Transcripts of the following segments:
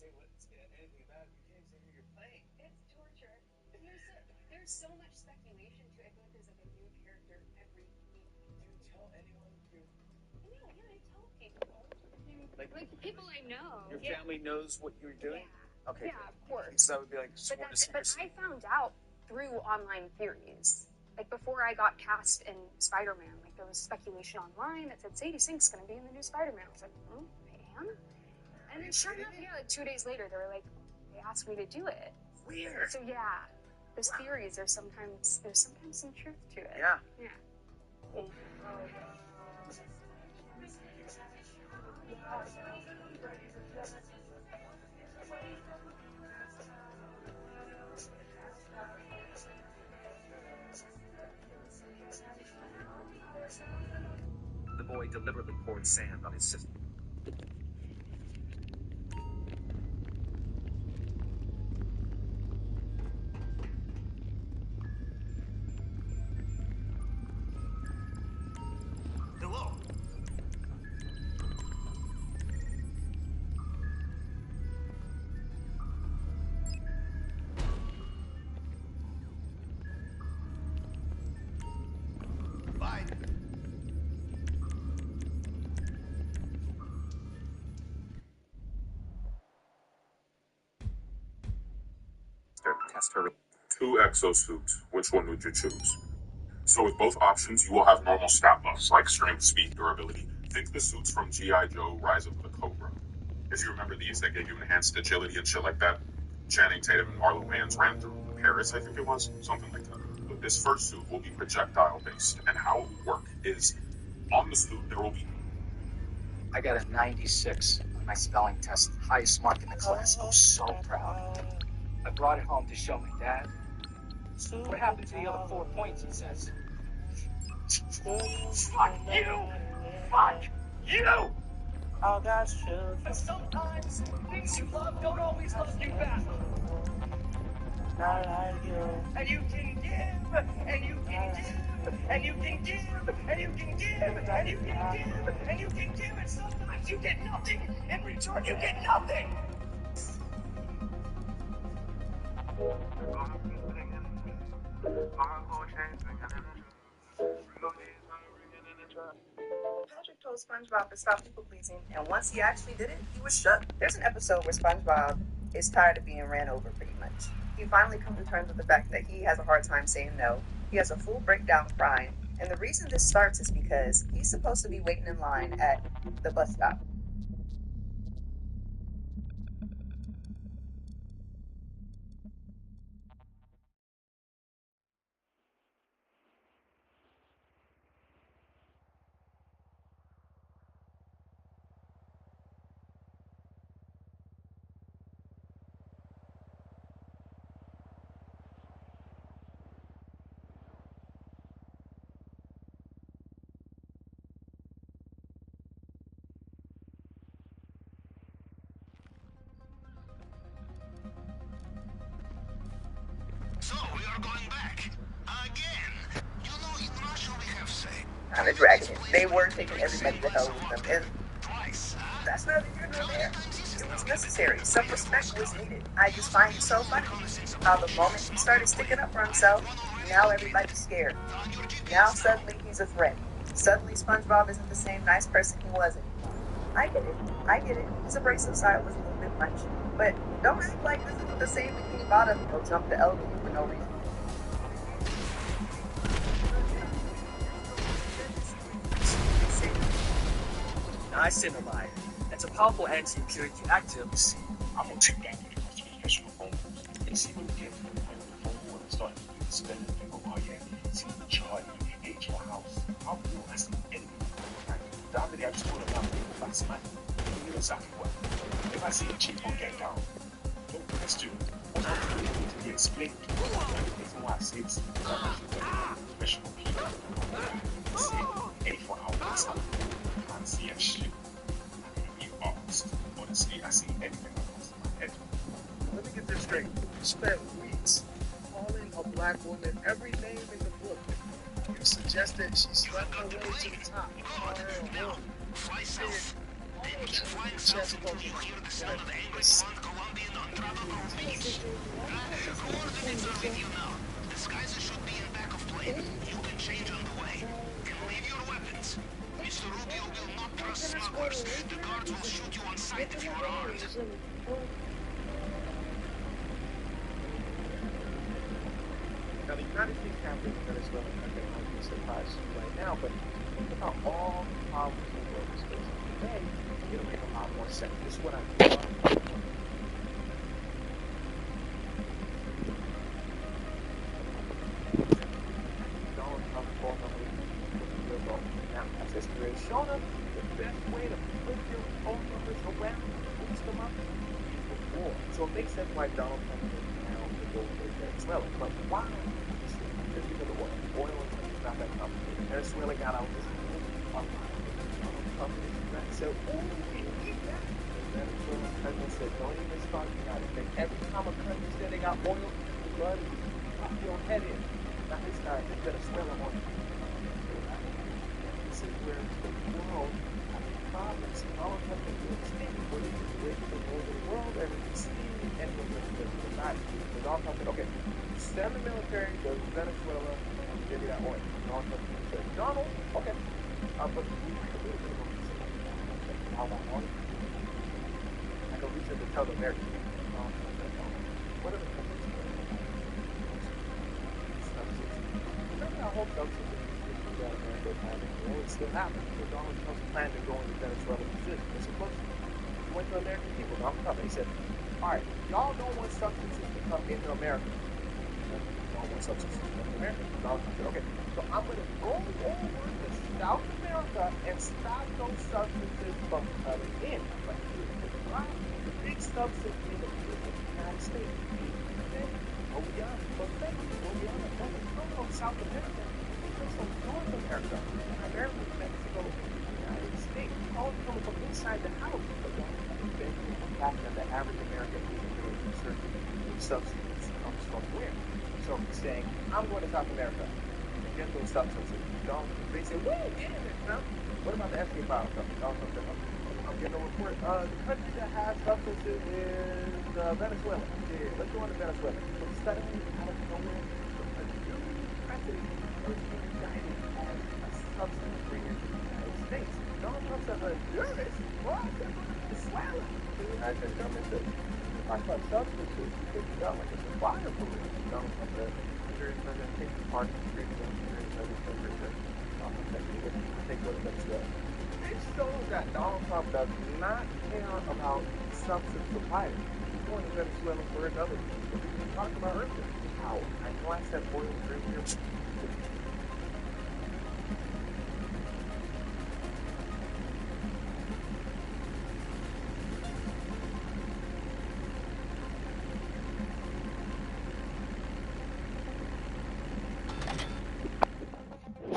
say anything about it. You can't say who you're playing. It's torture. There's so much speculation to it. I feel like there's like a new character every week. Do you tell anyone you? Yeah, I tell people. Like people I know. Your family knows what you're doing? Yeah. Okay. Yeah, of course. So that would be like sworn to secrecy. But I found out through online theories. Like before I got cast in Spider-Man, like there was speculation online that said Sadie Sink's gonna be in the new Spider-Man. I was like, oh, I am? And then sure enough, yeah, like 2 days later, they were like, they asked me to do it. Weird. So yeah, those theories are sometimes some truth to it. Yeah. Yeah. The boy deliberately poured sand on his sister. Hello. Bye. Test her. 2 exosuits. Which one would you choose? So with both options, you will have normal stat buffs like strength, speed, durability. Think the suits from G.I. Joe Rise of the Cobra. If you remember these, they gave you enhanced agility and shit like that. Channing Tatum and Marlon Wayans ran through Paris, I think it was. Something like that. But this first suit will be projectile based, and how it will work is on the suit there will be... I got a 96 on my spelling test, highest mark in the class. I was so proud. I brought it home to show my dad. What happened to the other 4 points, he says. Fuck you! Fuck you! Oh, that's true. But sometimes things you love don't always love you back. Not like you. And you can give, and you can give, and you can give, and you can give, and you can give, and you can give, and sometimes you get nothing. In return, you get nothing. Patrick told SpongeBob to stop people pleasing, and once he actually did it, he was shook. There's an episode where SpongeBob is tired of being ran over, pretty much. He finally comes to terms with the fact that he has a hard time saying no. He has a full breakdown crying, and the reason this starts is because he's supposed to be waiting in line at the bus stop. So, we are going back. Again. You know, in Russia we have say. And the dragon. They were taking everybody to hell with them, and Twice, huh? that's neither here nor there. It was necessary. Some respect was needed. I just find it so funny how the moment he started sticking up for himself, now everybody's scared. Now suddenly he's a threat. Suddenly SpongeBob isn't the same nice person he was anymore. I get it. His abrasive side was a little bit much. But don't act like this isn't the same Bikini Bottom will jump the elderly for no reason. Niacinamide. It's a powerful anti-impurity active. I'm gonna take that to the professional phone and see what we get from the phone and start to spend the people. Oh yeah, see the chart, you get your house. I'll do that's the enemy. Dominic, I just told him I'm people by somebody. You know exactly what. If I see a chief on get down, don't question what I'm doing to be explained to you. The reason why I say it's professional people. See 84 hours. I can't see a shit. Honestly, I see anything that comes in my head. Let me get this straight. You spent weeks calling a black woman every name in the book. You suggested she slept her way to the top. Myself. Then meanwhile, you hear the sound of the angry pond going be an untravelable beach. Coordinates are with you now. Disguises should be in back of plane. You can change on the way. Can leave your weapons. Mr. Rubio will not trust smugglers. The guards will shoot you on sight if you are armed. Now, the United States captain in Venezuela, I think, might be surprised right now, but think about all the problems the world is facing today. It'll make a lot more sense. This is what I think. Donald Trump formally will vote. Now, as history has shown us, the best way to put your phone numbers around, boost them up, is the war. So it makes sense why Donald Trump is now to go with Venezuela. But why? Just because of oil. Oil is not that complicated. Venezuela got out this Donald Trump is trying to say, oh, we need that. The Venezuelan president said, don't even start the United States. Every time a country said they got oil, blood, pop your head in. Not this time, it's Venezuela oil. This is where the world has problems. Donald Trump is doing this thing where they just wait for the whole of the world and see and look at the United States. Donald Trump said, okay, send the military to Venezuela and give me that oil. Donald Trump said, Donald, okay. But how about oil? I go reach to tell the Americans. What are the countries doing? Remember how whole substance that America had? It still happens. So Donald Trump's plan to go into Venezuela is supposed to. He went to American people. Donald Trump, he said, all right, y'all don't want substances to come into America. Y'all want substances to come to America. Donald Trump said, okay, so I'm going to go over to South America and stop those substances from coming in. But the big substance in the United States. Go beyond. Go beyond. South America. From North America. America, Mexico, United States. All coming from inside the house. But the fact that the average American isn't really concerned with substance comes from where? So he's saying, I'm going to South America and get those substances. They say, whoa, get in there, Trump. What about the Escobar company? I'm getting a report. The country that has substances is Venezuela. Yeah, let's go on to Venezuela. So suddenly, out of nowhere, a new president is being indicted as a substance bringer to the United States. Donald Trump said, Honduras? What? Venezuela? The United States government said, talk about substances, because you got like a supplier for it. Donald Trump said, Honduras president takes part in the streets of Honduras president. Take what Venezuela. This shows that Donald Trump does not care about substance suppliers. He's going to Venezuela for another reason. We talked about earlier. How I know I said oil earlier.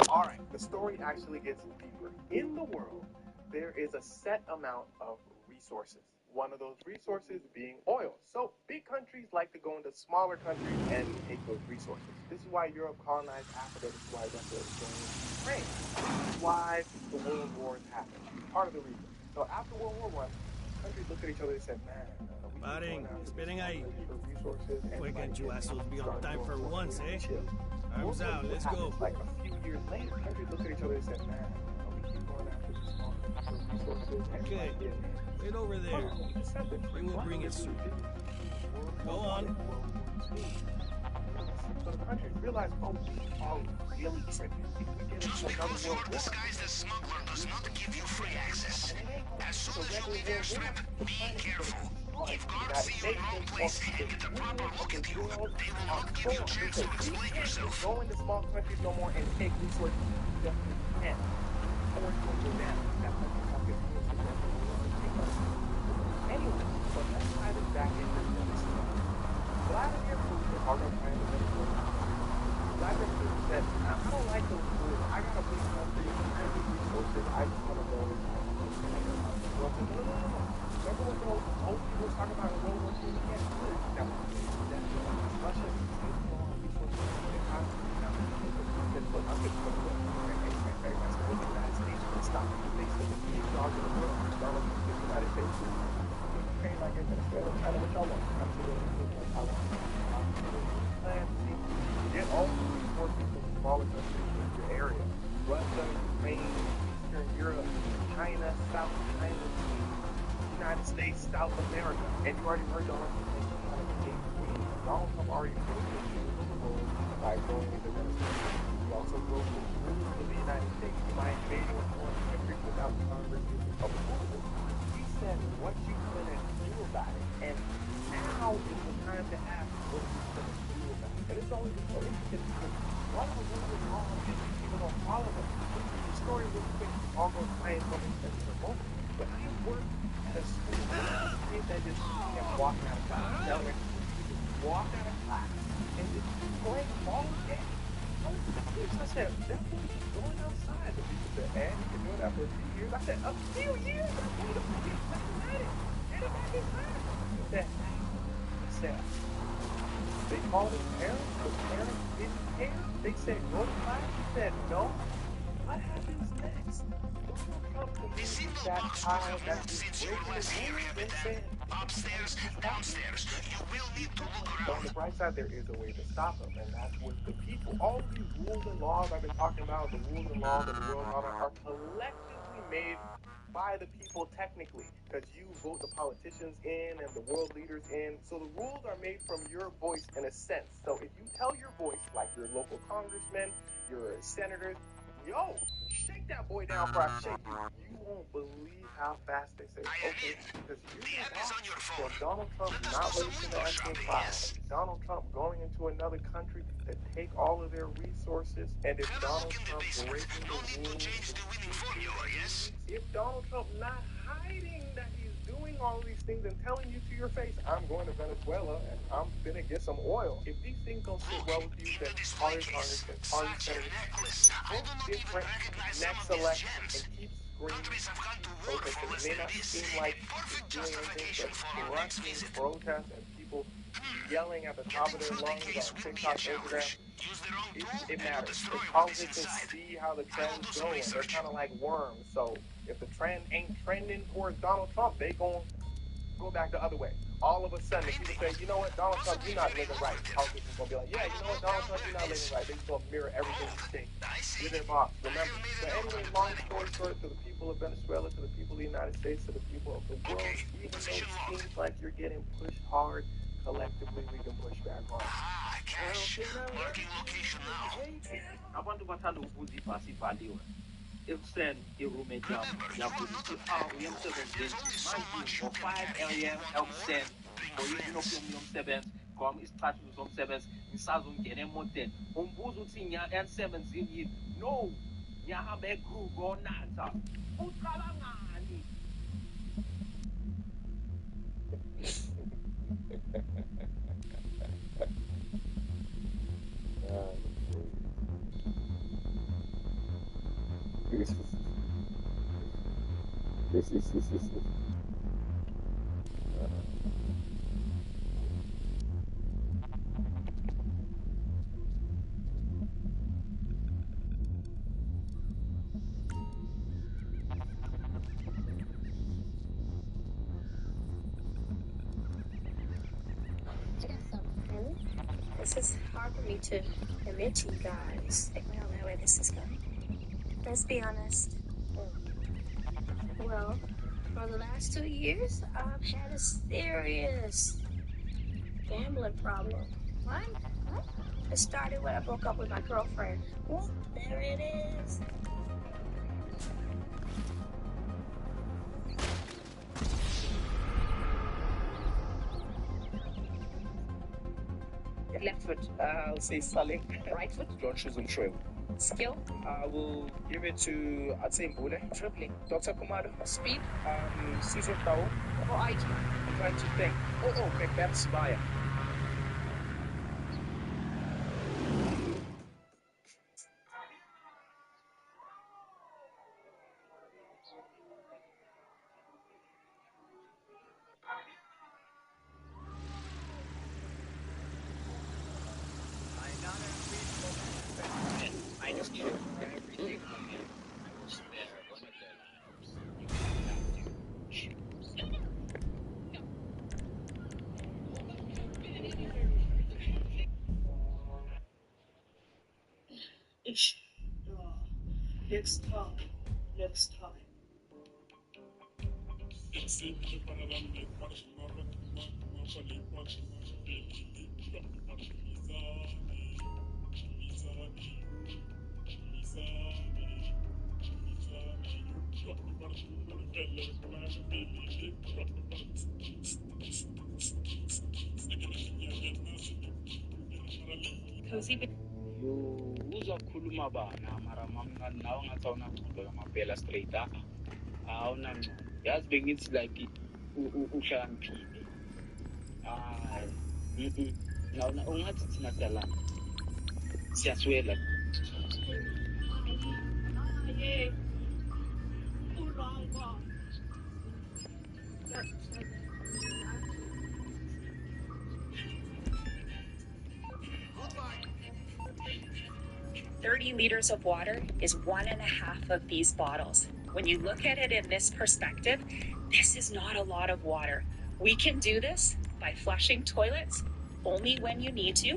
Alright, the story actually gets deeper. In the world, there is a set amount of resources. One of those resources being oil. So big countries like to go into smaller countries and take those resources. This is why Europe colonized Africa. This is why Russia is going into Ukraine. This is why the world wars happen. Part of the reason. So after World War I, countries looked at each other and said, man, Paren, esperen ahí. Why can't you assholes be on time for once, eh? Arms out, let's go. Like a few years later, countries looked at each other and said, man, we keep going after the small resources. Okay, wait over there. We will bring it soon. Go on. So the countries realize, oh, we are really tripping. Just because you are disguised as smuggler does not give you free access. As soon as you leave airstrip, be careful. If guards see you in the wrong place and get a proper look at you, they will not give you a chance to explain yourself. Go into small countries no more and take resources just as you can. Or it will go down. That country will get anyway, but let's tie this back into Venezuela. Vladimir Putin, our president of Venezuela, Vladimir Putin said, I don't like those rules. I got a big country. I need resources. I just want to go. No. Remember what those old people was talking about in World War II? You can't do it. Now, Russia is more resources than the economy. Now, look, I'm just going to look. Everybody's going to look at the United States for the stock. They still the big dog in the world. Y'all look at the United States. Ukraine, like in Venezuela, China, what y'all South America. And you already heard Donald Trump mention kind of the game queen. Donald Trump already broke the rules of the world by going into Venezuela. He also broke the rules of the United States by invading a foreign country without Congress of approval. He said, what you gonna do about it? And now is the time to ask what you gonna do about it. And it's always so interesting because all of the rules are wrong and people don't follow them. The story real quick, all those clients don't make sense in a moment. But I worked at a school, kids that just kept walking out of class. Elementary school, you just walk out of class and just play all day. I said, that boy is going outside. The people said, and you've been doing that for a few years. I said, a few years? That boy, the police let him at it. Get him back inside. He said, I said, they called his parents. The parents didn't care. They said, go to class. He said, no. What happens next? Donald Trump communities that high that is breaking the rules and saying, upstairs, downstairs. You will need to look but on around. the bright side, there is a way to stop them, and that's with the people. All of these rules and laws I've been talking about, the rules and laws of the world order, are collectively made by the people technically, because you vote the politicians in and the world leaders in. So the rules are made from your voice in a sense. So if you tell your voice, like your local congressmen, your senators, yo, shake that boy down before I shake you. You won't believe how fast they say, okay, because here's The the app is on your so phone. Donald Trump Let us not do some releasing the window Epstein shopping, files, yes? Donald Trump going into another country to take all of their resources, and if Have a Donald look in the Trump basement. breaking No the need to rules, change the winning formula, yes? if Donald Trump not hiding that he's doing all of these things and telling you to your face, I'm going to Venezuela and I'm gonna get some oil. If these things don't sit well with you, In then the call display your case, congressman, call your such a senators, necklace. I do not even different recognize some next of these election, and gems. keep screaming, Countries have gone to keep war for protesting. It less may than not this. seem A like perfect it's doing anything, justification but for our next trust me, visit. protests and people yelling at the top Getting of their through the lungs case on will be a TikTok, Instagram, challenge. Use the wrong tool it and you matters. destroy Because what is politicians inside. see how the I will trends do go, some and they're research. kind of like worms. So if the trend ain't trending towards Donald Trump, they gon' go back the other way. All of a sudden, if people say, you know what, Donald Trump, you're not living right, politicians gonna be like, yeah, you know what, Donald Trump, you're not living right. They just gonna mirror everything you say I see. within box. Remember. I have made So a note anyway, on the long planning story board. short, to the people of Venezuela, to the people of the United States, to the people of the world, Okay, even though position it locked. seems like you're getting pushed hard, collectively we can push back hard. Ah, cash. Marking location now. Abantu bathanda ukuzipha sibhaliwe ekuseni iroommate yam Remember, you are yavuka not a ithi pet. There's uyemsebenzini only so manje much you can ngo-5 carry. am If you want more, ekuseni bring ngoyisa friends. inophumi yomsebenzi kwam isicathulo somsebenzi ngisazongena emoteni umbuza uthi emsebenzini yini no ngiyahamba egrup onatha ucabangani I got something. This is hard for me to admit to you guys. Like, we don't know where this is going. Let's be honest. Well, for the last 2 years, I've had a serious gambling problem. What? It started when I broke up with my girlfriend. Whoop, there it is. Left foot, I'll say Saleh. Right foot, John Shuzum Trail. Skill, I will give it to, I'd say Mbule. Dribbling, Dr. Kumado. Speed, Caesar Tao. or IQ. I'm trying to think. Oh, Macbeth Spire. I just give everything from him. I will spare one of their lives. You can have to choose. Ish. Next time. Uzokhuluma bana mara mamncane nawe ngathi awunangqondo lamapela straight awunangqondo yazi bengithi like uhlakaniphile hayi ungathi thina siyalana siyaswela ye urangwa 30 liters of water is 1.5 of these bottles. When you look at it in this perspective, this is not a lot of water. We can do this by flushing toilets only when you need to.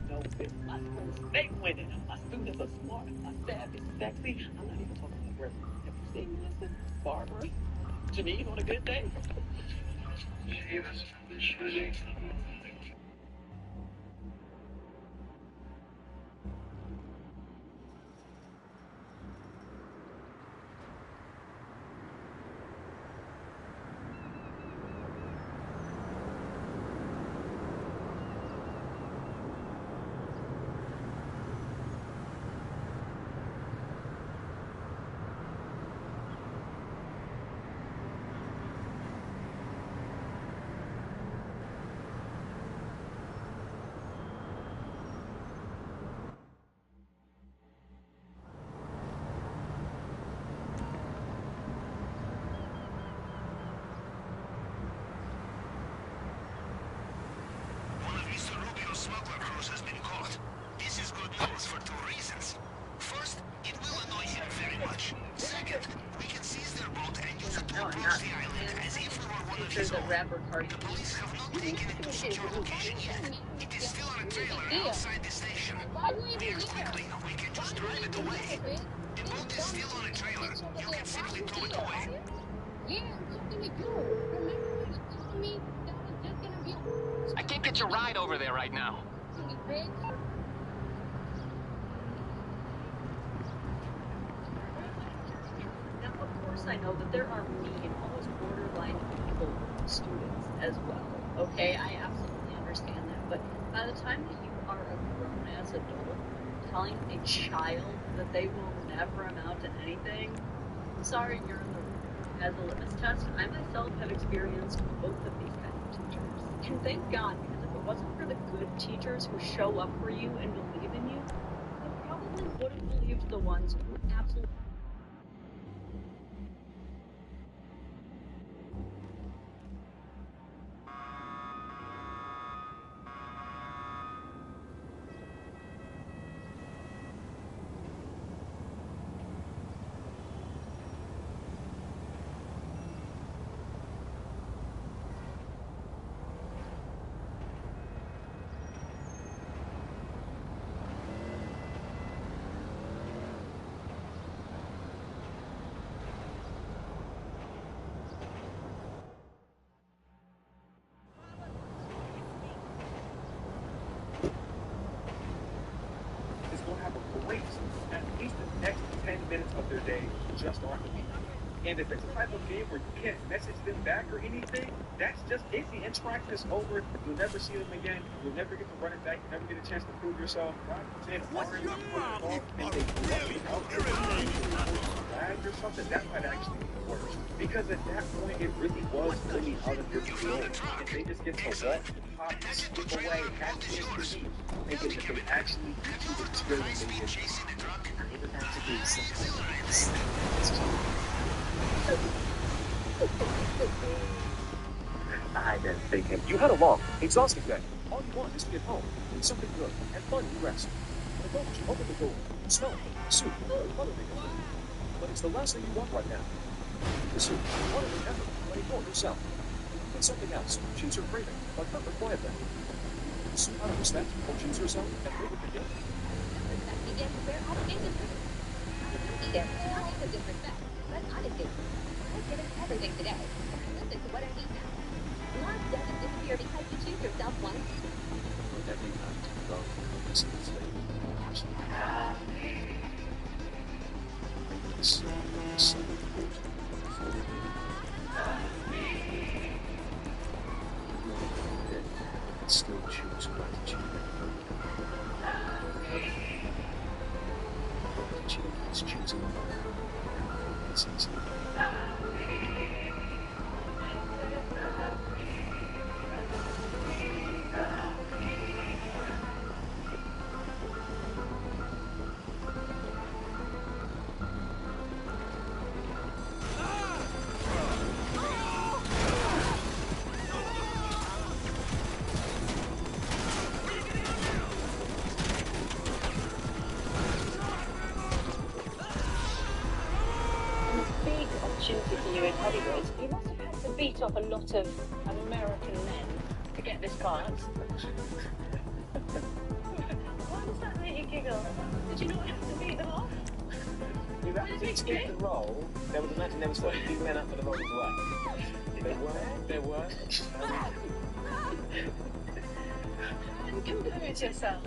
No, my schools, they winning. My students are smart. My staff is sexy. I'm not even talking about breath. Have you seen me, listen? Barbara, Janine on a good day. Smuggler cruise has been caught. This is good news for two reasons. First, it will annoy him very much. Second, we can seize their boat and use it to approach the island as if we were one of his own. The police have not taken it to secure location yet. It is still on a trailer outside the station. React quickly. We can just drive it away. The boat is still on a trailer. You can simply tow it away. Yeah, what do we do? Remember when you told me that was just gonna be I can't get your ride over there right now. silly bitch? Now, of course, I know that there are mean, almost borderline evil students as well. Okay, I absolutely understand that. But by the time that you are a grown-ass adult, telling a child that they will never amount to anything, sorry, you're in the room. As a litmus test, I myself have experienced both of these kinds of teachers. And thank God, because if it wasn't for the good teachers who show up for you and believe in you, I probably would have believed the ones who absolutely... is going to have a great, at least the next 10 minutes of their day just on the beat. And if it's a type of game where you can't message them back or anything, that's just it. The interaction is over. You'll never see them again. You'll never get to run it back. You'll never get a chance to prove yourself. What's your problem? And they flagged or something, that might actually be worse. Because at that point, it really was really out of your control. If they just get to walk, hop, skip away, have this to me, thinking that they actually need to experience it. Maybe that's a good sometimes. I've been thinking. You had a long, exhausting day. All you want is to get home, eat something good, and fun and rest. The moment you open the door, you smell it, soup, or other big food. But it's the last thing you want right now. The soup, one of the effort, but ignore yourself. Get something else, choose your craving, but not require them. The soup out of respect, or choose yourself, and live with the gift. That's not a disrespect. That's not a date. I've given everything today. Listen to what I need now. Life doesn't disappear because you choose yourself once. With every act of love comes the flame of passion. This sun of the water before the wind. Dead, still choose gratitude. Gratitude is choosing love. It's easy. Big opportunity for you in Hollywood. You must have had to beat off a lot of American men to get this part. Why does that make you giggle? Did you not have to beat them off? If that was to get the role, they would imagine there was 32 men up for the role as well. There were. And compose yourself.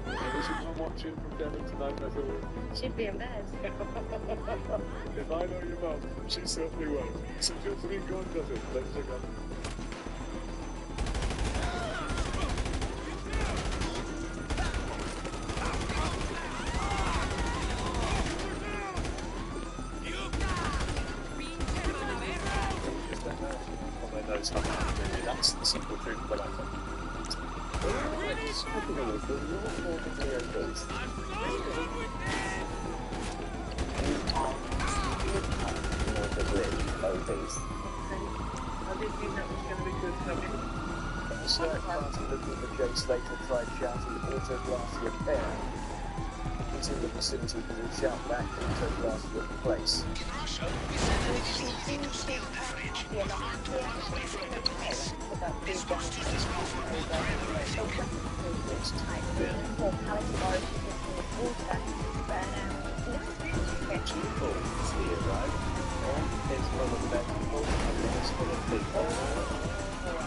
This is what I'm watching from Devon tonight, I thought. She'd be in bed. If I know your mum, she certainly won't. So just be gone, does it? Let's take up. That's the simple truth, but I think. Looking for Jay Slater tried shouting autographs your pair. He's in the vicinity and will shout back autographs your place. In Russia, we send an easy to steal the fridge or to actually from the place. This hostage is known for ultra-aggressive. It's full of vegetables and it's full of people.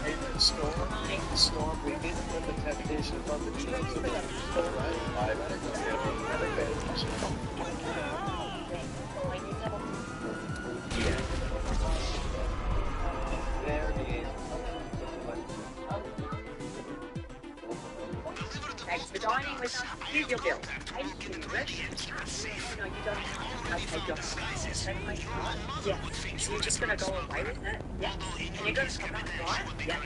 Favorite store? Store we did put the temptation from the cheese of the store, right? I better go there. Yeah. There it is. Thanks for dining with us. Here's your bill. Thank you. No, you don't have to take your take my card. Yes. So you're just going to go away with it? Yeah. And you're going to come back, right? Yeah.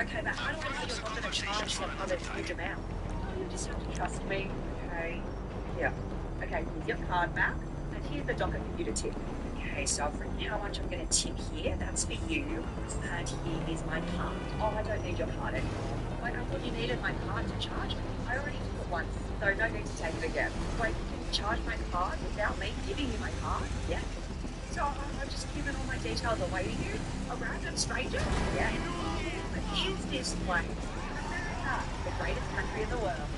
Okay, but how do I know you're not going to charge some other huge amount? You just have to trust me. Okay. Yeah. Okay, here's your card back. And here's the docket for you to tip. Okay, so I've written how much I'm going to tip here. That's for you. And here is my card. Oh, I don't need your card anymore. Wait, I thought you needed my card to charge me. I already took it once, so no need to take it again. Wait, you can charge my card without me giving you my card? Yeah. So I've just given all my details away to you? A random stranger? Yeah. But here's this place. America, the greatest country in the world.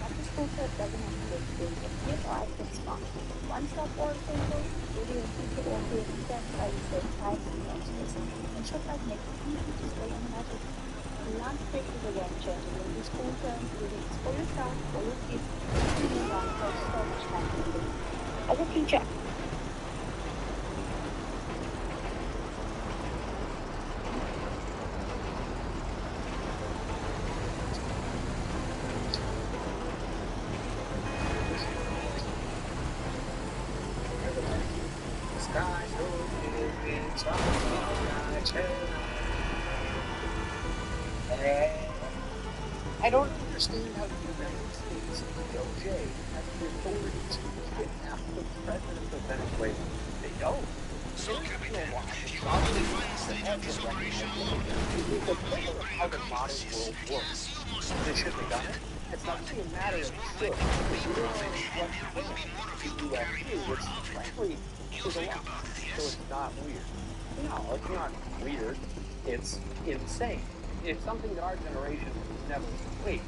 Dr. Schoolfield doesn't have to explain it. Here's all I can spot. One stop for example, video people will be expressed by the same type of messages. And should like make it easy to stay on the magic. The last trick is a game changer when the school terms readings for yourself, for your kids, and you want to so much time to do. As a teacher, I don't understand how the United States DOJ has the authority to kidnap the president of Venezuela. They don't. So, Captain, you probably find the stage of this operation alone. How the modern world works. They should have done it. It's not really a matter of should. It's really what the U.S. do. It's frankly, it's a lot. So it's not weird. No, it's not weird. It's insane. It's something that our generation has never. Wait,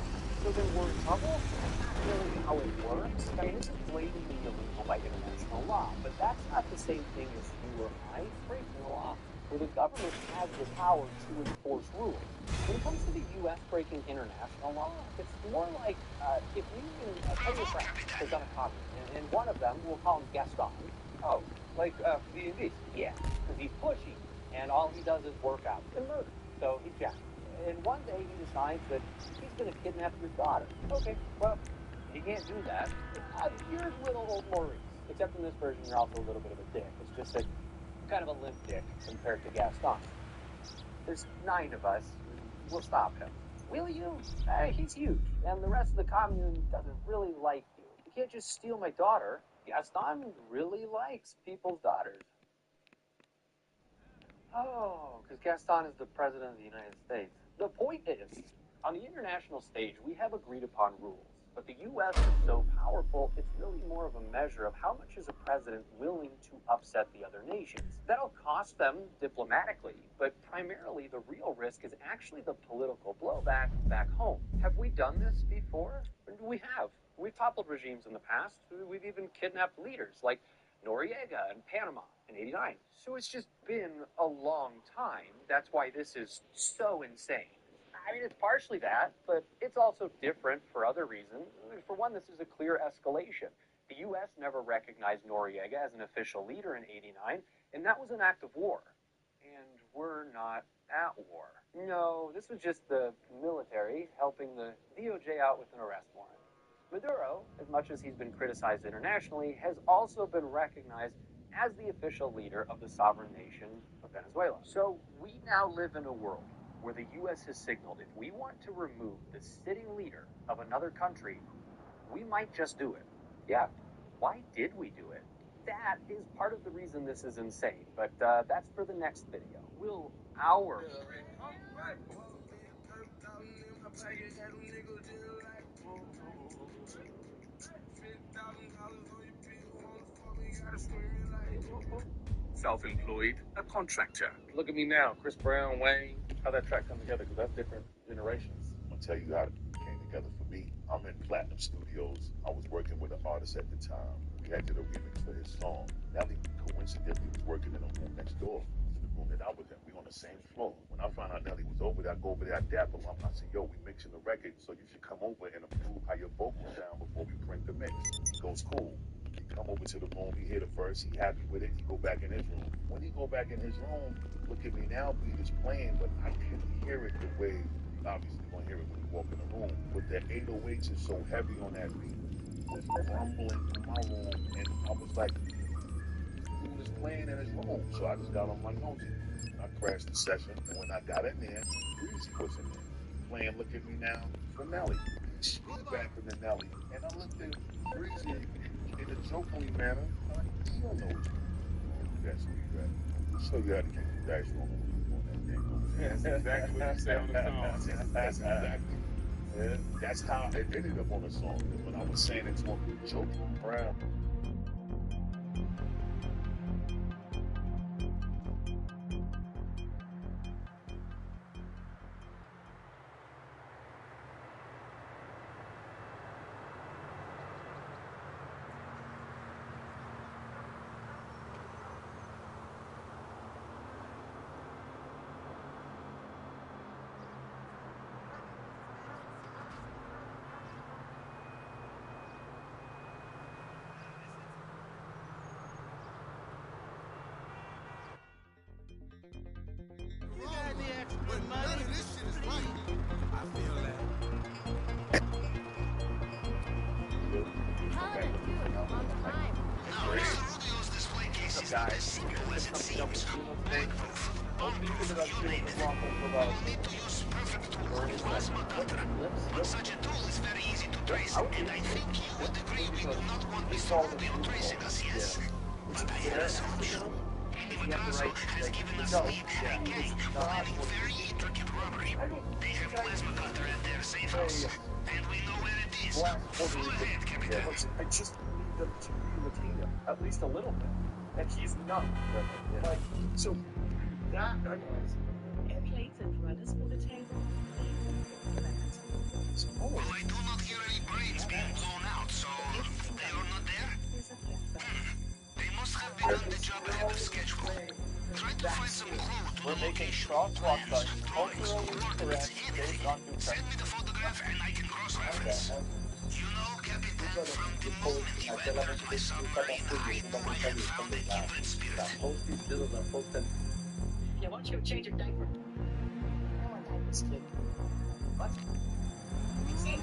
So then we're in trouble? That's not really how it works. I mean, this is blatantly illegal by international law, but that's not the same thing as you or I breaking the law, where the government has the power to enforce rules. When it comes to the U.S. breaking international law, it's more like if you and 10 of your friends sit down a coffee, and one of them, we'll call him Gaston. Oh, like D&D? Yeah, because he's pushy, and all he does is work out and murder. So he's Jack. And one day he decides that he's going to kidnap your daughter. Okay, well, he can't do that. You're little old Maurice, except in this version you're also a little bit of a dick. It's just that kind of a limp dick compared to Gaston. There's 9 of us. We'll stop him. Will you? He's huge, and the rest of the commune doesn't really like you. You can't just steal my daughter. Gaston really likes people's daughters. Oh, because Gaston is the president of the United States. The point is, on the international stage, we have agreed upon rules. But the U.S. is so powerful, it's really more of a measure of how much is a president willing to upset the other nations. That'll cost them diplomatically, but primarily the real risk is actually the political blowback back home. Have we done this before? We have. We've toppled regimes in the past. We've even kidnapped leaders like Noriega in Panama in '89. So it's just been a long time. That's why this is so insane. I mean, it's partially that, but it's also different for other reasons. For one, this is a clear escalation. The U.S. never recognized Noriega as an official leader in '89, and that was an act of war. And we're not at war. No, this was just the military helping the DOJ out with an arrest warrant. Maduro, as much as he's been criticized internationally, has also been recognized as the official leader of the sovereign nation of Venezuela. So we now live in a world where the U.S. has signaled if we want to remove the sitting leader of another country, we might just do it. Yeah, why did we do it? That is part of the reason this is insane, but that's for the next video. Will our... Self-employed, a contractor. Look at me now, Chris Brown, Wayne. How that track come together? Because that's different generations. I'm gonna tell you how it came together for me. I'm in Platinum Studios. I was working with an artist at the time. We had to do a remix for his song. Nelly coincidentally was working in a room next door to the room that I was in. We on the same floor. When I found out Nelly was over there, I go over there, I dap him up. I said, yo, we mixing the record, so you should come over and improve how your vocals sound before we print the mix. He goes, cool. He come over to the room, he hear the verse, he happy with it, he go back in his room. When he go back in his room, Look at Me Now beat is playing, but I couldn't hear it the way you obviously gonna hear it when you walk in the room. But the 808s is so heavy on that beat, it was rumbling through my room, and I was like, dude is playing in his room. So I just got on my nosy. I crashed the session, and when I got in there, Breezy was in there, playing Look at Me Now for Nelly. Speed back from the Nelly, and I looked at Breezy in a jokingly manner. You don't know what you're doing. Do that speed back. I'll show you how to keep the dice rolling when you're doing that thing. Yeah, that's exactly what you say on the song. That's exactly. Yeah, that's how it ended up on the song. Because when I was saying it to him, joking around. Guys, as it seems. Proof. On proof, you name it. We'll need to use perfect tools like plasma cutter. But such a tool is very easy to trace, and I think you would agree we do not want Mr. Rubio tracing us, yes? But I have a solution. Madrazo has given us lead and gang planning very intricate robbery. They have plasma cutter at their safe house, and we know where it is. Full ahead, Captain. I just need them to imitate him, at least a little bit. And he's not. Like, so that, I mean, Plates and runners for the table. Well, I do not hear any brains being blown out, so they are not there? They must have begun the job ahead of schedule. Try to find some clue to We're the making location. crosswalk Plans, signs drawings, culturally coordinates, correct based anything. on new Send me the photograph and I can cross-reference. You know, Capitan, from the moment you entered my submarine, I knew I had found a kindred spirit. Yeah, why don't you change your diaper? What?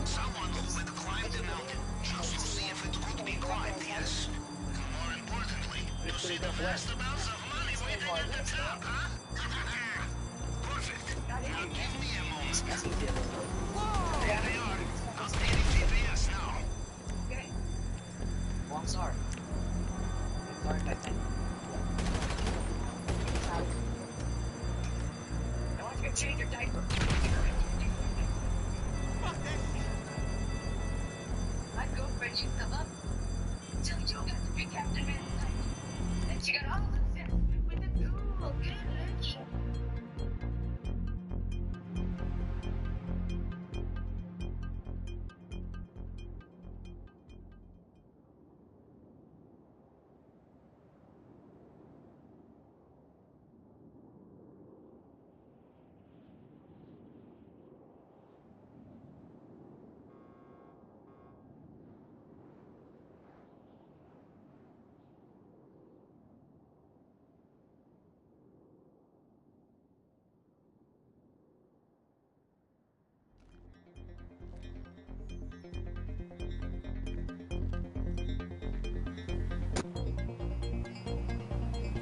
Someone who would climb the mountain just to see if it could be climbed, yes. More importantly, to see the vast amounts of money waiting at the top, huh? Perfect. Now give me a moment. There they are. Updating GPS now. Okay. Well, I'm sorry. I'm sorry if I offended you. Now why don't you change your diaper? My girlfriend used to love till Joe got to be Captain Man tonight. Then she got all obsessed with the cool village.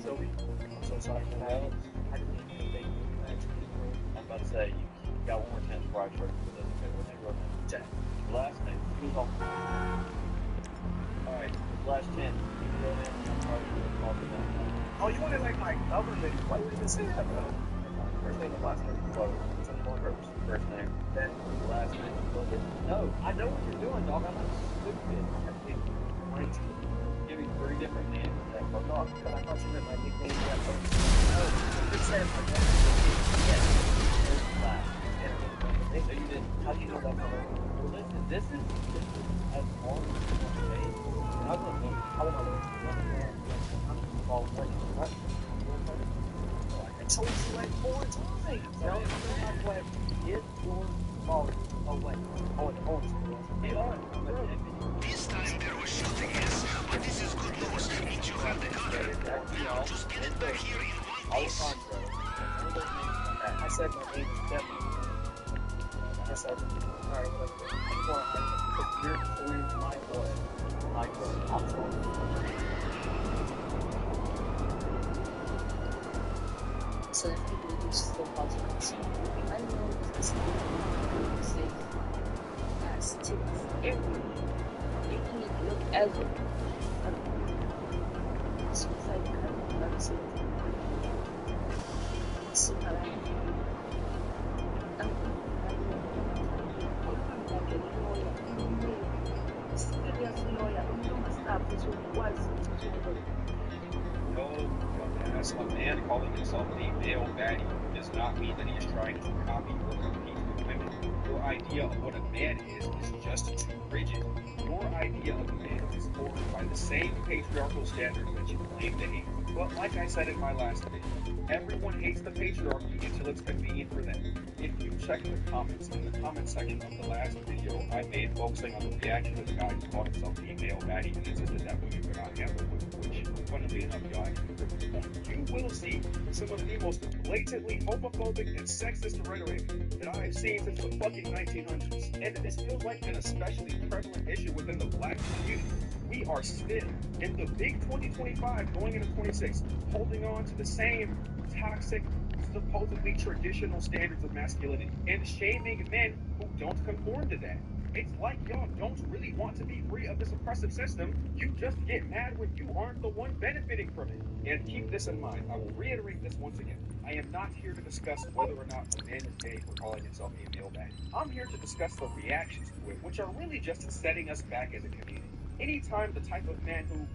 Sylvie, I'm so sorry for that. I didn't mean to take you actually. I was about to say, you got one more chance before I try to put this okay when I wrote it. Jack. Last name. Alright, last chance. You can go in and I'm sorry for the call for that. Oh, you wanted like my government? Why would you even say that, bro? First name and last name. It's on purpose. First name, then last name. No, I know what you're doing, dog. I'm not stupid. I think right. Give me 3 different names that fuck off. Because I thought you meant my nickname. No, you just said my name. Yes. There's last. No, you didn't. How do you know that from her? Well, listen, this is as long as you want to say. I'm going to look. I want to look. I'm going to follow what? I told you like 4 times. Tell me how to get your followers away. This time there was shooting, yes, but this is good news. Means you have the gunner. Now just get it back here in one piece. I said my name is definitely. I said, alright, whatever. I just want to because you're through my voice. My voice. I'm sorry. So that people use the consequence. I know this is safe as to everyone, making it look as a suicide crime. So A man calling himself a male baddie does not mean that he is trying to copy or compete with women. Your idea of what a man is just too rigid. Your idea of a man is formed by the same patriarchal standards that you claim to hate. But like I said in my last video, everyone hates the patriarchy until it's convenient for them. If you check the comments in the comment section of the last video I made focusing on the reaction of the guy who called himself a male baddie and insisted that women could not handle women, which, funnily enough, y'all actually proved the point. You will see some of the most blatantly homophobic and sexist rhetoric that I've seen since the fucking 1900s. And this feels like an especially prevalent issue within the black community. We are still, in the big 2025 going into 26, holding on to the same toxic, supposedly traditional standards of masculinity and shaming men who don't conform to that. It's like y'all don't really want to be free of this oppressive system. You just get mad when you aren't the one benefiting from it. And keep this in mind. I will reiterate this once again. I am not here to discuss whether or not a man is gay for calling himself a male baddie. I'm here to discuss the reactions to it, which are really just setting us back as a community. Anytime the type of man who,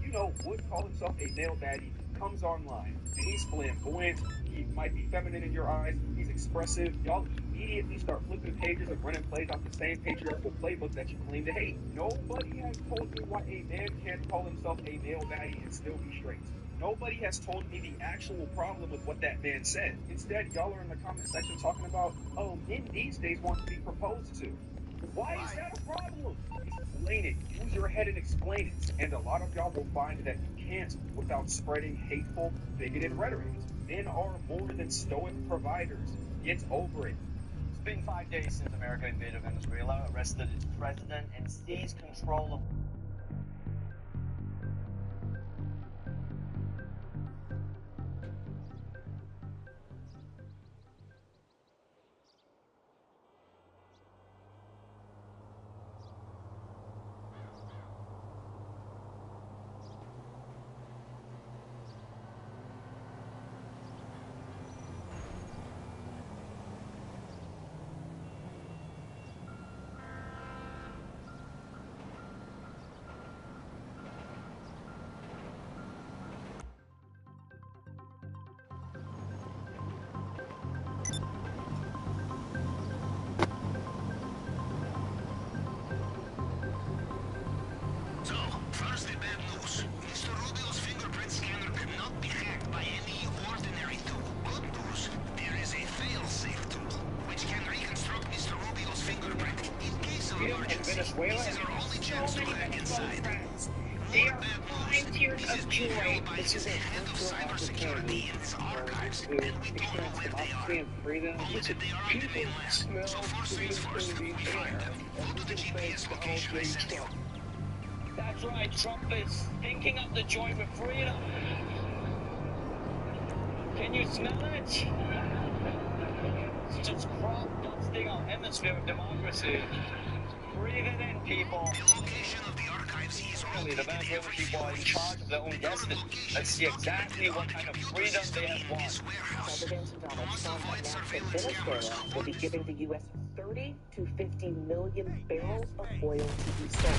would call himself a male baddie comes online, and he's flamboyant, he might be feminine in your eyes, he's expressive, y'all immediately start flipping pages and running plays off the same patriarchal playbook that you claim to hate. Nobody has told me why a man can't call himself a male baddie and still be straight. Nobody has told me the actual problem with what that man said. Instead, y'all are in the comment section talking about, oh, men these days want to be proposed to. Why is that a problem? Explain it. Use your head and explain it. And a lot of y'all will find that you can't without spreading hateful, bigoted rhetoric. Men are more than stoic providers. Get over it. It's been 5 days since America invaded Venezuela, arrested its president, and seized control of So, first the bad news. Mr. Rubio's fingerprint scanner cannot be hacked by any ordinary tool. Good news, there is a fail-safe tool, which can reconstruct Mr. Rubio's fingerprint in case of emergency. This is our only chance to hack inside. They are crying tears of joy. This is a cultural opportunity to experience democracy and freedom. Listen, people smell freedom in the air. And we can thank Donald J. Trump. That's right, Trump is thinking of the joy with freedom. Can you smell it? It's just crop dusting our hemisphere of democracy. Breathe it in, people. The location of the archives is Really, the Venezuelan people are in charge of their own destiny. Let's see exactly what kind of freedom they have won. President Donald Trump announced that Venezuela will be giving the U.S. 30 to 50 million barrels of oil to be sold.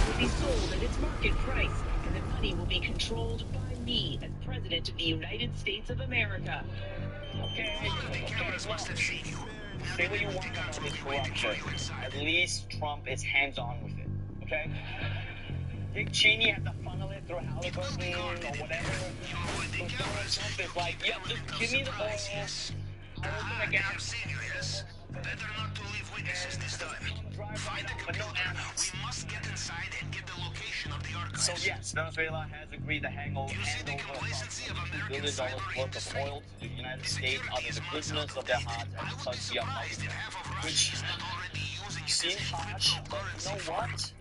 Will be sold at its market price, and the money will be controlled by me as President of the United States of America. Okay, look. Say what you want about this corruption. At least Trump is hands-on with it, okay? Dick Cheney had to funnel it through Halliburton or whatever. But Donald Trump is like, yeah, just give me the oil. I'll open the gas. Better not to leave witnesses this time. Find the computer. We must get inside and get the location of the archives. So yes, Venezuela has agreed to hand over $2 billion worth of oil to the United States out of the goodness of their hearts and because we are Muslim. Which seems harsh, but you know what?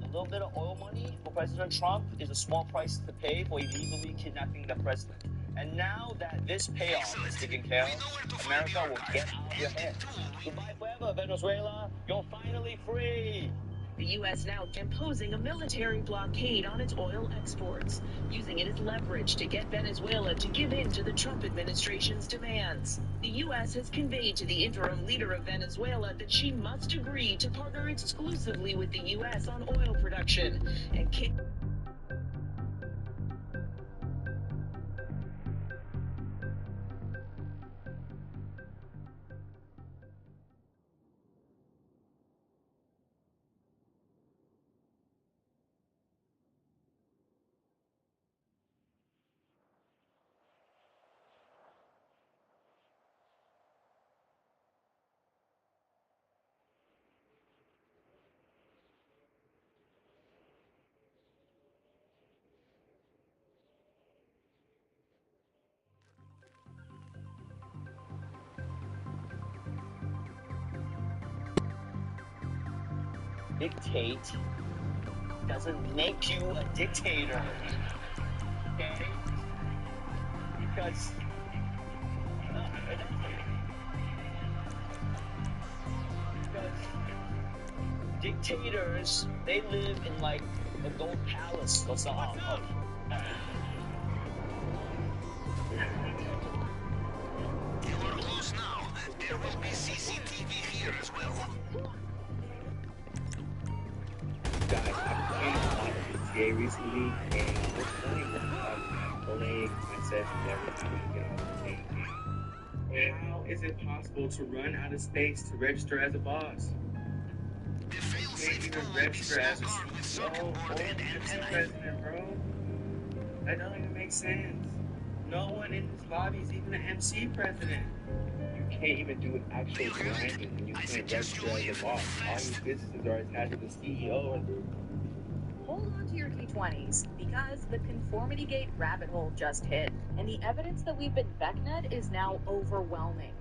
A little bit of oil money for President Trump is a small price to pay for illegally kidnapping the president. And now that this payoff is taken care of, America will get out of your head. Goodbye forever, Venezuela. You're finally free. The U.S. now imposing a military blockade on its oil exports, using it as leverage to get Venezuela to give in to the Trump administration's demands. The U.S. has conveyed to the interim leader of Venezuela that she must agree to partner exclusively with the U.S. on oil production and kick. Dictate doesn't make you a dictator, okay? Because dictators, they live in like a gold palace or something. You are close now. There will be CCTV here as well. Guys, I've been playing a lot of GTA recently, and this morning I'm playing my sessions every time I get on the game. How is it possible to run out of space to register as a boss? You can't even register as a CEO or MC president, bro. That doesn't even make sense. No one in this lobby is even an MC president. You can't even do an actual branding and you can't register as a boss. All your businesses are attached to the CEO. Hold on to your T20s, because the conformity gate rabbit hole just hit, and the evidence that we've been Beckned is now overwhelming.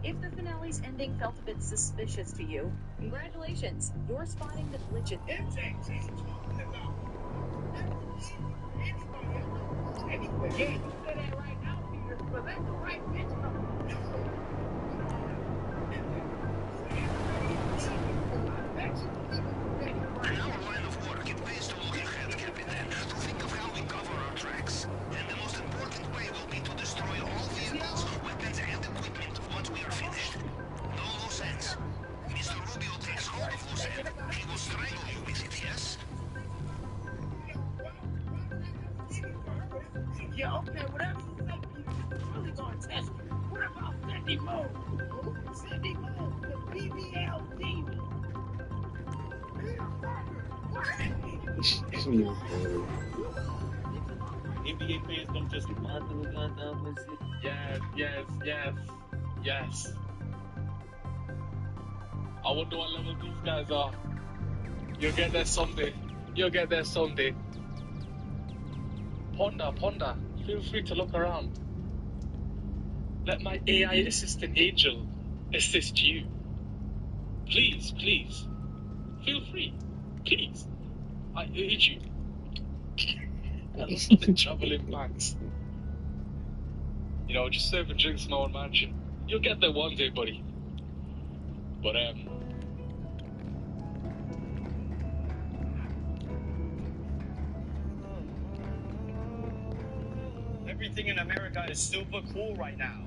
If the finale's ending felt a bit suspicious to you, congratulations, you're spotting the glitch in MJ's talking about. Anyway, yeah, you say that right now, Peter, but let the right bitch come. In our line of work, it pays to look ahead, Captain, to think of how we cover our tracks. And the most important way will be to destroy all vehicles, weapons, and equipment once we are finished. No loose ends. Mr. Rubio takes hold of loose end. He will strangle you with it, yes? Yeah, okay, whatever you say, Peter, I'm really gonna test you. What about Cindy Moore? Who? Cindy Moore, the BBL demon. Peter Parker, what? NBA fans don't just run to the gun down with it. Yes. I wonder what level these guys are. You'll get there someday. Ponder. Feel free to look around. Let my AI assistant Angel assist you. Please. Feel free. Please. I urge you. I love the traveling bags. Just serving drinks in my own mansion. You'll get there one day, buddy. But, Everything in America is super cool right now.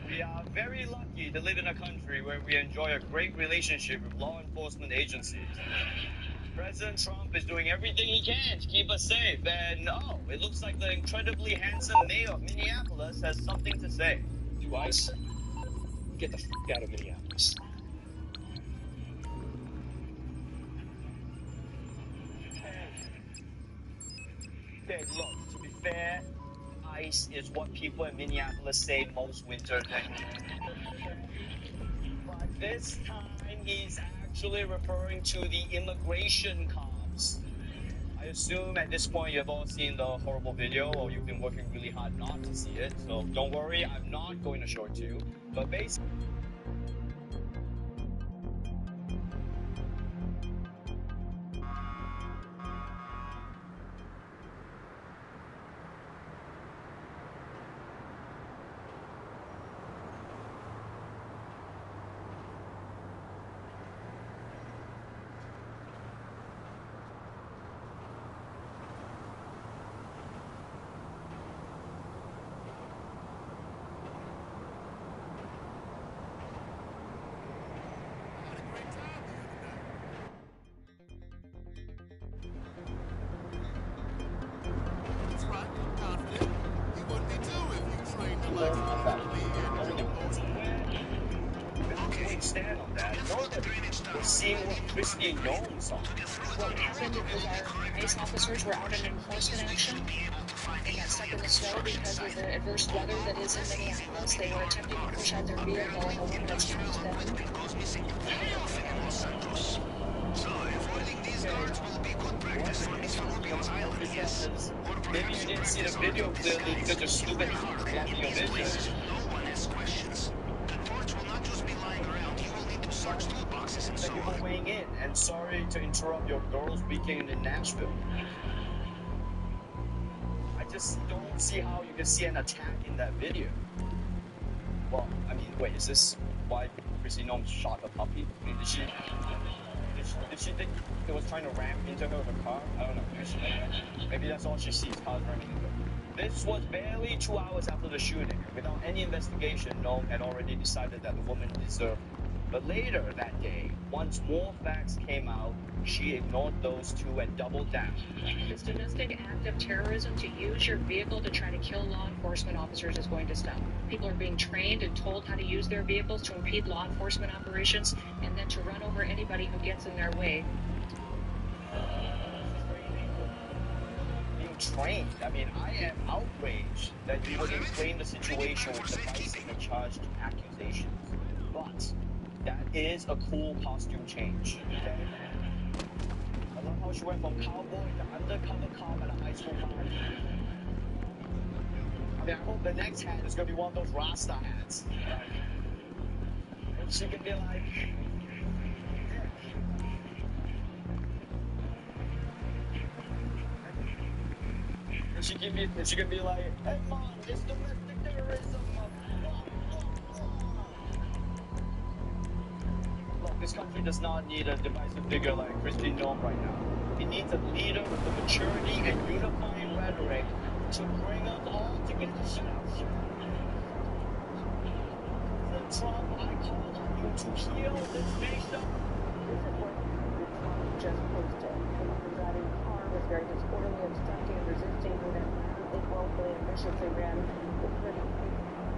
We are very lucky to live in a country where we enjoy a great relationship with law enforcement agencies. President Trump is doing everything he can to keep us safe, and it looks like the incredibly handsome mayor of Minneapolis has something to say. do ice? Get the f*** out of Minneapolis. Okay, look, to be fair, ice is what people in Minneapolis say most winters. But this time, he's actually referring to the immigration cops. I assume at this point you've all seen the horrible video, or you've been working really hard not to see it, so don't worry, I'm not going to show it to you. But basically, stand on that. We're seeing what Christy Gnomes on. What happened was our ICE officers were out in enforcement action. They got stuck in the snow because of the adverse weather that is in Minneapolis. They were attempting to push out their vehicle, and the woman accused them. Maybe you didn't see the video clearly because your stupid hands blocking your vision. Thank you for weighing in, and sorry to interrupt your girls' weekend in Nashville. I just don't see how you can see an attack in that video. Well, I mean, wait, is this why Chrissy Gnome shot the puppy? I mean, did she think it was trying to ram into her with a car? I don't know. Maybe that's all she sees, cars running into her. This was barely 2 hours after the shooting. Without any investigation, Gnome had already decided that the woman deserved But later that day, once more facts came out, she ignored those two and doubled down. This domestic act of terrorism to use your vehicle to try to kill law enforcement officers is going to stop. People are being trained and told how to use their vehicles to impede law enforcement operations and then to run over anybody who gets in their way. Being trained? I mean, I am outraged that you would inflame the situation with devices and charged accusations. But that is a cool costume change, okay? I love how she went from cowboy to undercover cop at a high school party. I mean, I hope the next hat is going to be one of those Rasta hats. And she can be like... And she can be like, hey, Mom, it's domestic terrorism. Look, this country does not need a divisive figure like Christine Nome right now. It needs a leader with the maturity and unifying rhetoric to bring us all together. President Trump, I call on you to heal this nation. This is what Trump just posted. The woman driving the car was very disorderly, obstructing and resisting with an willfully and viciously ran over the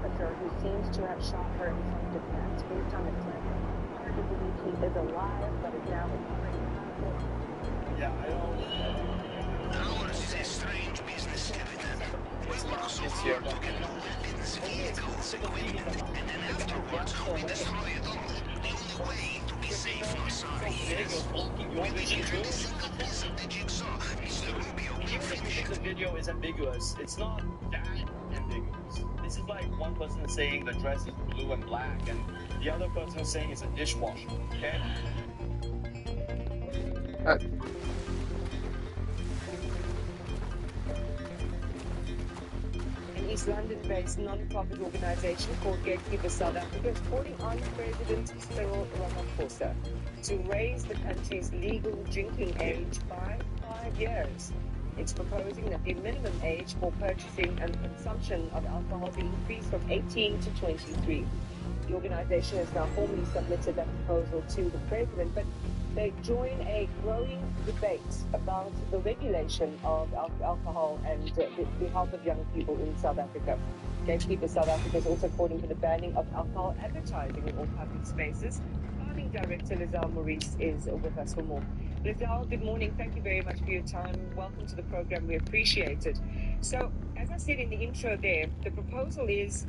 officer who seems to have shot her in self-defense. Based on the clip, hard to believe he is alive, but is now already confident. Yeah, I know. Ours is a strange business, Captain. We work so hard to get new weapons, vehicles, equipment, and then afterwards we destroy it all. The only way to be safe from sorry is... Maybe you should be single piece of the jigsaw, Mr. Rubio. Even if you think the video is ambiguous, it's not that ambiguous. This is like one person saying the dress is blue and black, and the other person saying it's a dishwasher, okay? An East London-based non-profit organization called Gatekeeper South Africa is calling on President Cyril Ramaphosa to raise the country's legal drinking age by 5 years. It's proposing that the minimum age for purchasing and consumption of alcohol be increased from 18 to 23. The organization has now formally submitted that proposal to the president, but they join a growing debate about the regulation of alcohol and the health of young people in South Africa. Gatekeeper South Africa is also calling for the banning of alcohol advertising in all public spaces. Founding director Lizelle Maurice is with us for more. Lizelle, good morning. Thank you very much for your time. Welcome to the program. We appreciate it. So, as I said in the intro there, the proposal is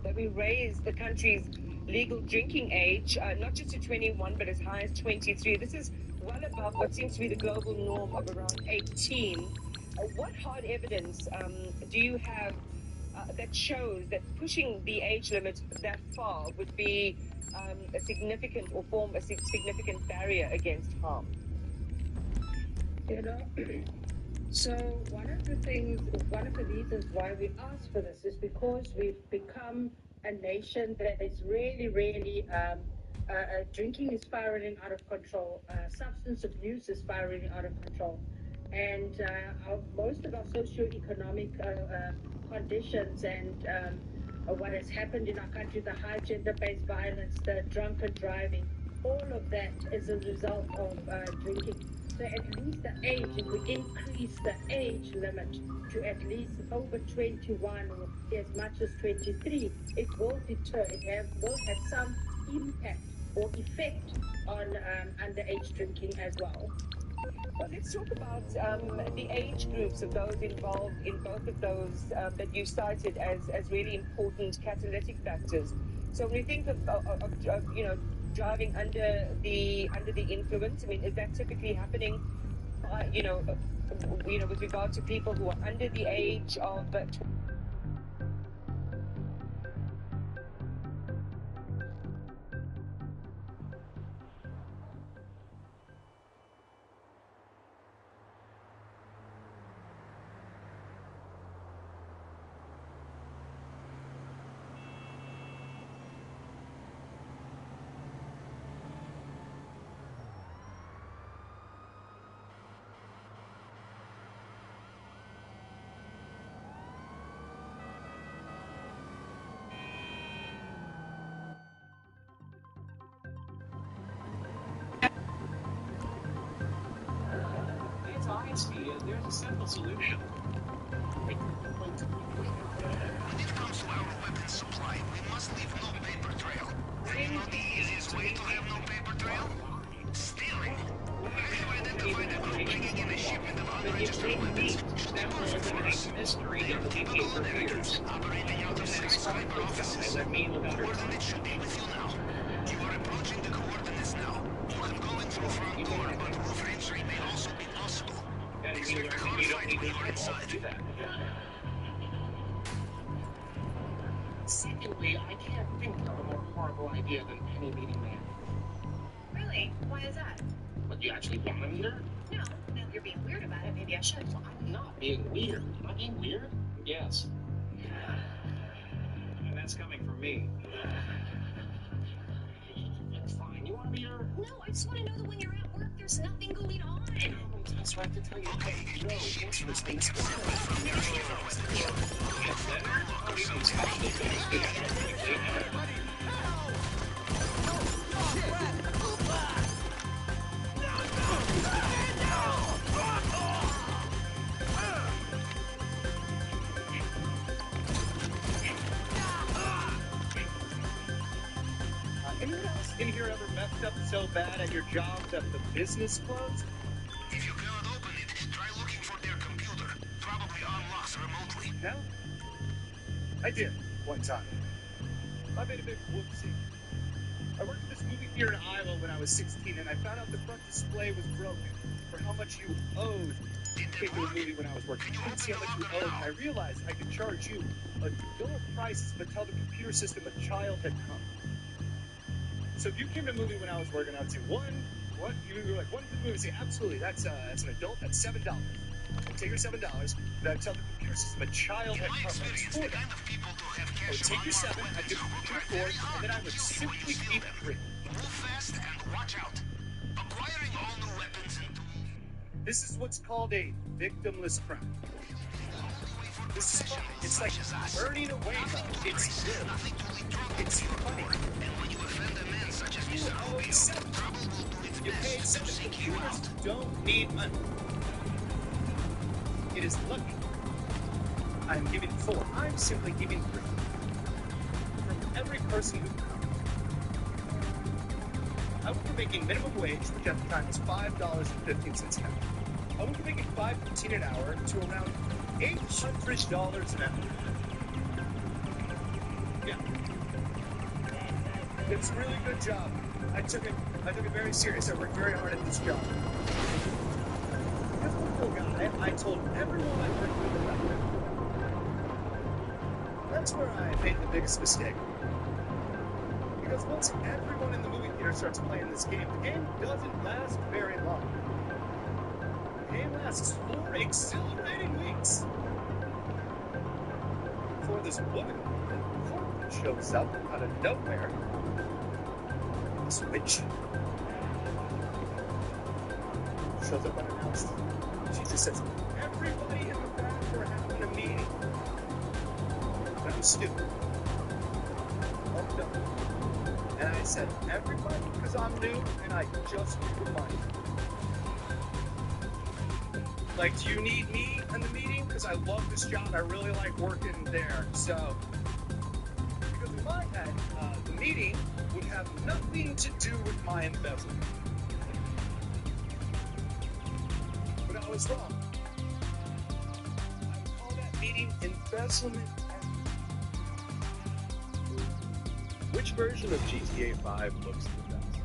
that we raise the country's legal drinking age, not just to 21, but as high as 23. This is well above what seems to be the global norm of around 18. What hard evidence do you have that shows that pushing the age limit that far would be a significant or form a significant barrier against harm? You know, so one of the reasons why we ask for this is because we've become a nation that is really, drinking is spiraling out of control, substance abuse is spiraling out of control, and most of our socioeconomic conditions and what has happened in our country, the high gender-based violence, the drunken driving, all of that is a result of drinking. So at least the age, if we increase the age limit to at least over 21 or as much as 23, it will deter, will have some impact or effect on underage drinking as well. Well, let's talk about the age groups of those involved in both of those that you cited as really important catalytic factors. So when we think of driving under the influence, I mean, is that typically happening by, with regard to people who are under the age of honesty, there's a simple solution. When it comes to our weapons supply, we must leave no paper trail. And you know the easiest way to have no paper trail? Stealing. Have you identified a group bringing in a shipment of unregistered weapons? That will eliminate the mystery that will be paid for years. Operating out of skyscraper offices. Let me look under. Coordinates should be with you now. You are approaching the coordinates now. You can go in through front door, but roof entry may also be possible. Expect a hard fight when you are inside. Secondly, I can't think of a more horrible idea than penny meeting man. Really? Why is that? But you actually want a meter? No. Now if you're being weird about it, maybe I should. So I'm not being weird. Am I being weird? Yes. And that's coming from me. It's fine. You want a meter? No, I just want to know that when you're at work, there's nothing going on. That's right to tell you. Okay, she must be separated from their Anyone else in here ever messed up so bad at your job that the business closed? If you cannot open it, try looking for their computer. Probably unlocks remotely. No? I did, one time. I made a big whoopsie. I worked at this movie theater in Iowa when I was 16, and I found out the front display was broken for how much you owed to take the movie when I was working. I couldn't see how much you owed, and I realized I could charge you a bill of prices, but tell the computer system a child had come. So if you came to a movie when I was working, I would say, what? You were like, what is the movie? I'd say, absolutely, that's an adult, that's $7. I'd take your $7, but I'd tell the computer system a child had come. I would take your 7, I'd give the computer 4, and then I would simply keep 3. Move fast and watch out. Acquiring all new weapons and This is what's called a victimless crime. This is fun. It's like burning a rainbow. It's good. It's funny. And when you offend a man such as Mr. Rubio, trouble will do its best to seek you out. Don't need money. It is lucky. I'm giving 4. I'm simply giving 3. From every person who comes. I went from making minimum wage, which at the time was $5.15 an hour. I went from making $5.15 an hour to around $800 an hour. Yeah. It's a really good job. I took it very serious. I worked very hard at this job. As a little guy, I told everyone I worked with about it. That's where I made the biggest mistake. Because once everyone in the movie theater starts playing this game, the game doesn't last very long. The game lasts 4 exhilarating weeks. Before this woman shows up out of nowhere. This witch shows up unannounced. She just says, everybody in the back are having a meeting. And I'm stupid. Oh no. And I said, everybody, because I'm new and I just need the money. Like, do you need me in the meeting? Because I love this job. I really like working there. So, because in my head, the meeting would have nothing to do with my embezzlement. But I was wrong. I would call that meeting embezzlement. Which version of GTA 5 looks the best?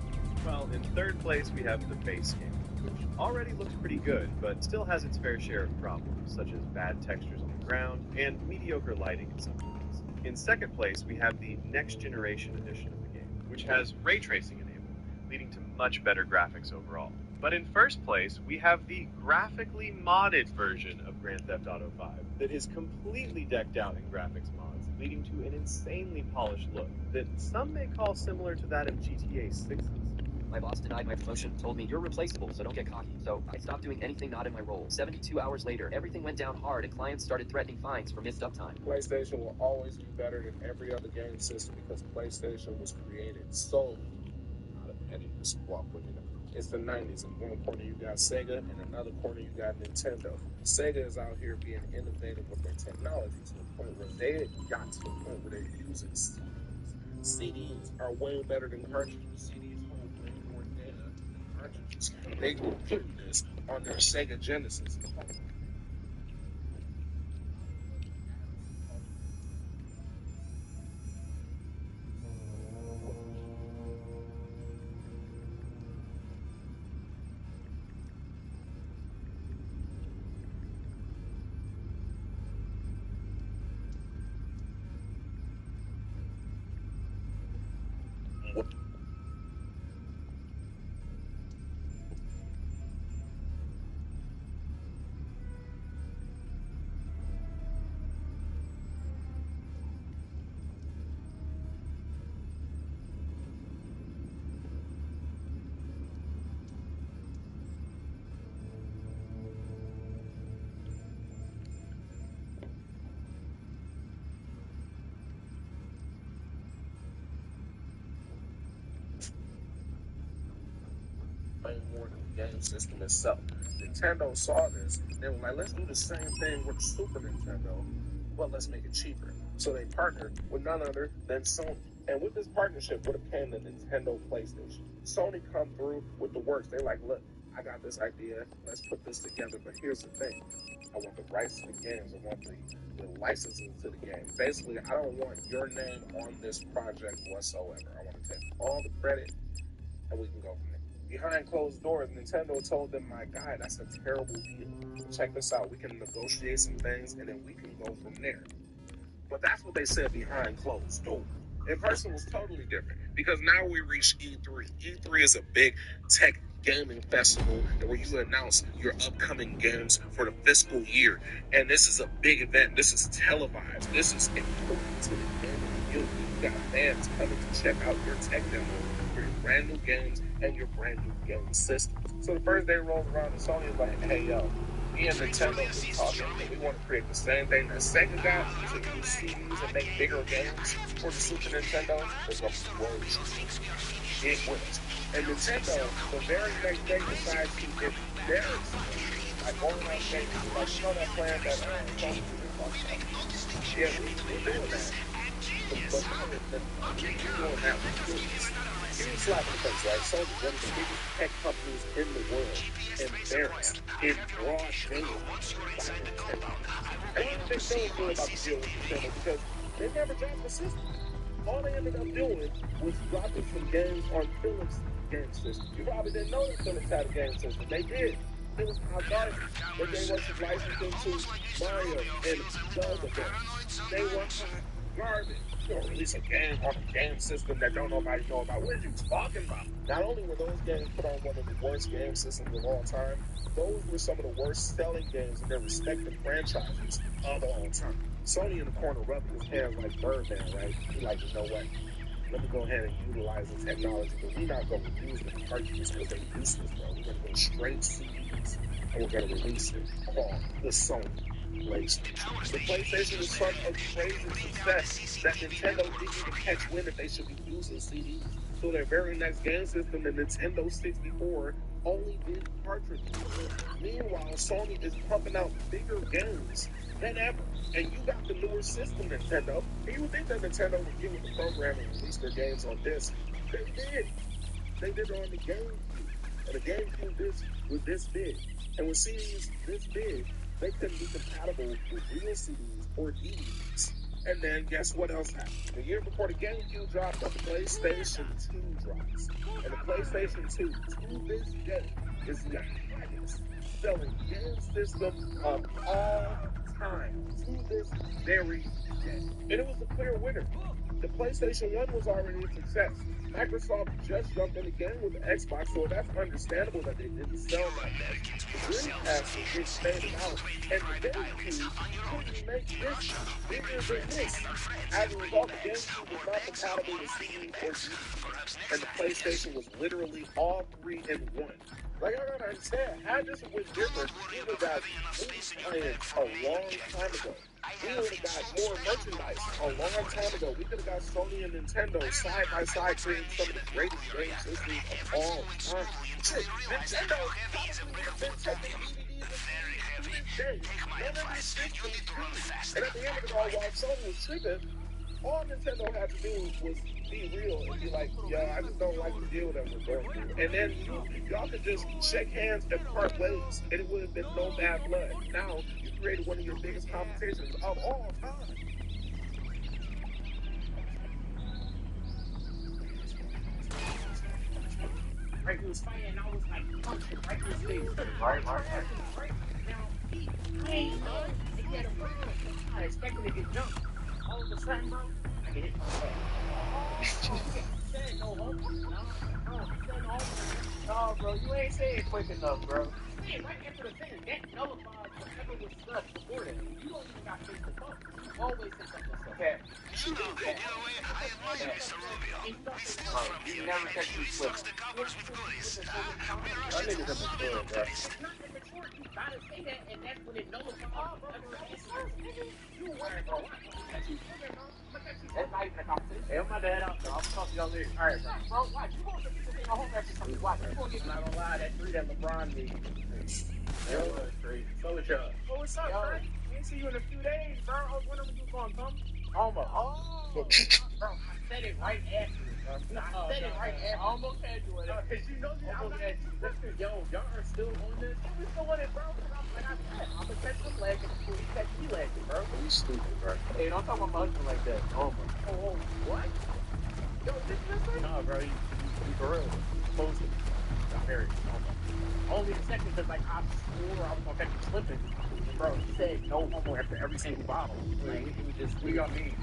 Well, in third place we have the base game, which already looks pretty good, but still has its fair share of problems, such as bad textures on the ground and mediocre lighting in some places. In second place, we have the next generation edition of the game, which has ray tracing enabled, leading to much better graphics overall. But in first place, we have the graphically modded version of Grand Theft Auto 5 that is completely decked out in graphics mods, leading to an insanely polished look that some may call similar to that of GTA 6's. My boss denied my promotion, told me you're replaceable, so don't get cocky. So I stopped doing anything not in my role. 72 hours later, everything went down hard and clients started threatening fines for missed uptime. PlayStation will always be better than every other game system because PlayStation was created solely out of petty squabbling in the it's the 90s. In one corner you got Sega, and another corner you got Nintendo. Sega is out here being innovative with their technology to the point where they got to the point where they're using CDs. CDs are way better than cartridges. CDs hold way more data than cartridges. They were putting this on their Sega Genesis. Way more than the game system itself. Nintendo saw this. They were like, let's do the same thing with Super Nintendo, but let's make it cheaper. So they partnered with none other than Sony. And with this partnership would have came the Nintendo PlayStation. Sony come through with the works. They're like, look, I got this idea. Let's put this together. But here's the thing. I want the rights to the games. I want the licensing to the game. Basically, I don't want your name on this project whatsoever. I want to take all the credit and we can go from there. Behind closed doors, Nintendo told them, my God, that's a terrible deal. Check this out. We can negotiate some things and then we can go from there. But that's what they said behind closed doors. In person was totally different because now we reach E3. E3 is a big tech gaming festival where you announce your upcoming games for the fiscal year. And this is a big event. This is televised. This is important to the gaming community. You got fans coming to check out your tech demo for your brand new games and your brand new game systems. So the first day rolls around and Sony is like, hey, yo, me and Nintendo is talking, and we want to create the same thing that Sega got to use CDs and make bigger games for the Super Nintendo. There's going to be words. It wins. And Nintendo, the very next day, decides to get their experience, like online games. Like, you know that plan that Sony was talking about? Yeah, we're doing that. But we're doing that with huge slap in the face, right? Sony, one of the biggest tech companies in the world, embarrassed in broad daylight by Nintendo. And even they don't know about the deal with Nintendo because they never dropped the system. All they ended up doing was dropping some games on Philips' game system. You probably didn't know that Philips had a game system. They did. It was hot garbage. They gave us some licensing to Mario and Zelda games. They were hot garbage. You don't release a game on a game system that don't nobody know about. What are you talking about? Not only were those games put on one of the worst game systems of all time, those were some of the worst selling games in their respective franchises of all time. Sony in the corner rubbing his hands like Birdman, right? He like, you know what? Let me go ahead and utilize the technology, but we're not going to use the cartridges because they're useless, bro. We're going to go straight CDs, and we're going to release it called the Sony PlayStation. The PlayStation was such a crazy success that Nintendo didn't even catch wind that they should be using CDs. So their very next game system, the Nintendo 64, only did cartridges. Meanwhile, Sony is pumping out bigger games than ever. And you got the newer system, Nintendo. And you would think that Nintendo would get with the program and release their games on disc. They did. They did it on the GameCube. And the GameCube disc was this big. And with CDs this big, they couldn't be compatible with real CDs or DVDs. And then guess what else happened? The year before the GameCube dropped, the PlayStation 2 drops. And the PlayStation 2, to this day, is the highest selling game system of all time to this very day. And it was a clear winner. The PlayStation 1 was already a success. Microsoft just jumped in the game with the Xbox, so that's understandable that they didn't sell that much. The Dreamcast was just faded out, and the GameCube couldn't make this bigger than this. As a result, the GameCube was not compatible with CD or DVD, and the PlayStation was literally all three in one. Like, y'all gotta understand, had this was different, we would have got movies playing a long time ago. We would have got more merchandise a long time ago. We could have got Sony and Nintendo side by side creating some of the greatest game systems of all time. Shit, Nintendo probably would have been taking DVDs and DVDs to this day. None of these systems do. And at the end of it all, while Sony was tripping, all Nintendo had to do was be real and be like, yo, I just don't like the deal that we're going through. And then y'all could just shake hands and part ways, and it would have been no bad blood. Now, you created one of your biggest competitions of all time. Right, he was fighting, and I was like punching right in his face. Right. Now, I ain't know if he had a brain. I expected to get jumped. All of a sudden, bro, I get hit from the back. No, bro, you ain't saying quick enough, bro. Hey, right after the finish, that nullifies whatever was said before that. You don't even got face to phone. You always say something to okay. You know, in a way, I admire Mr. Rubio. We steal from him, and he restocks the cupboards with goodies. We rush it to love it optimist. It's not immature. You gotta say that, and that's when it nullifies whatever answer. You worry, bro. That's not even a conversation. Hey, I'm my dad out, so I'll talk to y'all later. All right, bro. Watch. You gonna get this thing a home after something. Watch. You gonna get. I'm not gonna lie. That 3 that LeBron made. That was crazy. So what's up? Oh, what's up, bro? We ain't see you in a few days, bro. I was wondering when you was gonna come. Almost. Oh. Bro, I said it right after it, bro. I said it right after. I almost had you with it. Cause you know me. I'm not. Listen, yo, y'all are still on this. We still on it, bro. Like I said, I'm gonna catch him lagging before he catch me lagging, bro. You stupid, bro. Hey, don't talk about my husband like that. Oh my. Oh, what? Yo, this is nah, bro. He for real. Supposed to. I'm married. Only the second because like I swore I was gonna catch him slipping. Bro, he said no homo after every single bottle. Like we got me.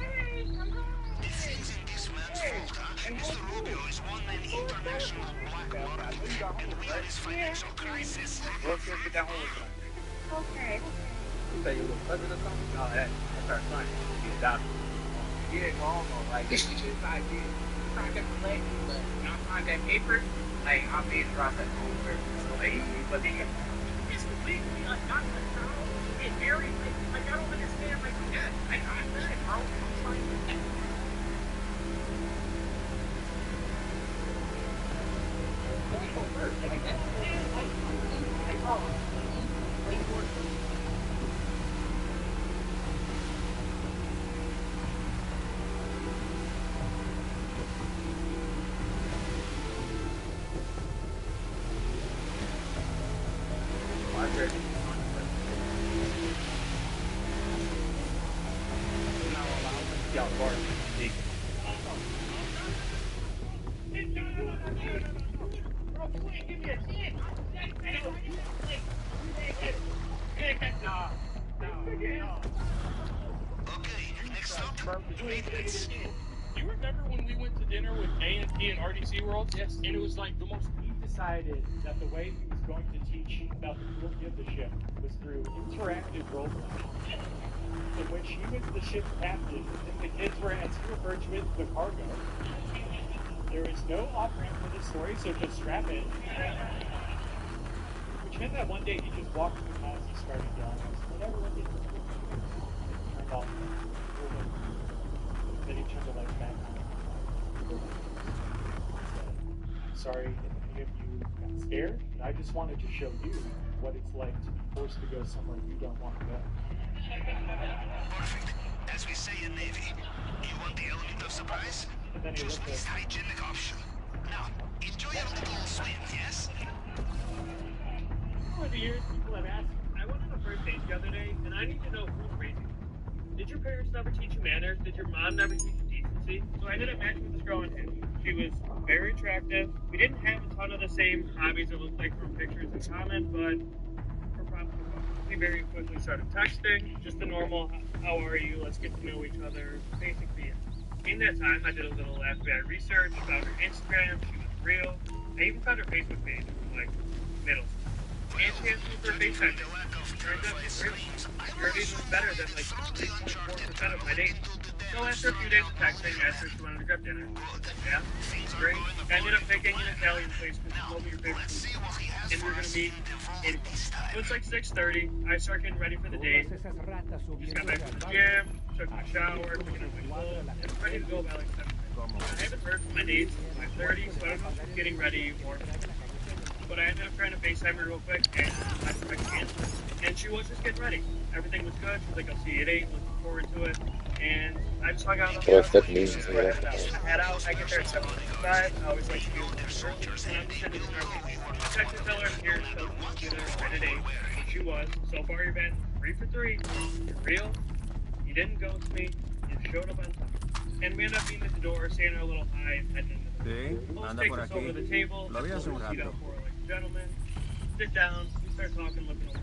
It seems in this man's fault, huh? Mr. Rubio is one man international black market, and we are his financial crisis. Let's get that home. Okay. You say you look pleasant or something? No, that's our son. He's a doctor. Yeah, no, like, this idea. He's trying to get the leg, but not find that paper. Like, I'll be in the process over. So, like, but then, it's completely a doctor, bro. It's very, like, I don't understand, like, yeah, like, I said, bro. I'm trying to get like, that's like, oh, wait for it. You remember when we went to dinner with A&P and RDC World? Yes. And it was like the most... He decided that the way he was going to teach about the cruelty of the ship was through interactive role-playing, in which he was the ship's captain and the kids were, as he referred to it, the cargo. There is no off-ramp for this story, so just strap in. Which meant that one day he just walked through the house, he started yelling, whatever it is, turned off. Then he turned the lights back on. Sorry if any of you got scared, but I just wanted to show you what it's like to be forced to go somewhere you don't want to go. Perfect. As we say in Navy, you want the element of surprise? Choose the least hygienic option. Now, enjoy your little swim, yes? Over the years, people have asked, I went on a first date the other day, and I need to know who's raising you. Did your parents never teach you manners? Did your mom never teach you decency? So I ended up matching with this girl on Hinge. She was very attractive. We didn't have a ton of the same hobbies it looked like from pictures in common, but we're probably fun. We very quickly started texting, just the normal, how are you, let's get to know each other, basically. In that time, I did a little FBI research, found her Instagram, she was real. I even found her Facebook page from like middle school. And she asked me for a FaceTime. Turns out she's real. Her dating was better than like 3.4% of my dates. So after a few days of texting, I asked her if she wanted to grab dinner. Yeah, great. I ended up picking an Italian place because she told me your favorite food. And we were going to meet 8 o'clock. So it's like 6:30. I start getting ready for the date. Just got back from the gym, took my shower, picking up my clothes, and I'm ready to go by like 7. I haven't heard from my dates since my 30s, so I don't know if she's getting ready or... But I ended up trying to FaceTime her real quick, and I answered. And she was just getting ready. Everything was good. She was like, I'll see you at 8, looking forward to it. And I just hung out on the What's that mean? I head out, I get there at 7:55. I always like to be a little early, and I'm sitting in our meeting. I text her, tell her I'm here, so she'll get there right at 8. She was. So far, you've been 3 for 3. You're real. You didn't ghost me. You showed up on time. And we ended up meeting at the door, saying our little hi, and heading into the room. Host takes us over to the table, pulls the seat out for like a gentleman. Sit down, we start talking, looking over.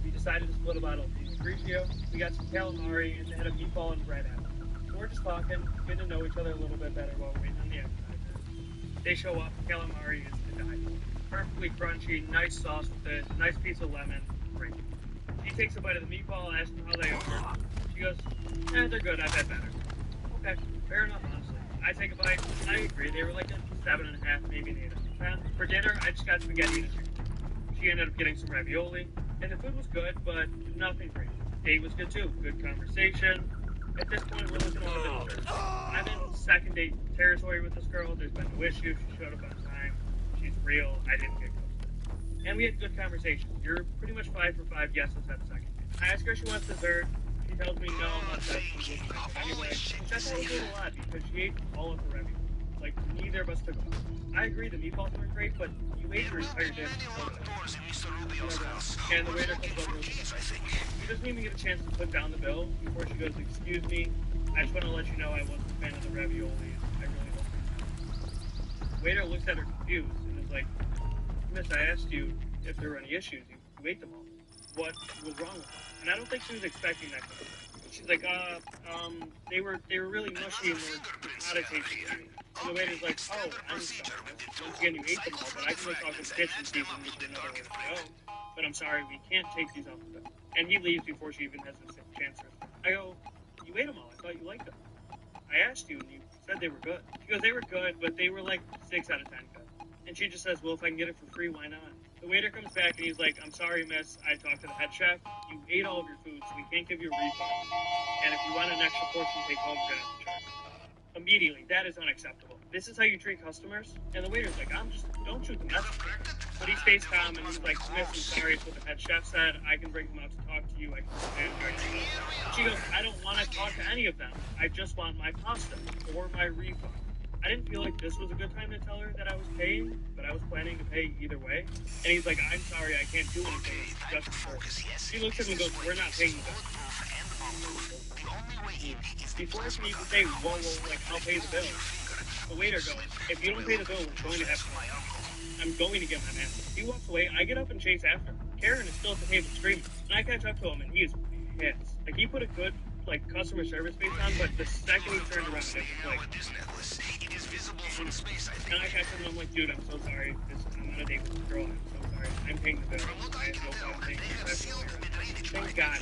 We decided to split a bottle of Pinot Grigio. We got some calamari, and they had a meatball and bread out. So we're just talking, getting to know each other a little bit better while we're waiting on the appetizer. They show up, calamari is to die for. Perfectly crunchy, nice sauce with it, nice piece of lemon, great. She takes a bite of the meatball, asks them how they are. She goes, they're good, I've had better. Okay, fair enough, honestly. I take a bite, I agree, they were like a 7.5, maybe an 8 out of 10. For dinner, I just got spaghetti and a chicken. She ended up getting some ravioli, and the food was good, but nothing crazy. Date was good too, good conversation. At this point, we're looking a little bit older. I'm in second date territory with this girl, there's been no issue, she showed up on time, she's real, I didn't get ghosted. And we had good conversations. You're pretty much 5 for 5, yes, let's have a second. I ask her if she wants dessert. She tells me no, unless that's food looking like it anyway, which I thought was a little odd because she ate all of the ravioli. Like, neither of us took them. I agree the meatballs weren't great, but you ate your entire dish. And the waiter comes over. She doesn't even get a chance to put down the bill before she goes, excuse me, I just want to let you know I wasn't a fan of the ravioli. I really don't. The waiter looks at her confused and is like, Miss, I asked you if there were any issues. You ate them all. What was wrong with them? And I don't think she was expecting that question. She's like, they were really mushy and were not a tasty. And the waiter's like, oh, I'm sorry. Once again, you ate them all, but I can go talk to the kitchen see if we can get you another order to go. But I'm sorry, we can't take these off the bill. And he leaves before she even has a chance to respond. I go, you ate them all. I thought you liked them. I asked you, and you said they were good. She goes, they were good, but they were like 6 out of 10 good. And she just says, well, if I can get it for free, why not? The waiter comes back, and he's like, I'm sorry, miss. I talked to the head chef. You ate all of your food, so we can't give you a refund. And if you want an extra portion to take home, we're going to have to charge you. Immediately, that is unacceptable. This is how you treat customers? And the waiter's like, don't shoot the messenger. But he stays calm, and he's like, miss, I'm sorry, it's what the head chef said. I can bring them out to talk to you. I can charge you. She goes, I don't want to talk to any of them. I just want my pasta or my refund. I didn't feel like this was a good time to tell her that I was paying, but I was planning to pay either way. And he's like, I'm sorry, I can't do anything. Just for She looks at him and goes, we're not paying you back. Before I can even say, whoa, like, I'll pay the bill, the waiter goes, if you don't pay the bill, we're going to have to. I'm going to get my man. He walks away, I get up and chase after him. Karen is still at the table screaming. And I catch up to him, and he is pissed. Like, he put a good, like, customer service face on, but the second he turned around, it was like... And I catch him, and I'm like, dude, I'm so sorry. I'm on a date with this girl. I'm so sorry. I'm paying the bill. I have no problem paying the bill. Thank God.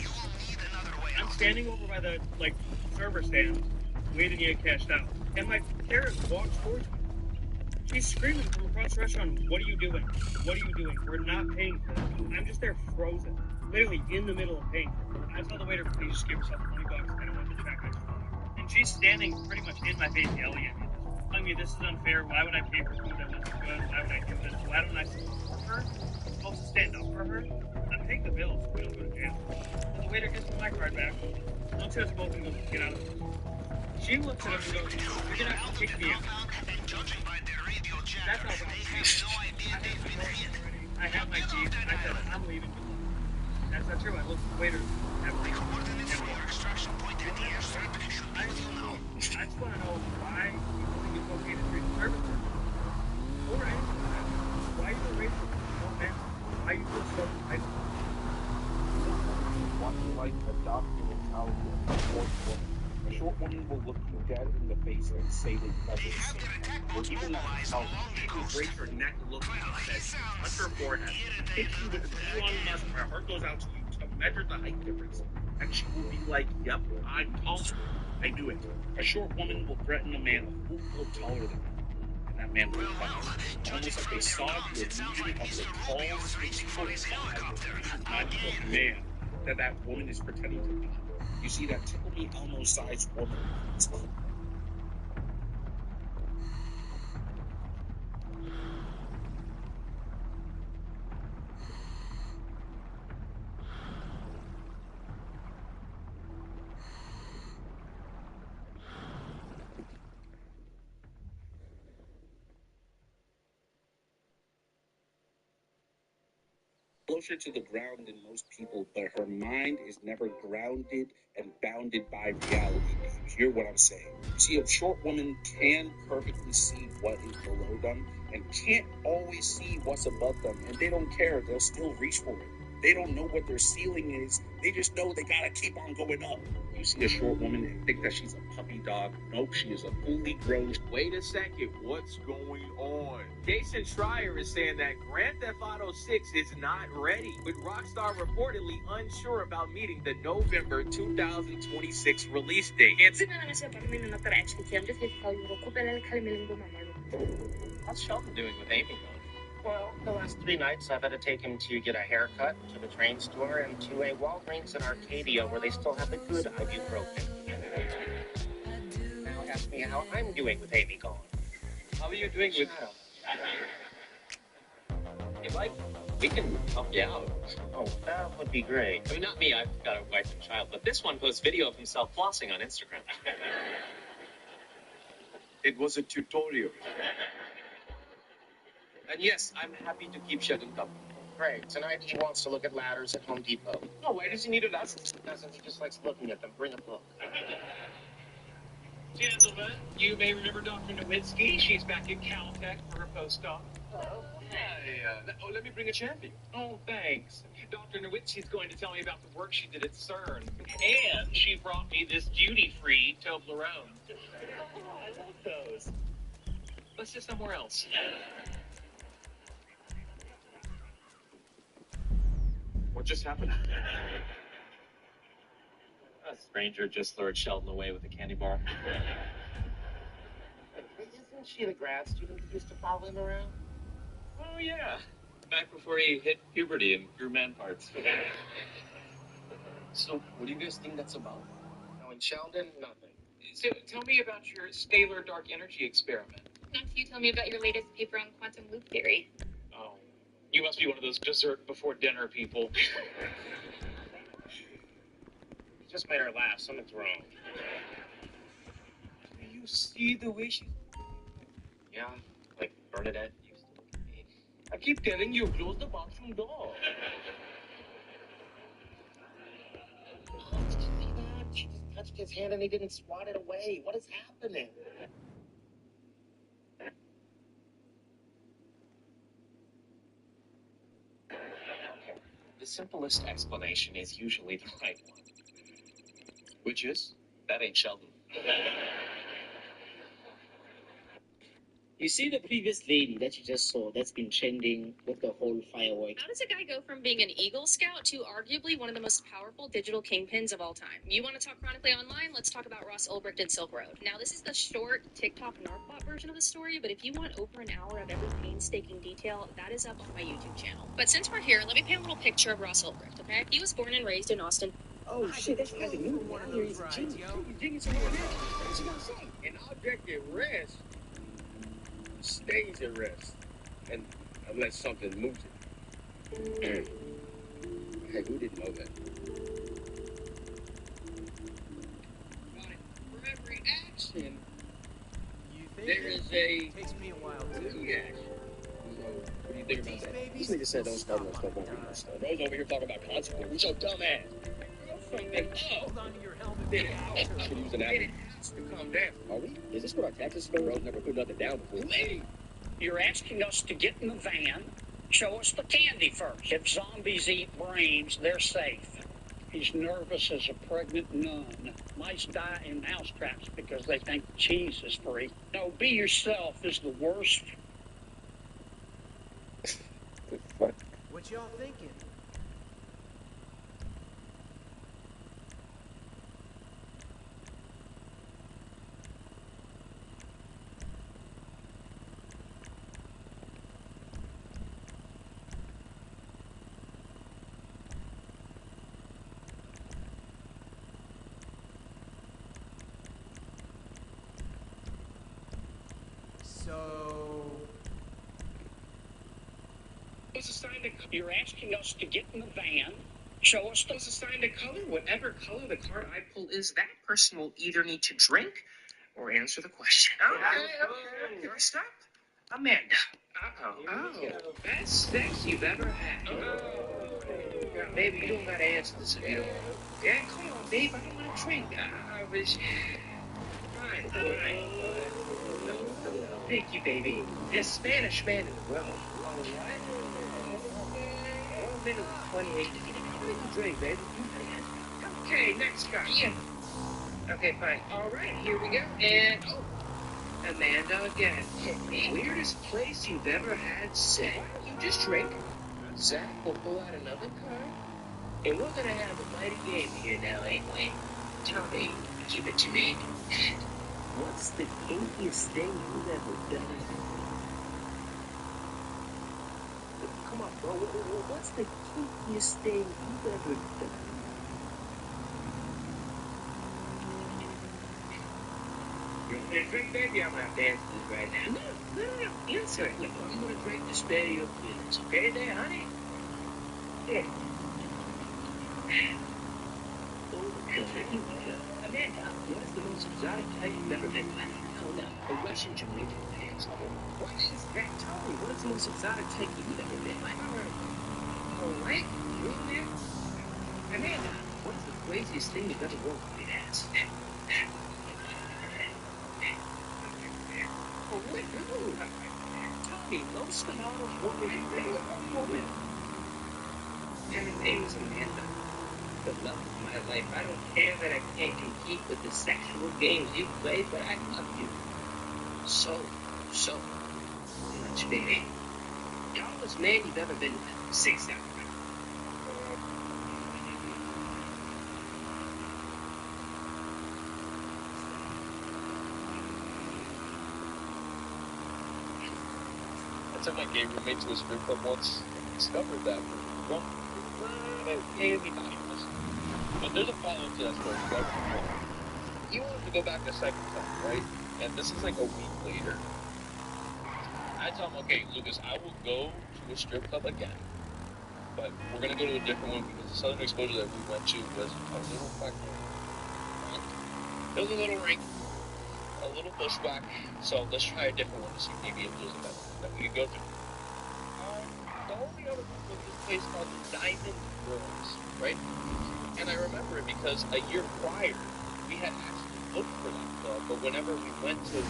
I'm standing over by the, like, server stand, waiting to get cashed out. And my Karen walks towards me. She's screaming from across the restaurant, what are you doing? What are you doing? We're not paying for this. I'm just there frozen, literally in the middle of paying for it. I tell the waiter, please just give yourself $20. I don't want the check. I just want it. And she's standing pretty much in my face yelling at me. Telling me this is unfair. Why would I pay for food that wasn't good? Why would I do this? Why don't I support her? I'm supposed to stand up for her? I'm paying the bill so we don't go to jail. And the waiter gives me my card back. Looks at us both and goes, get out of this. She looks at him and goes, you're gonna have to kick me out. That's how I have my keys. I said, I'm leaving. That's not true. I looked at the waiter. I just want to know why you think it's okay to treat the service or anything like that. Why are you racist? No man. Why you feel so entitled? One like adopting Italian, A short woman will look you dead in the face and say that you guys are the same. Or even she will break her neck looking at you, touch her forehead, hit you with an Elon Musk. My heart goes out to you to measure the height difference. And she will be like, yep, I'm taller. I knew it. A short woman will threaten a man a full foot taller than her. And that man will bounce. Almost like they saw the illusion of the tall 6'5" man that woman is pretending to be. You see, that Tickle Me Elmo-sized woman. Closer to the ground than most people, but her mind is never grounded and bounded by reality. If you hear what I'm saying. See, a short woman can perfectly see what is below them and can't always see what's above them, and they don't care. They'll still reach for it. They don't know what their ceiling is. They just know they gotta keep on going up. You see a short woman and think that she's a puppy dog. Nope, she is a fully grown. Wait a second, what's going on? Jason Schreier is saying that Grand Theft Auto 6 is not ready, with Rockstar reportedly unsure about meeting the November 2026 release date. How's Sheldon doing with Amy going? Well, the last 3 nights I've had to take him to get a haircut, to the train store, and to a Walgreens in Arcadia where they still have the good ibuprofen. Now ask me how I'm doing with Amy gone. How are you doing with... If we can help you out. Oh, that would be great. I mean, not me, I've got a wife and child, but this one posts video of himself flossing on Instagram. It was a tutorial. And yes, I'm happy to keep Sheldon company. Great. Tonight he wants to look at ladders at Home Depot. Oh, why does he need a ladder? He doesn't. He just likes looking at them. Bring a book. Gentlemen, you may remember Dr. Nowitzki. She's back at Caltech for her postdoc. Oh, hey, let me bring a chair for you. Oh, thanks. Dr. Nowitzki's going to tell me about the work she did at CERN. And she brought me this duty-free Toblerone. Oh, I love those. Let's sit somewhere else. What just happened? A stranger just lured Sheldon away with a candy bar. Isn't she the grad student who used to follow him around? Oh, yeah. Back before he hit puberty and grew man parts. So, what do you guys think that's about? Knowing Sheldon, nothing. So, tell me about your scalar dark energy experiment. Next, you tell me about your latest paper on quantum loop theory. Oh, you must be one of those dessert before dinner people. You just made her laugh. Something's wrong. Do you see the way she... Yeah, like Bernadette used to look at me. I keep telling you, close the bathroom door. Oh, did you see that? She just touched his hand and he didn't swat it away. What is happening? The simplest explanation is usually the right one. Which is, that ain't Sheldon. You see the previous lady that you just saw that's been trending with the whole firework? How does a guy go from being an Eagle Scout to arguably one of the most powerful digital kingpins of all time? You want to talk chronically online? Let's talk about Ross Ulbricht and Silk Road. Now, this is the short TikTok Narpot version of the story, but if you want over an hour of every painstaking detail, that is up on my YouTube channel. But since we're here, let me paint a little picture of Ross Ulbricht, okay? He was born and raised in Austin. Oh shit, that's kind of new. He's a genius. He's genius over there. What's he gonna say? An object at rest stays at rest, and unless something moves it. Hey, who didn't know that? For every action, there is a reaction. So, what do you think about that? This nigga said don't start no stuff over here. I was over here talking about consequences. Who's your dumb ass? Hold on to your helmet. I should use an apple. Calm down. Are we? Is this what our taxes spend? Bro, never put nothing down before. Lee, you're asking us to get in the van, show us the candy first. If zombies eat brains, they're safe. He's nervous as a pregnant nun. Mice die in mousetraps because they think cheese is free. No, be yourself is the worst. The fuck? What y'all thinking? So... It's a sign that you're asking us to get in the van, show us the... It's a sign to color. Whatever color the card I pull is, that person will either need to drink or answer the question. Okay. Stop. Amanda. Oh, best sex you've ever had. Baby, you don't gotta answer this if you don't want. Yeah, come on, babe. I don't want to drink. I was... Fine. Thank you, baby. Best Spanish man in the world. All right. 1 minute and 28. What did you drink, baby? Okay, next guy. Ian. Okay, fine. All right, here we go. And, Amanda again. Weirdest place you've ever had sex. You just drink. Zach will pull out another card. And we're gonna have a mighty game here now, ain't we? Tell me, give it to me. What's the kinkiest thing you've ever done? Come on, bro. What's the kinkiest thing you've ever done? You want me to drink, baby? I'm gonna have to answer this right now. No. Answer it. I'm gonna drink to spare your feelings. Okay there, honey? Yeah. Amanda, what's the most exotic type you've ever been with? Oh, no. A Russian Jamaican dance. What is that? Tell me, what's the most exotic type you've ever been with? All right. You in there? Amanda, what's the craziest thing you've ever worked with as? Oh, wait, no. Tell me, most phenomenal woman. And her name is Amanda. The love of my life. I don't care that I can't compete with the sexual games you play, but I love you. So much, baby. Tallest man you've ever been with. 6 out. I took my gay roommate to a strip club once and discovered that well, everybody was. But there's a follow-up to that story. So he wanted to go back a second time, right? And this is like a week later. I tell him, okay, Lucas, I will go to a strip club again, but we're gonna go to a different one because the Southern Exposure that we went to was a little fucking rank. It was a little rank, a little bushwhack. So let's try a different one to see maybe if there's a better one that we could go to. The only other one was this place called the Diamond Girls, right? And I remember it because a year prior, we had actually looked for that club, but whenever we went to the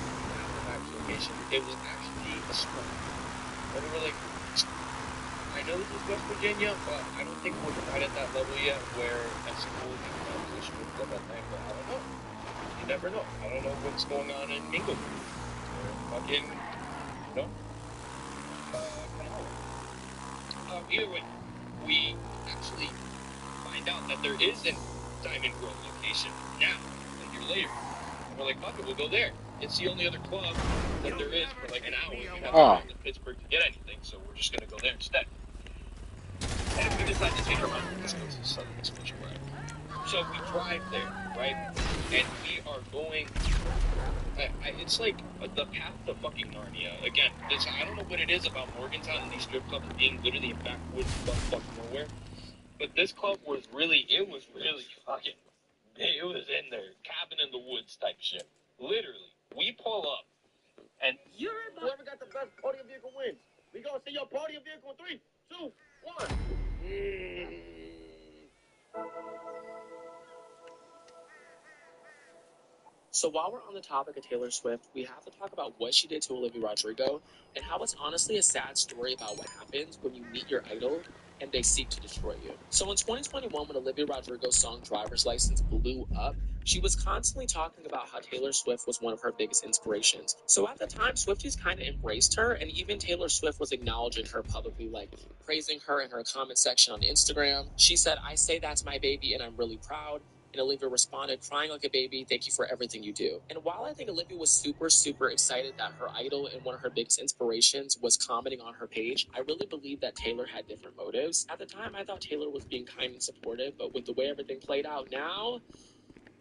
actual location, it was actually a school. And we were like, I know this is West Virginia, but I don't think we're quite at that level yet where at school you can go to a strip club at night, but I don't know. You never know. I don't know what's going on in England. Fucking, you know? Either way, we actually find out that there is a Diamond Grove location now, a year later. And we're like, fuck it, we'll go there. It's the only other club that there is for like an hour. We have to go to Pittsburgh to get anything, so we're just going to go there instead. And we decide to change our mind. Let's go to the Southern Exposure, right? So we drive there, right? And we are going... it's like the path to fucking Narnia. Again, I don't know what it is about Morgantown and these strip clubs being literally in backwoods fuck nowhere. But this club was really fucking... It was in there, cabin in the woods type shit. Literally. We pull up, and whoever got the best party vehicle wins. We gonna see your party vehicle in 3, 2, 1. So while we're on the topic of Taylor Swift, we have to talk about what she did to Olivia Rodrigo and how it's honestly a sad story about what happens when you meet your idol and they seek to destroy you. So in 2021, when Olivia Rodrigo's song Driver's License blew up, she was constantly talking about how Taylor Swift was one of her biggest inspirations. So at the time, Swifties kind of embraced her, and even Taylor Swift was acknowledging her publicly, like praising her in her comment section on Instagram. She said, "I say that's my baby, and I'm really proud." And Olivia responded, crying like a baby, "Thank you for everything you do." And while I think Olivia was super, super excited that her idol and one of her biggest inspirations was commenting on her page, I really believe that Taylor had different motives. At the time, I thought Taylor was being kind and supportive, but with the way everything played out now,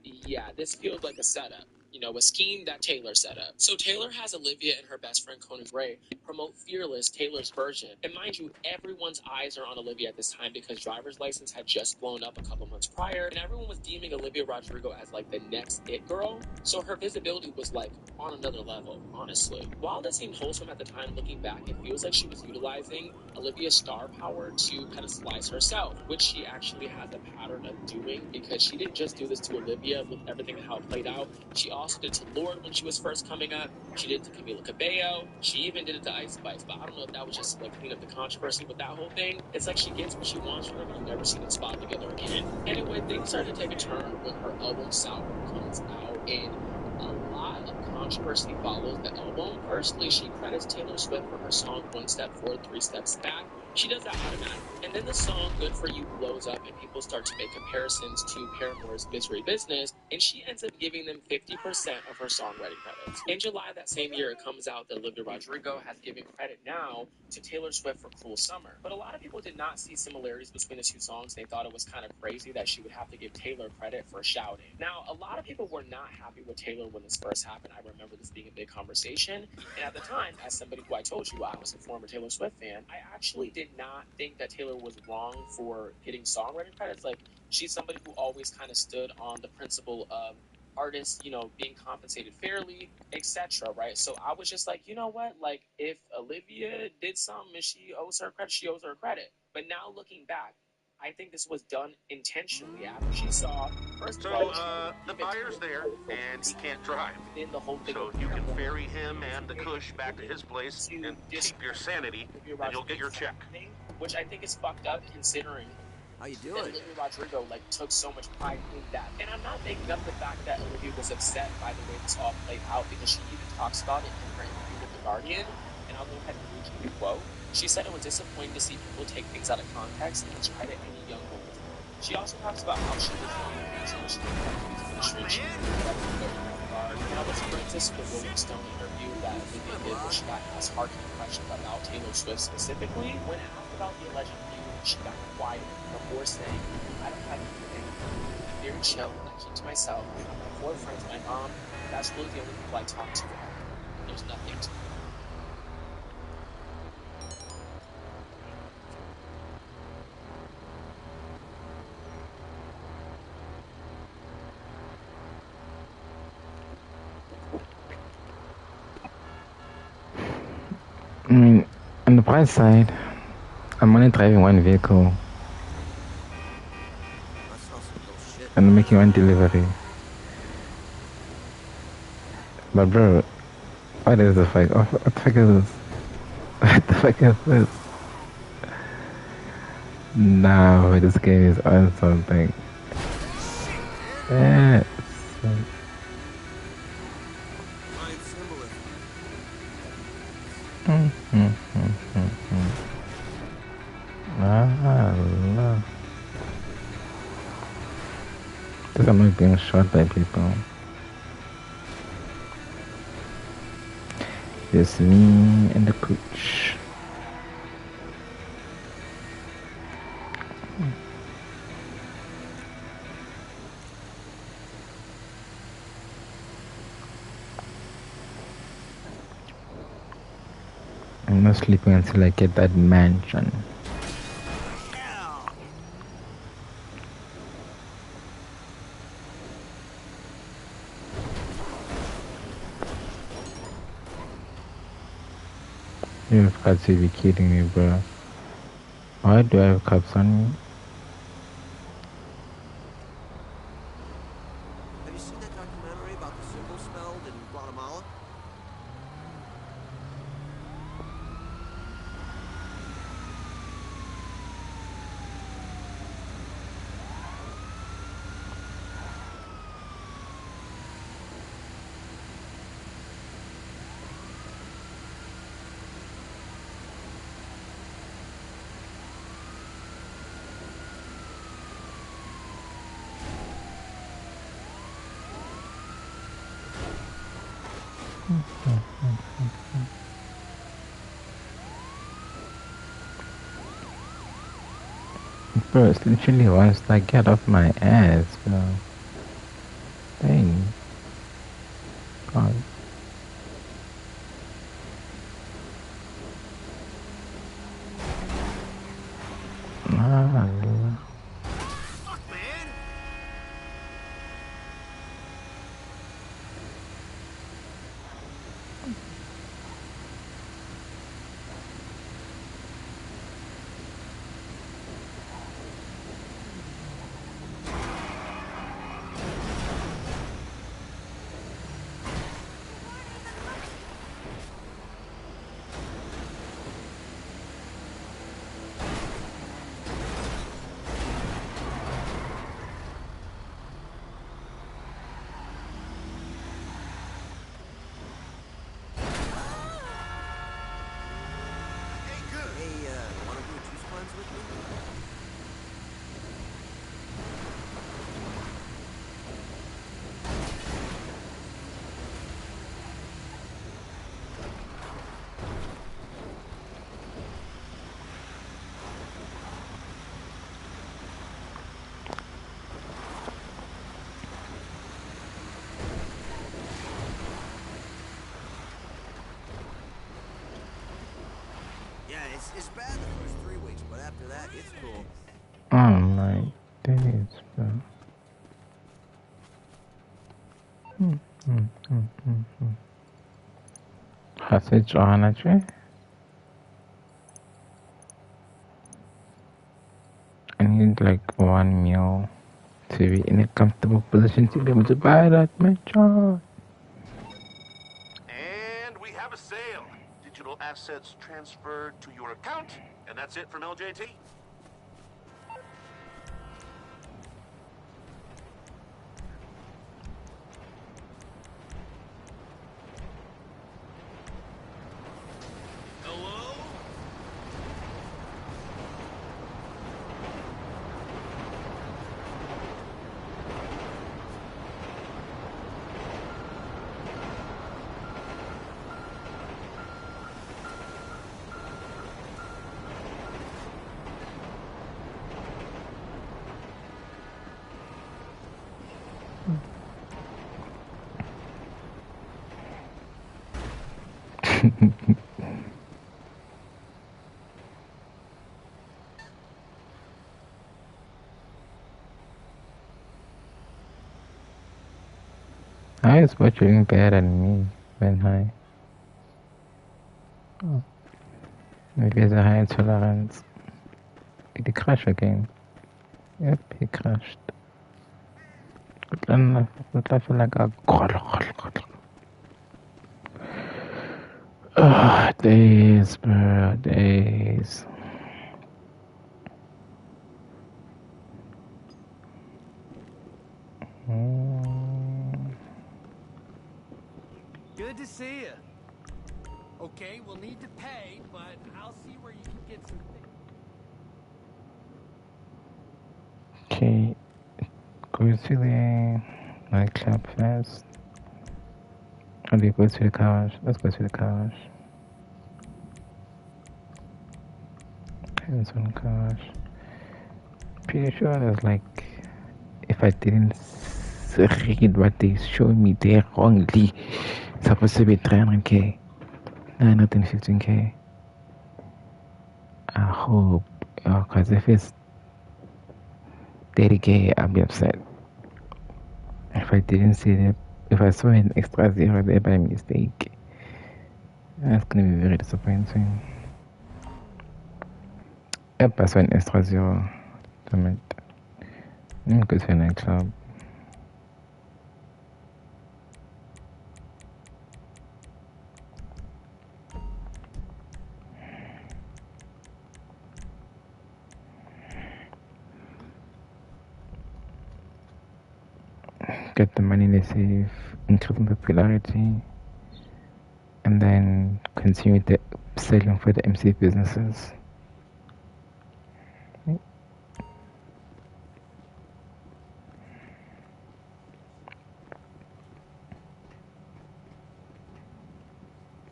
yeah, this feels like a setup. You know, a scheme that Taylor set up. So Taylor has Olivia and her best friend Conan Gray promote Fearless, Taylor's version. And mind you, everyone's eyes are on Olivia at this time because Driver's License had just blown up a couple months prior, and everyone was deeming Olivia Rodrigo as like the next it girl. So her visibility was like on another level, honestly. While this seemed wholesome at the time, looking back, it feels like she was utilizing Olivia's star power to kind of slice herself, which she actually has a pattern of doing because she didn't just do this to Olivia with everything and how it played out. She also did it to Lorde when she was first coming up. She did it to Camila Cabello. She even did it to Ice Spice, but I don't know if that was just to like clean up the controversy with that whole thing. It's like she gets what she wants from them and you never see them spot together again. Anyway, things started to take a turn when her album Sour comes out, and a lot of controversy follows the album. Firstly, she credits Taylor Swift for her song One Step Forward, Three Steps Back. She does that automatically. And then the song Good For You blows up and people start to make comparisons to Paramore's Misery Business, and she ends up giving them 50% of her songwriting credits. In July that same year, it comes out that Olivia Rodrigo has given credit now to Taylor Swift for Cruel Summer. But a lot of people did not see similarities between the two songs. They thought it was kind of crazy that she would have to give Taylor credit for Shouting. Now, a lot of people were not happy with Taylor when this first happened. I remember this being a big conversation. And at the time, as somebody who I told you I was a former Taylor Swift fan, I actually did not think that Taylor was wrong for getting songwriting credits. Like, she's somebody who always kind of stood on the principle of artists, you know, being compensated fairly, etc. Right? So I was just like, you know what? Like, if Olivia did something and she owes her credit, she owes her credit. But now looking back, I think this was done intentionally after she saw first of all, the buyer's there, and he can't drive. In the whole thing, so you can ferry him and the Kush back to his place and keep your sanity, and you'll get your check. Which I think is fucked up considering how you that doing? Olivia Rodrigo like took so much pride in that. And I'm not making up the fact that Olivia was upset by the way this all played out because she even talks about it in her interview with The Guardian. And I'll go ahead and read you the quote. She said it was disappointing to see people take things out of context and discredit any young woman. She also talks about how she was young and she was in the music industry. She and I was apprentice to the Rolling Stone interview that Olivia did where she got asked hard questions about Taylor Swift specifically. When asked about the alleged feud, she got quiet before saying, "I don't have anything. I'm very chill. I keep to myself. I have my 4 friends, my mom. That's really the only people I talk to. There's nothing to." I mean, on the price side, I'm only driving one vehicle and making one delivery. But bro, what is the fuck? What the fuck is this? What the fuck is this? No, this game is on something. Yes. Allah. Because I'm not being shot by people. It's me and the coach. I'm not sleeping until I get that mansion. You've got to be kidding me, bro. Why do I have cups on me? Have you seen that documentary about the cymbal smell in Guatemala? Bro, it's literally wants to get off my ass, bro. Dang. God. Ah, Wanna do a juice cleanse with me? Yeah, it's bad the first 3 weeks, but after that, it's cool. oh my days, bro. Passage on a tree. I need like 1 meal to be in a comfortable position to be able to buy that mention. And we have a sale. Digital assets transferred to your account, and that's it from LJT. How is watching better than me when high? Oh. Maybe it's a high tolerance. Did he crash again? Yep, he crashed. But then I feel like a days, bro, days. Good to see you. Okay, we'll need to pay, but I'll see where you can get some things. Okay, go to the nightclub first. Or do you go to the car wash? Let's go to the car wash. Hands on car wash. Pretty sure there's like, if I didn't read what they showed me there wrongly, it's supposed to be 300k, 915k. I hope, because if it's 30k, I'll be upset. If I didn't see it, if I saw an extra zero there by mistake, that's gonna be very disappointing. Yep, I saw an extra zero. Damn it. Let me go to a nightclub. Get the money they save, increase in popularity, and then continue the selling for the MC businesses.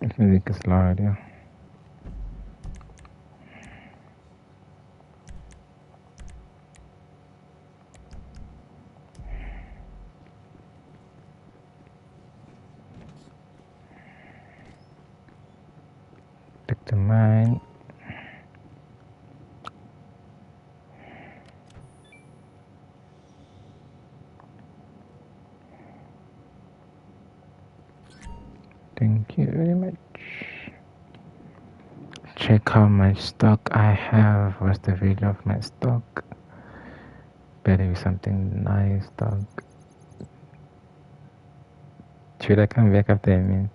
This music is loud, yeah. the mine. Thank you very much. Check how much stock I have. What's the value of my stock? Better be something nice, dog. Should I come back after I mean?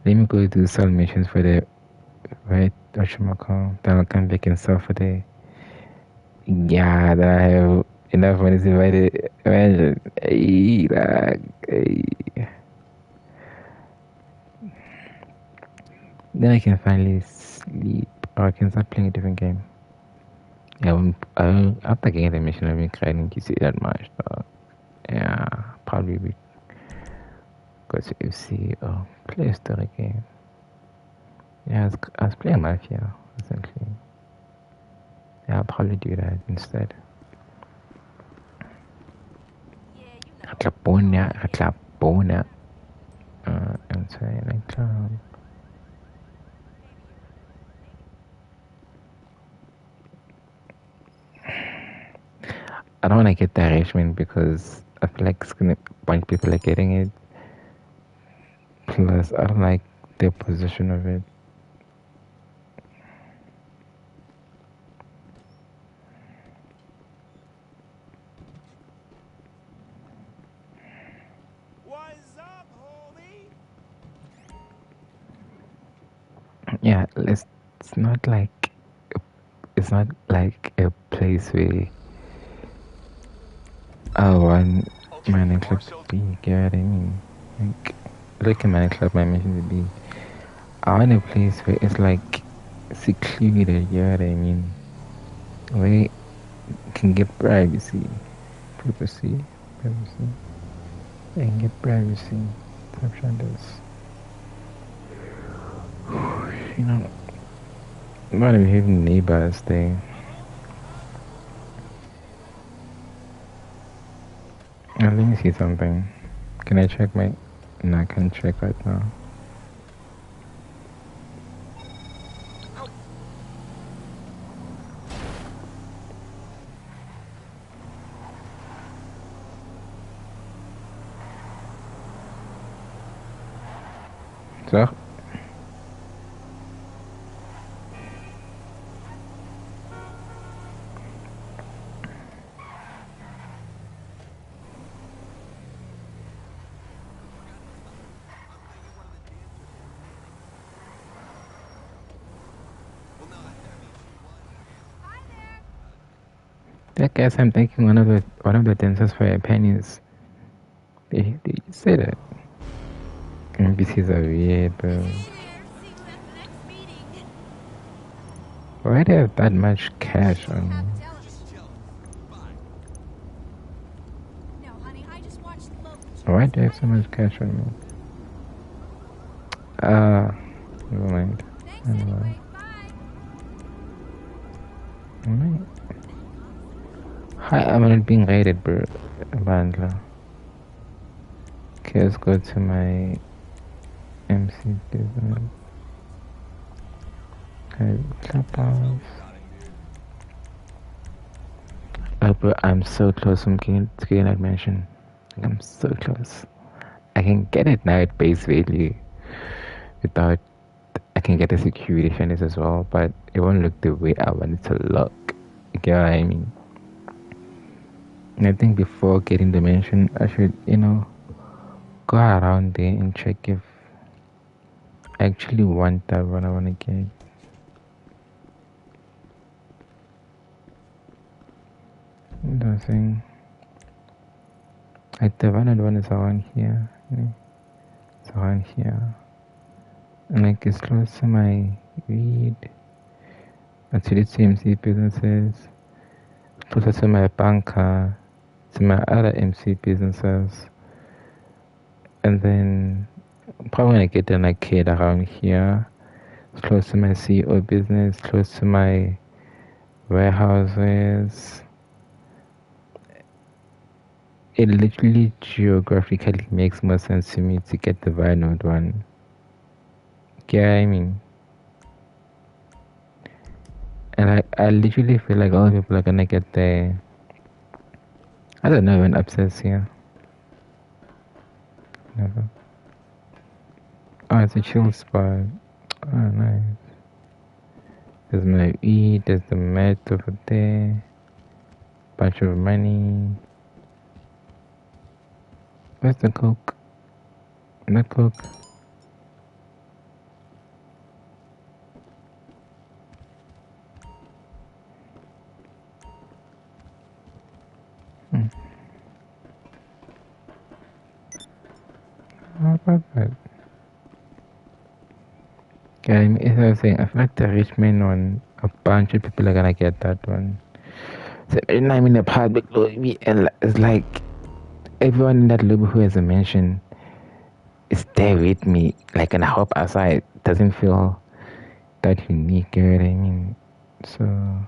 Let me go do sell missions for the right whatchamacall. Then I'll come back and sell for the yeah, that I have enough money to buy the mansion. Hey, dog. Hey. Then I can finally sleep. Or I can start playing a different game. Yeah, after getting the mission, I've been crying to see that much, dog. Yeah, probably go to FC or play a story game. Yeah, I was playing Mafia, essentially. Yeah, I'll probably do that instead. Katlaponia. I'm sorry, like, I don't want to get that arrangement because I feel like it's gonna bunch of people are getting it. Plus, I don't like the position of it. Yeah, it's not like a place where I want my nightclub to be. Get what I mean? Like my nightclub, my mission to be. I want a place where it's like secluded. You know what I mean? Where you can get privacy, and get privacy. You know, not even having neighbors there. Let me see something. Can I check my... No, I can't check right now. So? That guess I'm thinking one of the dancers for your pennies. They say that. NPCs are weird, bro. Why do I have that much cash on me? Why do I have so much cash on me? Never mind. Alright. Hi, I'm not being raided, bro. Bandler. Okay, let's go to my MC business. Okay, Clubhouse. Oh, bro, I'm so close from getting that mansion. I'm so close. I can get it now at base value without... I can get the security finish as well, but it won't look the way I want it to look. You get what I mean? And I think before getting the mansion, I should, go around there and check if I actually want that one I want to get. Interesting. Like the one is around here. It's around here. And like it's close to my weed. Actually, CMC businesses. Closer to my banker. To my other MC businesses. And then probably when I get an arcade around here. It's close to my CEO business. Close to my warehouses. It literally geographically makes more sense to me to get the Vinode one. Yeah, I mean, And I literally feel like all people are gonna get there. I don't know, even upstairs here. Never. Oh, it's a chill spot. Oh, nice. There's no eat, there's the mat over there. Bunch of money. Where's the coke? No coke. How about that? Yeah, as I was saying, I feel like the rich man one, a bunch of people are gonna get that one. So when I'm in a public lobby, and it's like everyone in that lobby who has a mention is there with me. Like, and I hope outside doesn't feel that unique, you know what I mean? So,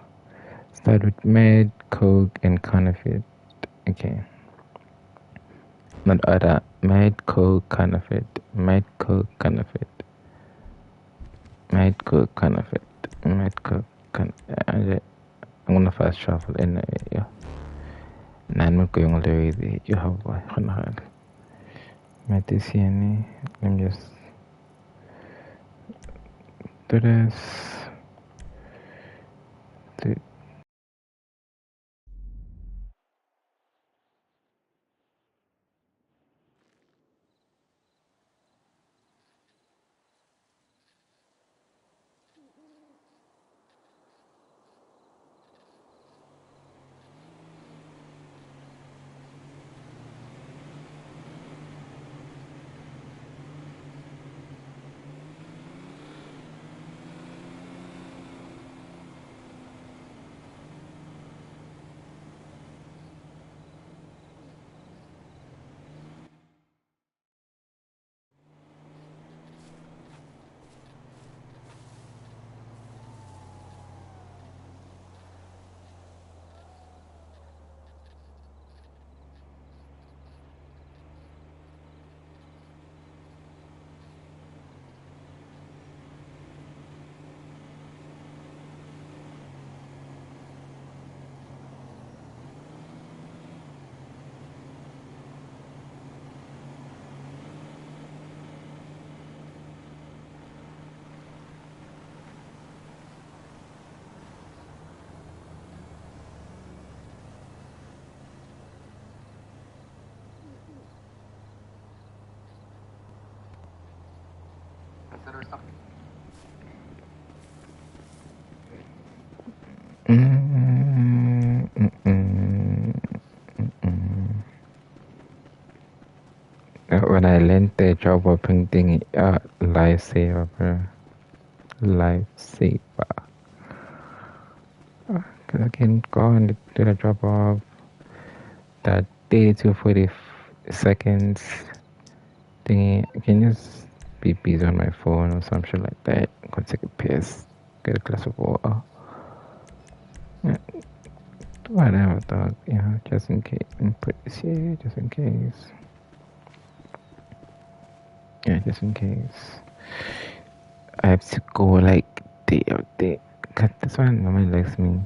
start with med, coke, and counterfeit. Okay. Not other. Med, coke, counterfeit. Med, coke, counterfeit. Med, coke, counterfeit. Med, coke, counterfeit. I'm gonna fast shuffle in yeah. Nan mo ko yung already. You have one. Medicine. Let me just do this. When I learned the job of painting, lifesaver, bro. Lifesaver. Because I can go and do the job of that 30 to 40 seconds thingy. I can just be busy on my phone or some shit like that. Go take a piss, get a glass of water. Yeah. Whatever, dog. Yeah, just in case. Put this here, just in case. Yeah, just in case. I have to go like day or day. Cause this one normally likes me.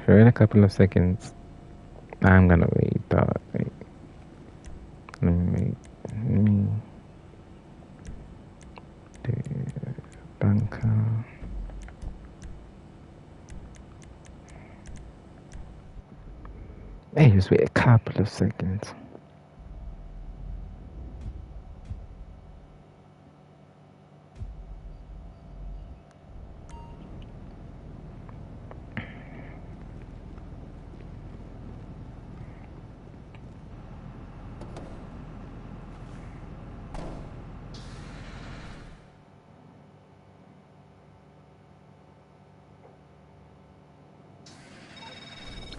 For in a couple of seconds, I'm gonna wait, dog. Wait. Let me wait. Let me do bunker. Hey, just wait a couple of seconds.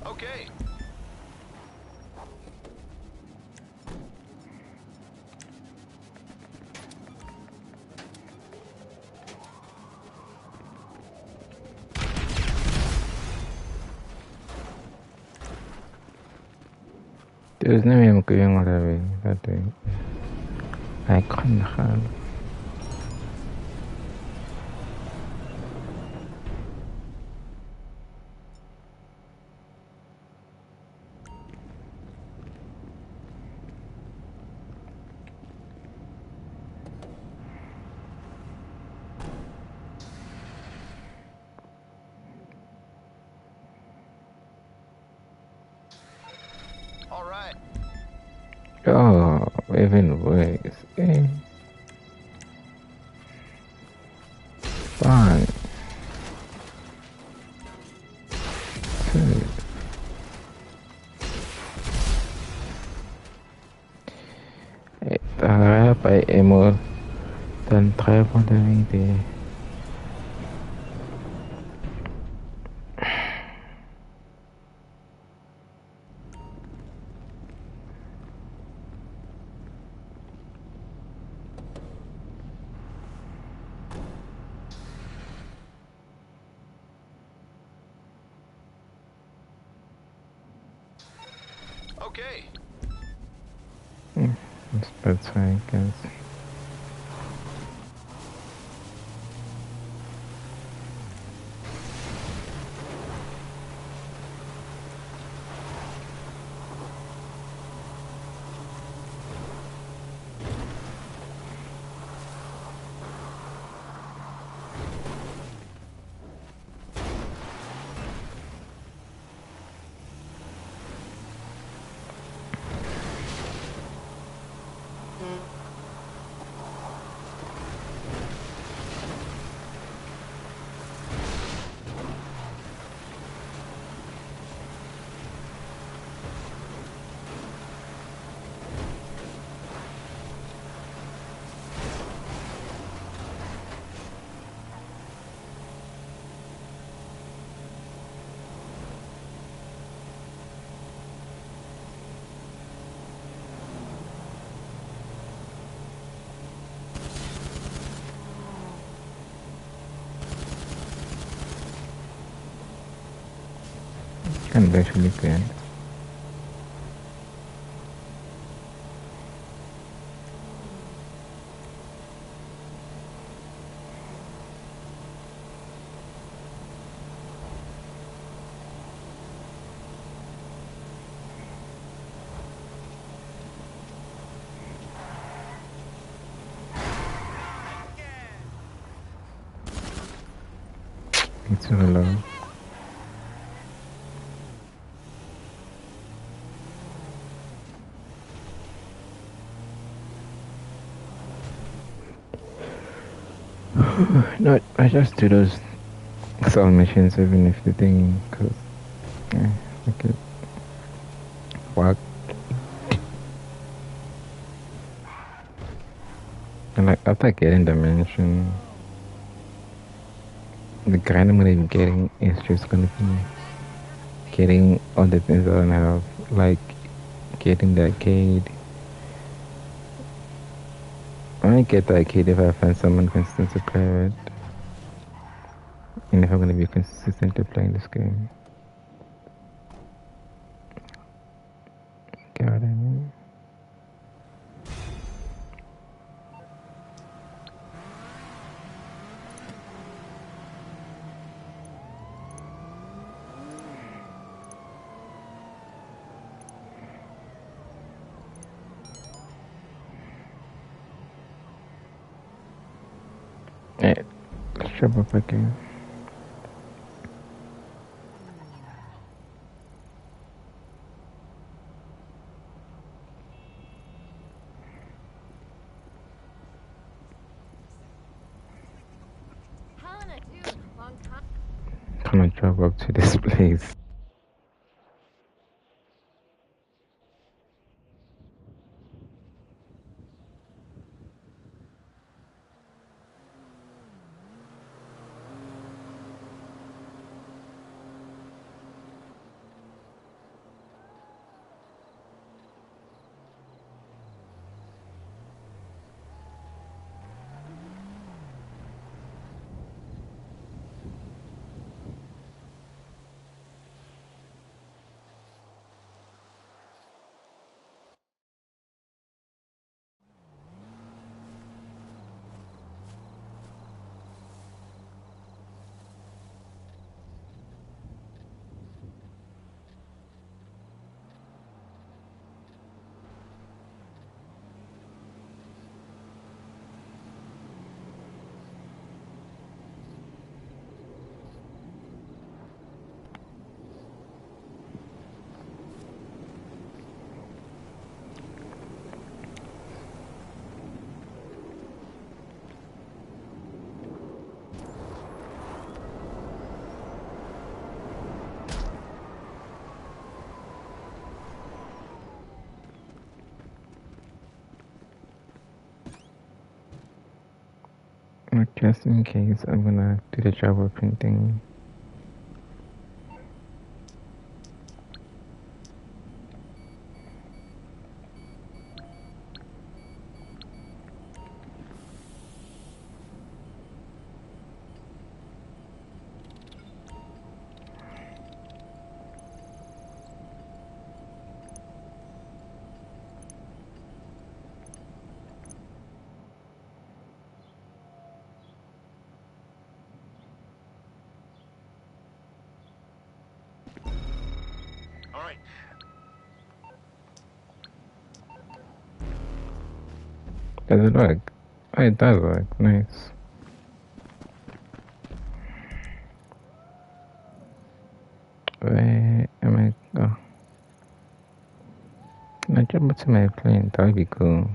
Okay. There's no way I'm going all that way. That way. Icon hub. All right. Oh, even worse. Eh. Fine. Two. By Emo dann 300 Meter. Okay. That's about time, guys. And actually good. It's so low. No, I just do those song missions even if the thing, cause yeah, like it work. And like after getting the mention, the grind I'm gonna be getting is just gonna be getting all the things I don't have, like getting the arcade. I might get the arcade if I find someone consistent to play with, and if I'm gonna be consistently playing this game. Get what I mean? Yeah, let's jump up again. Helena, dude, long time. I'm gonna drive up to this place. Just in case, I'm gonna do the travel printing. All right. Does it work? Oh, it does work. Nice. Where am I? Oh. Can I jump to my plane? That would be cool.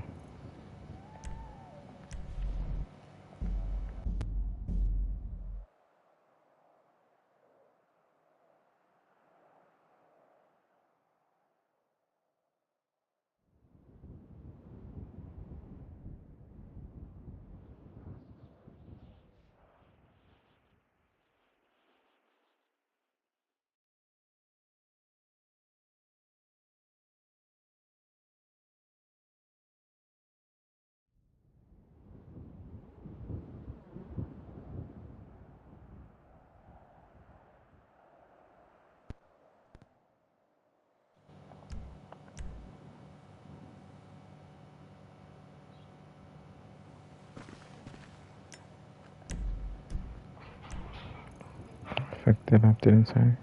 Effective after inside.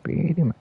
Pretty much.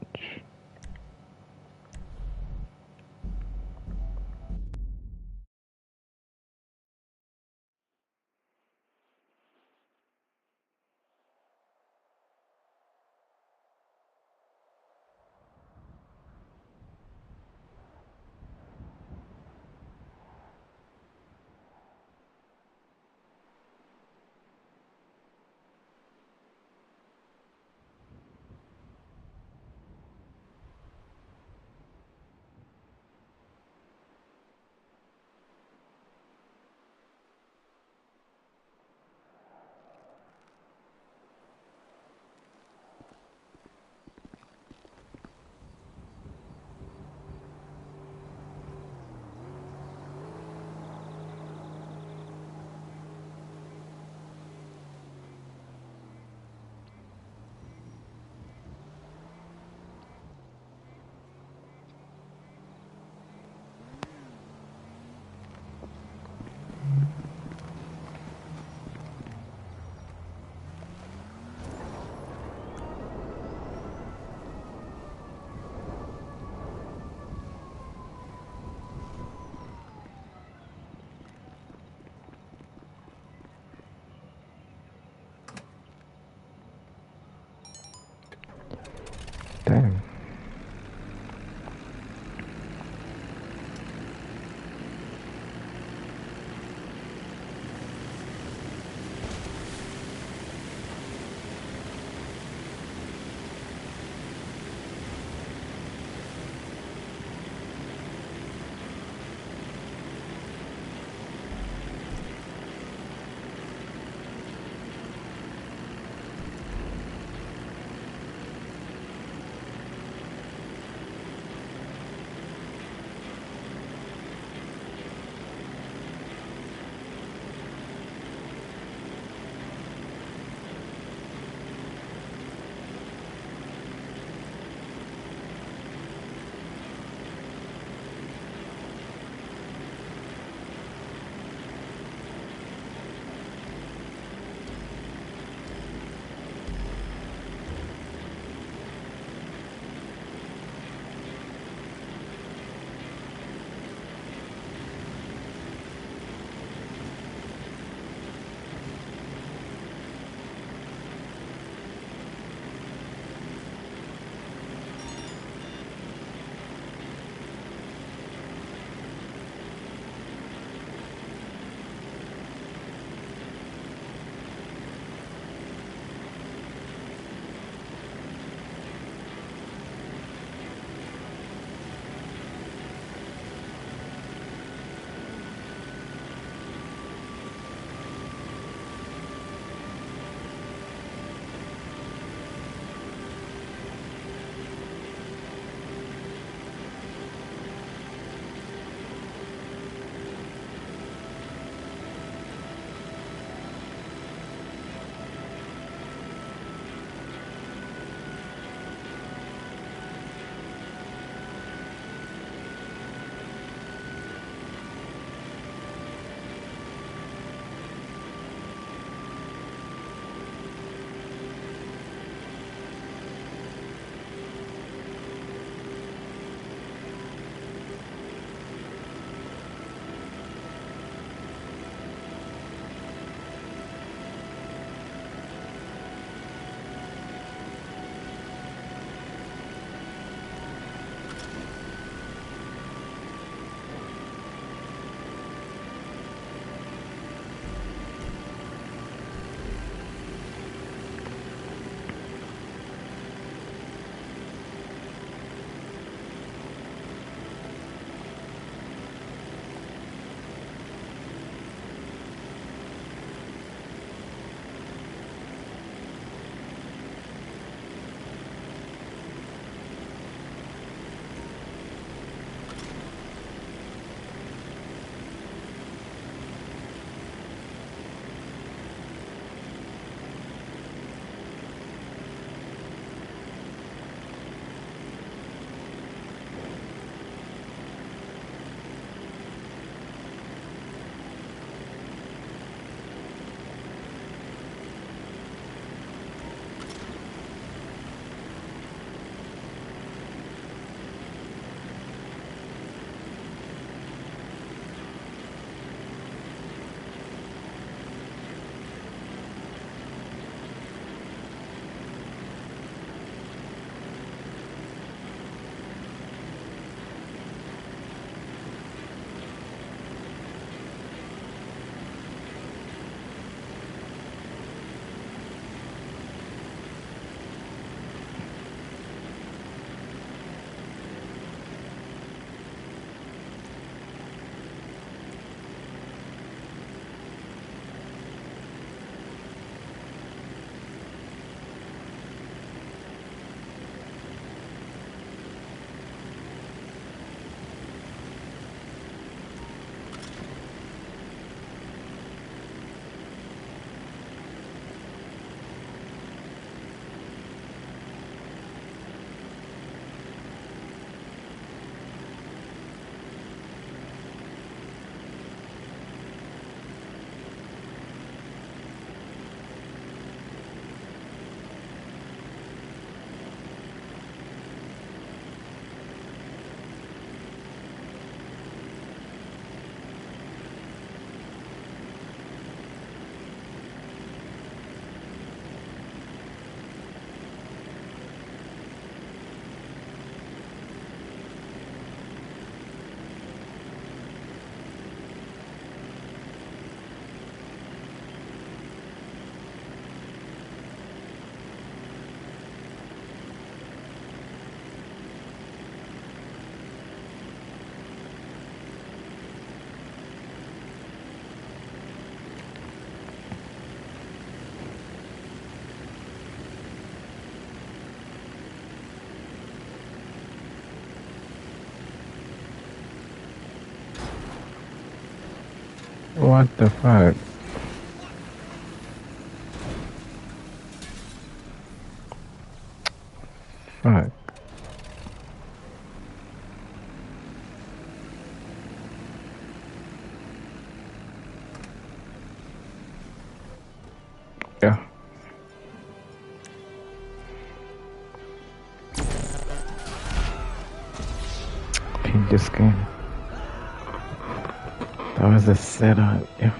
What the fuck? Fuck. Yeah. Pink this game. That was a setup. Yeah.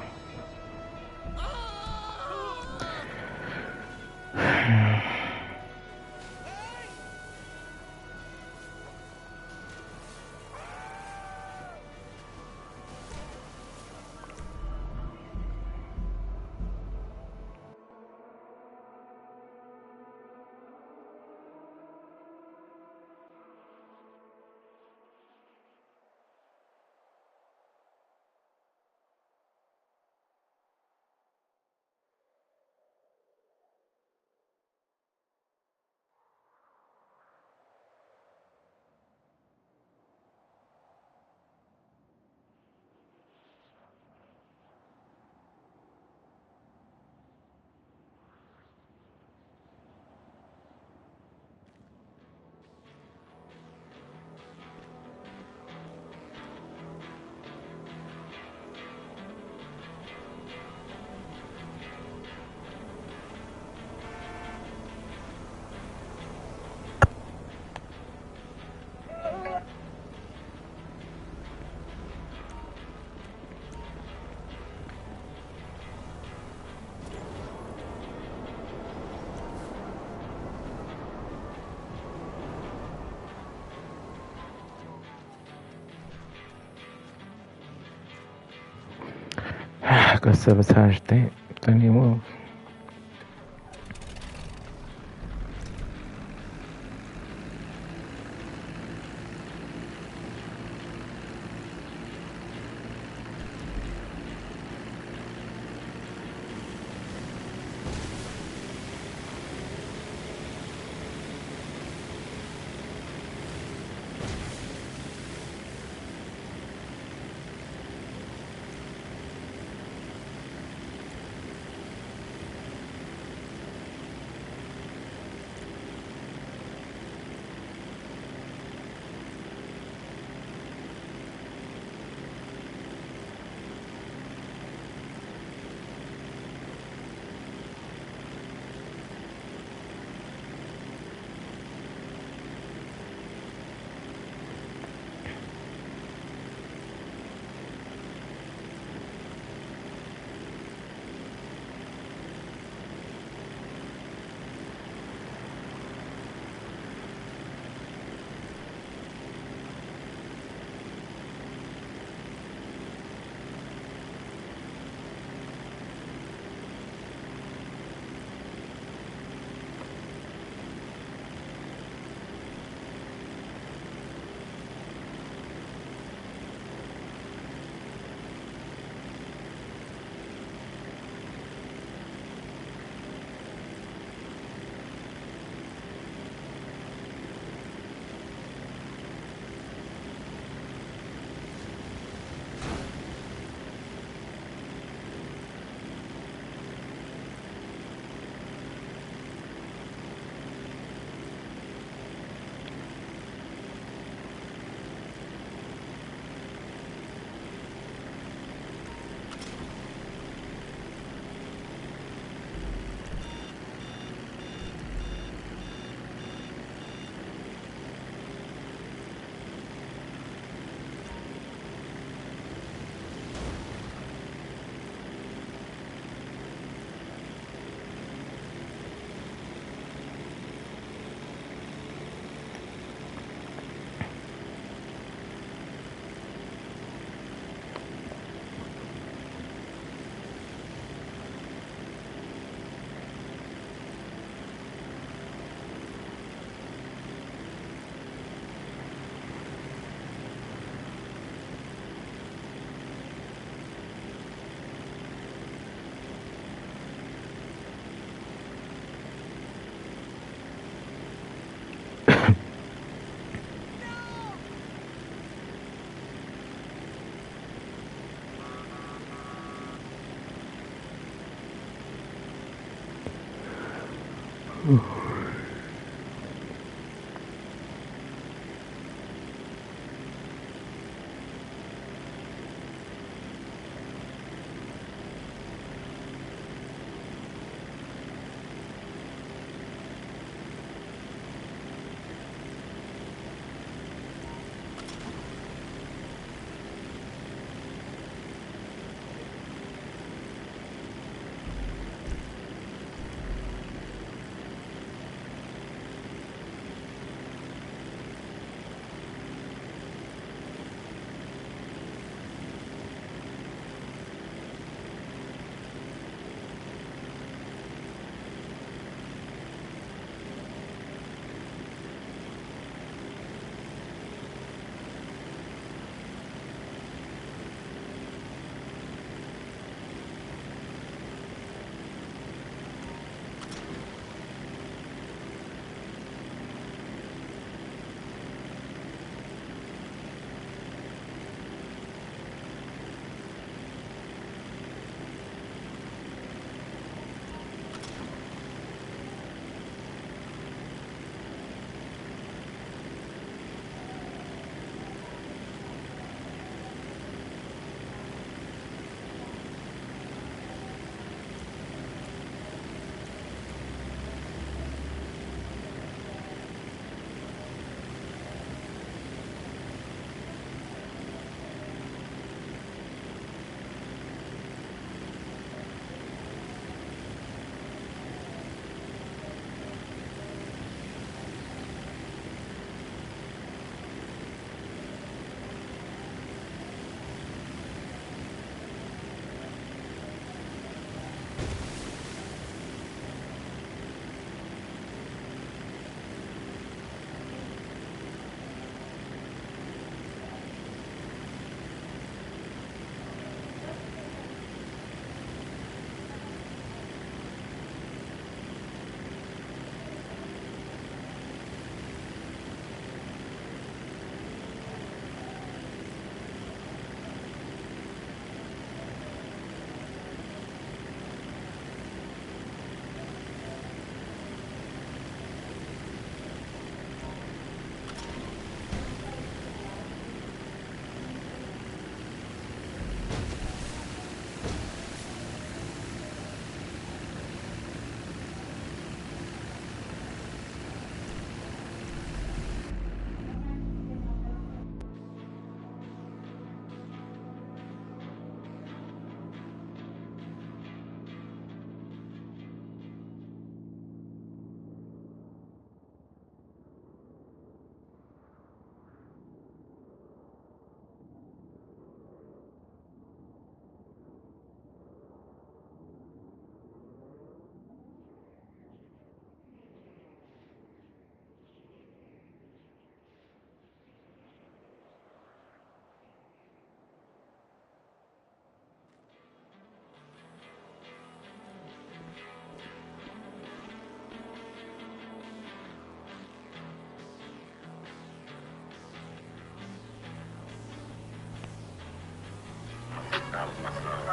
Go sabotage that. Don't even move. How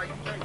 you think?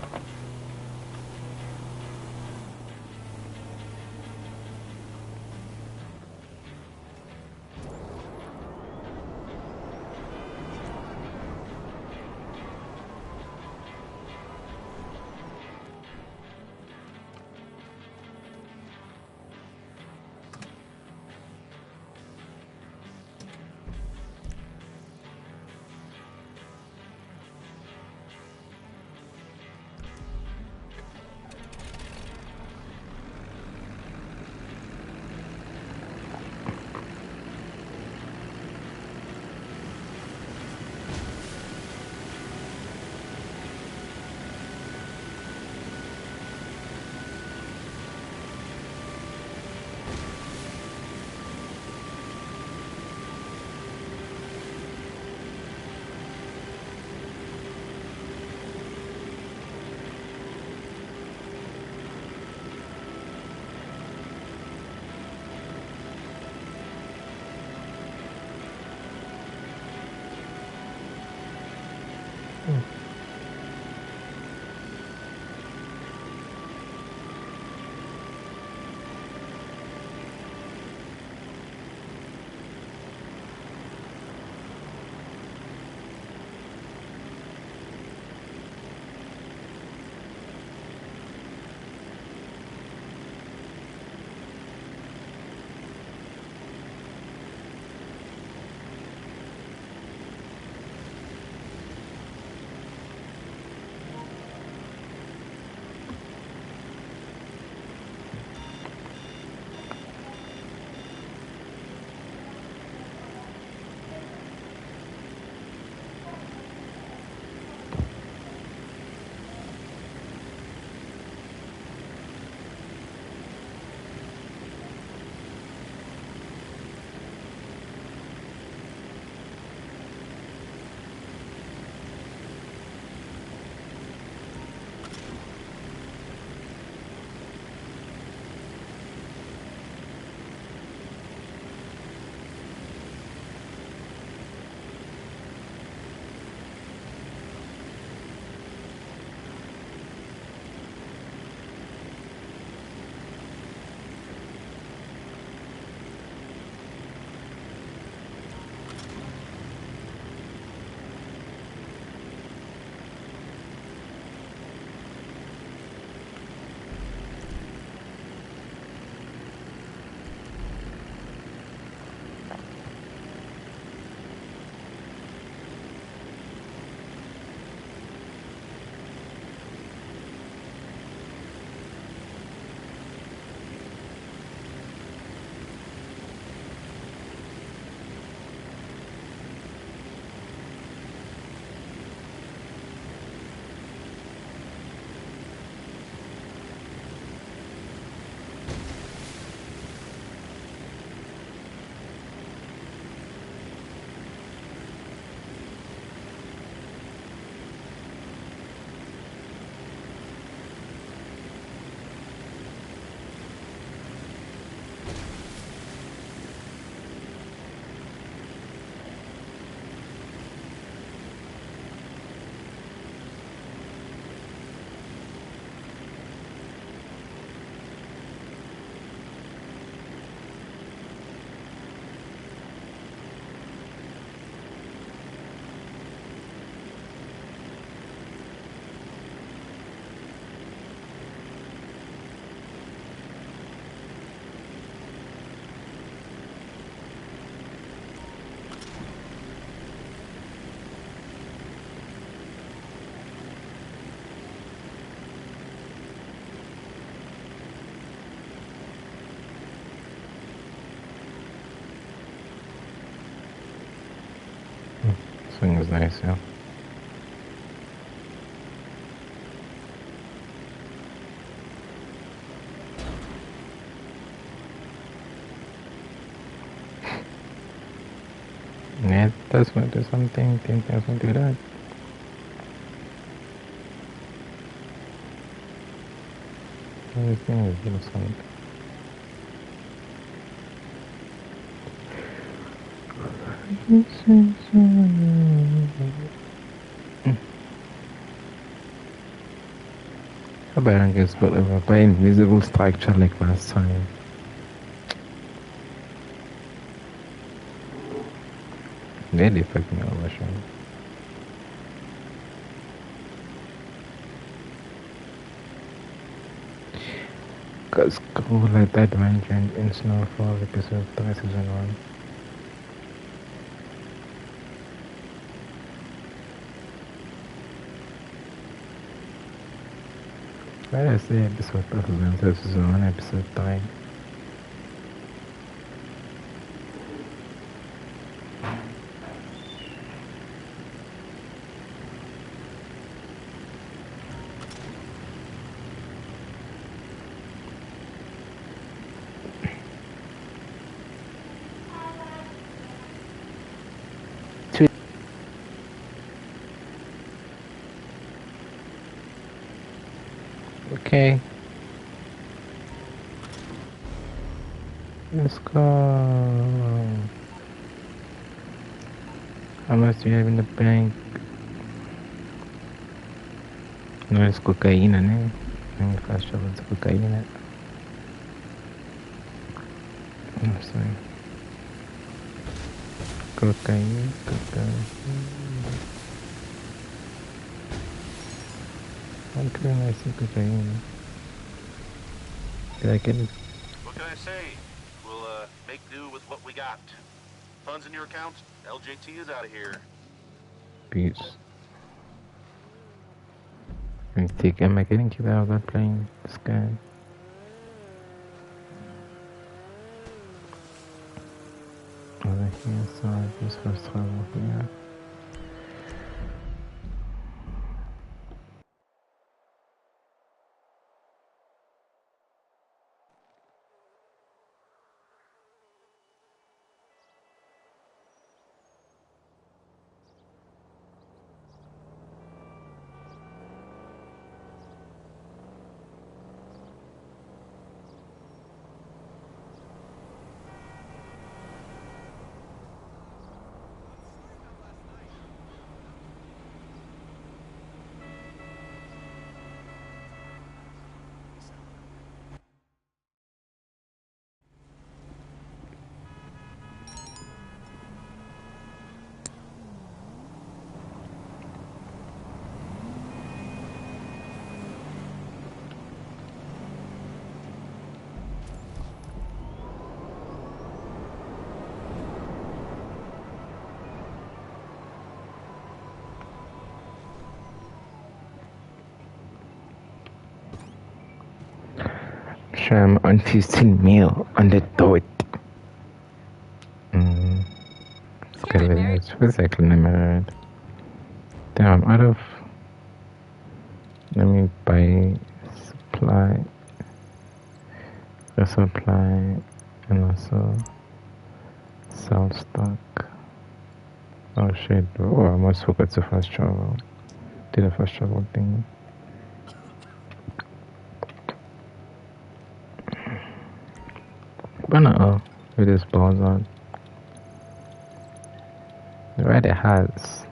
thing is nice, yeah. Yeah, it does want to do something, think doesn't do that. Everything is little something. How about I guess whatever by invisible structure like last time? Really fucking over, Sean. Cause cool like that adventure in Snowfall episode 3 season 1. Why did I say episode 3 season 1 episode 3? Okay. Let's go. How much do you have in the bank? No, it's cocaine, eh? I'm fast travel to cocaine. I'm sorry. Cocaine. I'm pretty nice in cocaine. Did I get it? What can I say? We'll make do with what we got. Funds in your account. LJT is out of here. Peace. Am I getting kicked out of that plane? This guy. Over here, so this first travel here. Sham unfusing meal on the toilet. It's physically limited. Damn, out of. Let me buy supply, resupply, and also sell stock. Oh shit, oh, I almost forgot to fast travel. Did a fast travel thing. But no, with this balls on. It already has.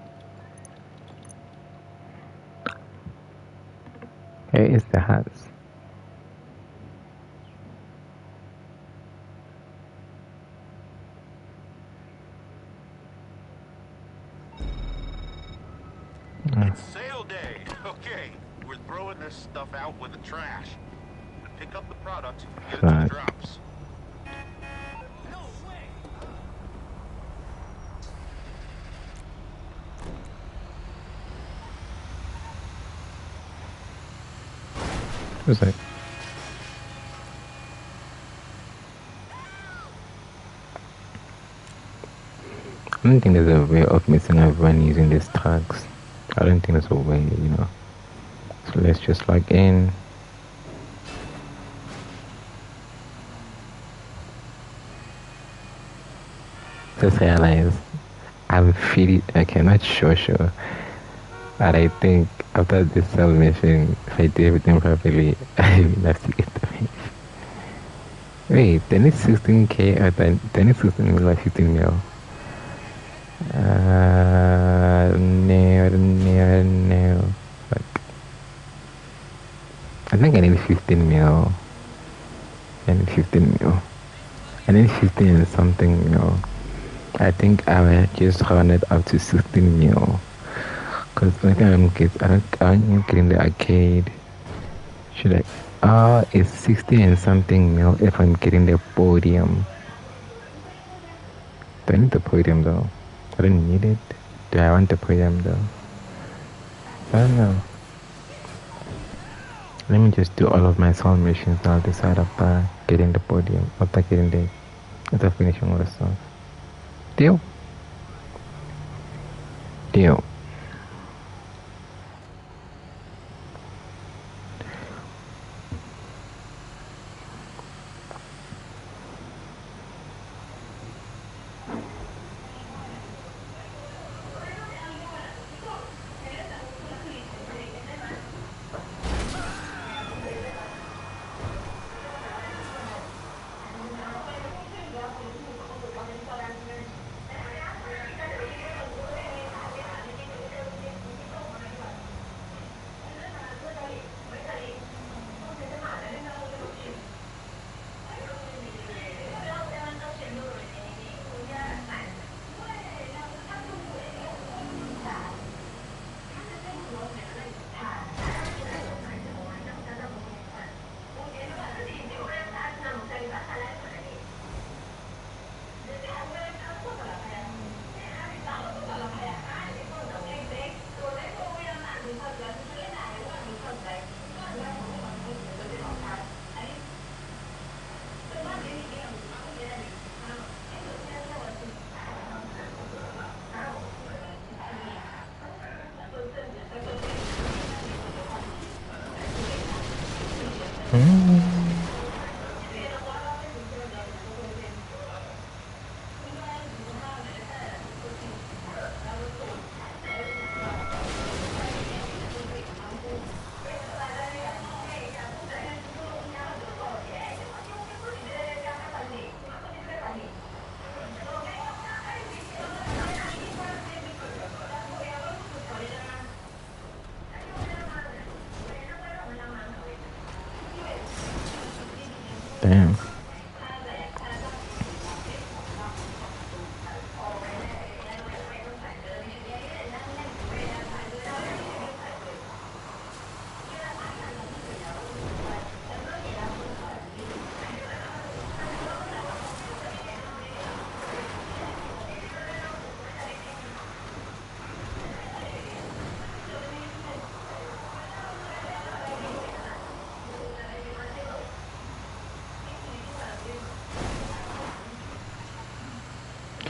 Where is the hats? It's sale day. Okay, we're throwing this stuff out with the trash. Pick up the product, get it to the drops. Who's that? I don't think there's a way of missing everyone using these tags. I don't think there's a way, you know. So let's just log in. Just realize I'm feeling, okay, not sure, but I think after this submission, if I do everything properly, I will have to get the finish. Wait, then it's 16k or then it's 16 mil or 15 mil? No. Fuck. I think I need 15 mil. I need 15 mil. I need 15 and something mil. I think I will just round it up to 16 mil. Cause I think I'm getting the arcade. Should I? It's 60 and something mil if I'm getting the podium. Do I need the podium though? I don't need it. Do I want the podium though? I don't know. Let me just do all of my soul missions and I'll decide after getting the podium, after finishing all the stuff. Deal? Deal. Damn.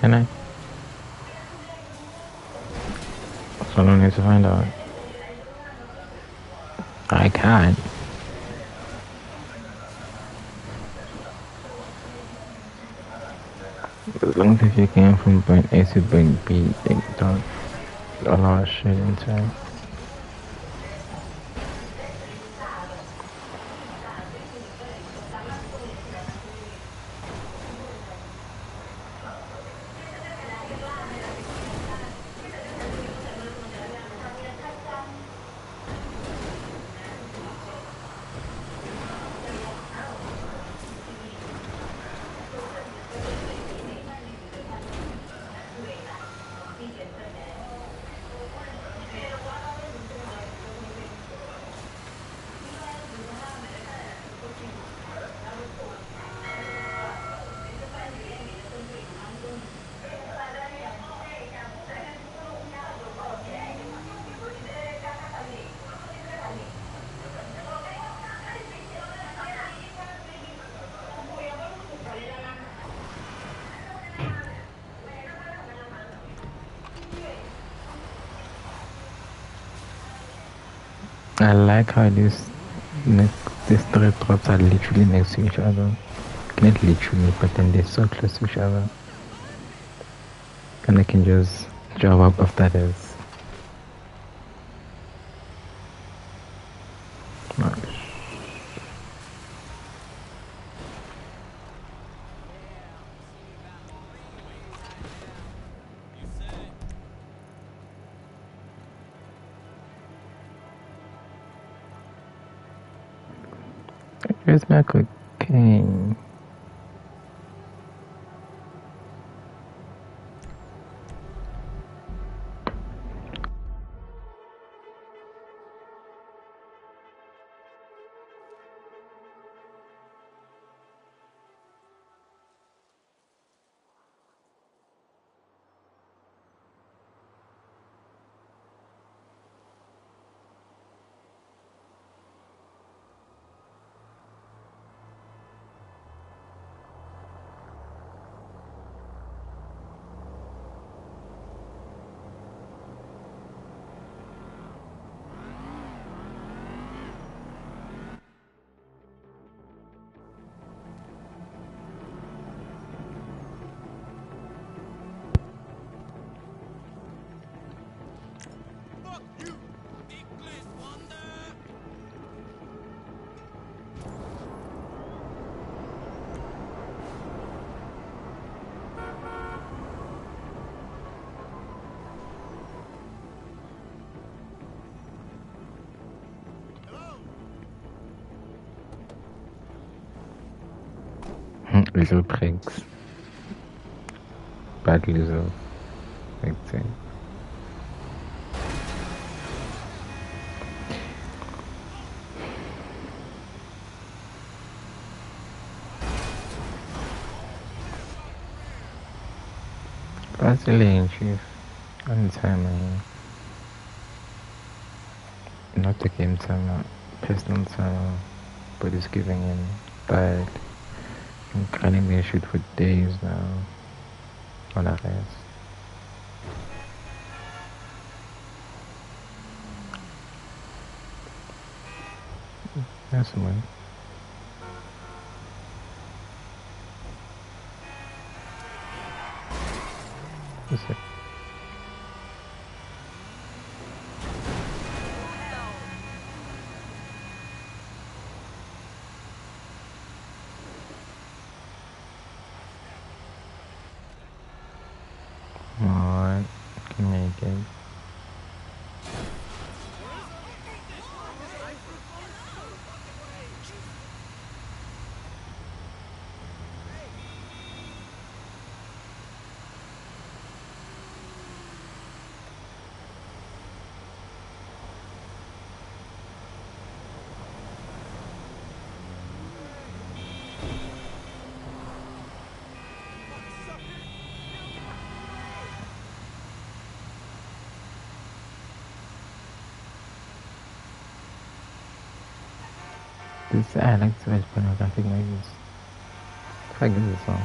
Can I? So I need to find out. I can't. As long as you came from point A to point B, it don't allow shit inside. I like how these three drops are literally next to each other. Not literally, but then they're so close to each other. And I can just jump up after this. Nice. Where's my cocaine? Little pricks. Bad little. Like that. Brazilian chief. On time, not the game time, personal time, but it's giving him bad. I'm cutting their shit for days now. On a rest. That's one. What's it? Alright, can make it. This I like to watch pornographic movies. If I get this song.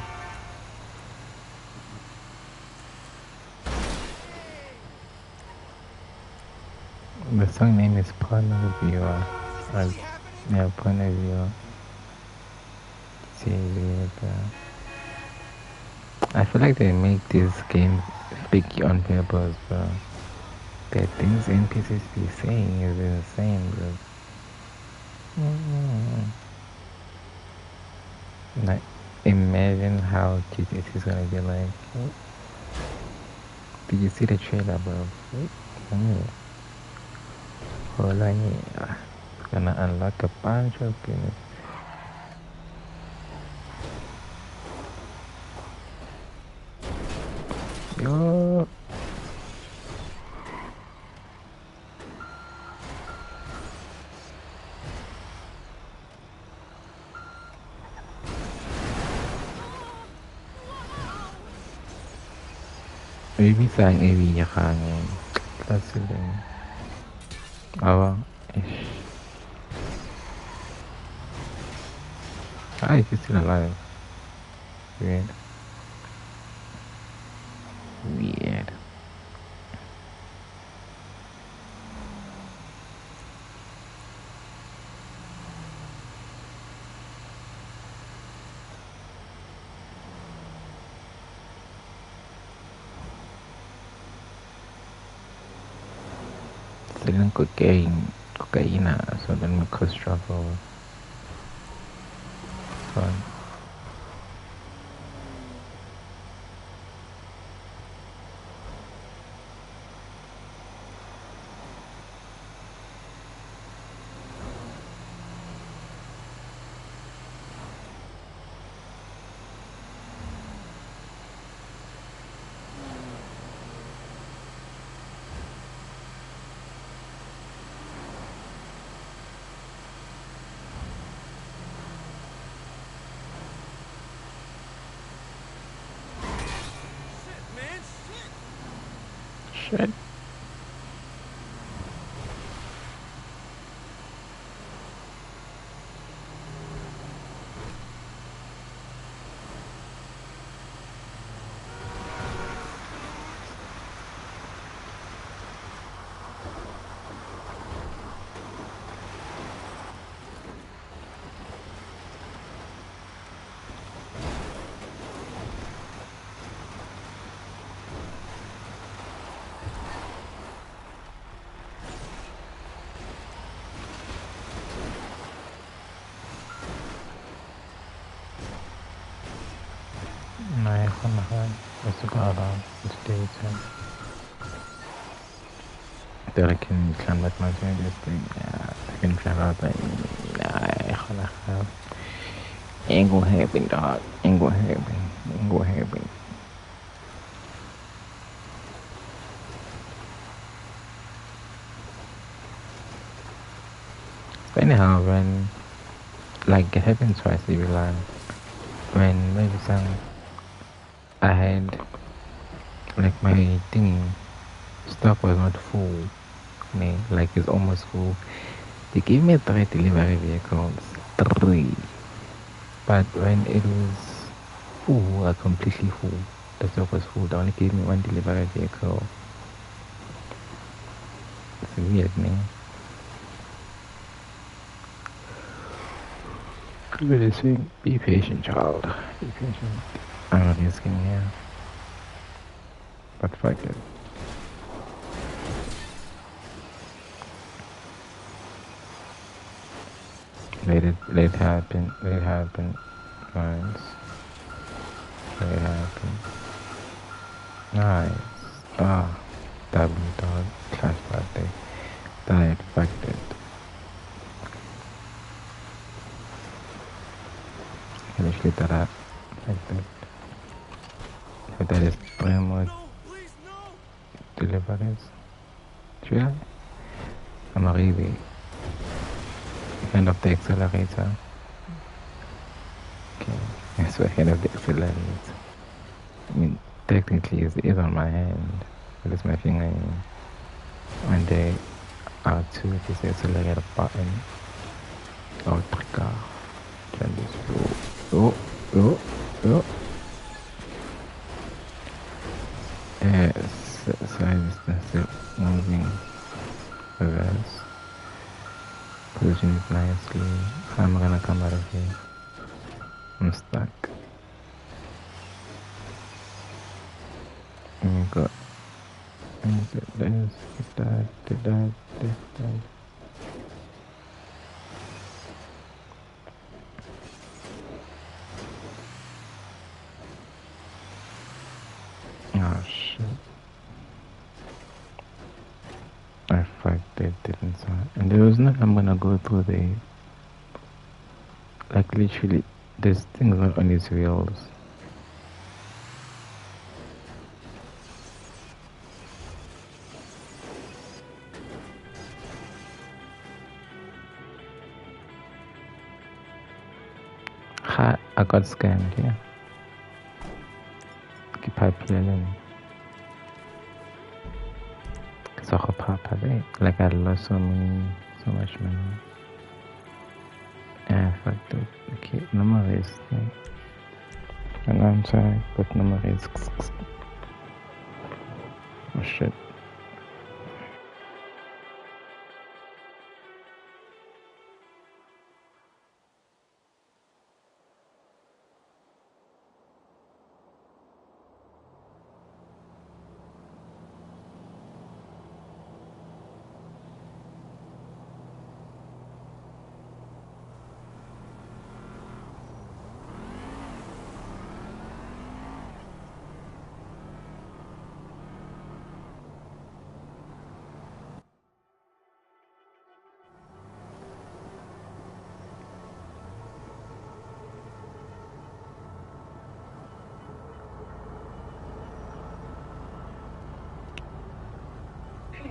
The song name is Porno Viewer. Yeah, Porno Viewer. See, I feel like they make this game picky on purpose, bro. The things NPCs be saying is insane, bro. Like, imagine how this is gonna be like. Did you see the trailer, bro? Hold on, yeah. Gonna unlock a bunch of goodness. Yo. Maybe sang AV niya kangen. That's it then. Oh, ish. Ah, he's still alive. Weird. Weird. selling cocaine, so then we cause trouble. Fun. Shit. Nee, gewoon nog wel. Dat is ook al steeds. Dat kan met mij zijn, dus ja, ik kan vragen altijd. Nee, gewoon nog wel. Ain't gonna happen, dog. Ain't gonna happen. Ain't gonna happen. But anyhow, when, like, it happened twice every line. When maybe I had, like, my thing, stock was not full. Like, it's almost full. They gave me 3 delivery vehicles. 3. But when it was full, completely full, the stock was full. They only gave me 1 delivery vehicle. It's weird, man. Really saying, be patient, child. Be patient. I'm not risking here. But fuck it. Let it happen. Let it happen. Guys. Let it happen. Nice. Ah. W dog. Class birthday. That fucked it. Can I split that up? Like that. So that is 3 more deliveries. Should I? I'm really hand of the accelerator. Okay. So hand of the accelerator. I mean, technically it's on my hand. But it's my finger. And the R2 is the accelerator button. Oh, trigger. Turn this. Oh. Yes, so moving reverse. Position it nicely. How am I gonna come out of here? I'm stuck. Got that. Oh shit. I fucked it, didn't I? And there was nothing I'm gonna go through the, like, literally, this thing's not on its wheels. Ha, I got scammed, yeah. Keep pipeline. So papa, like I lost so much money. Ah, fucked it. Okay, no more risks. And I'm sorry, but no more risks. Oh shit.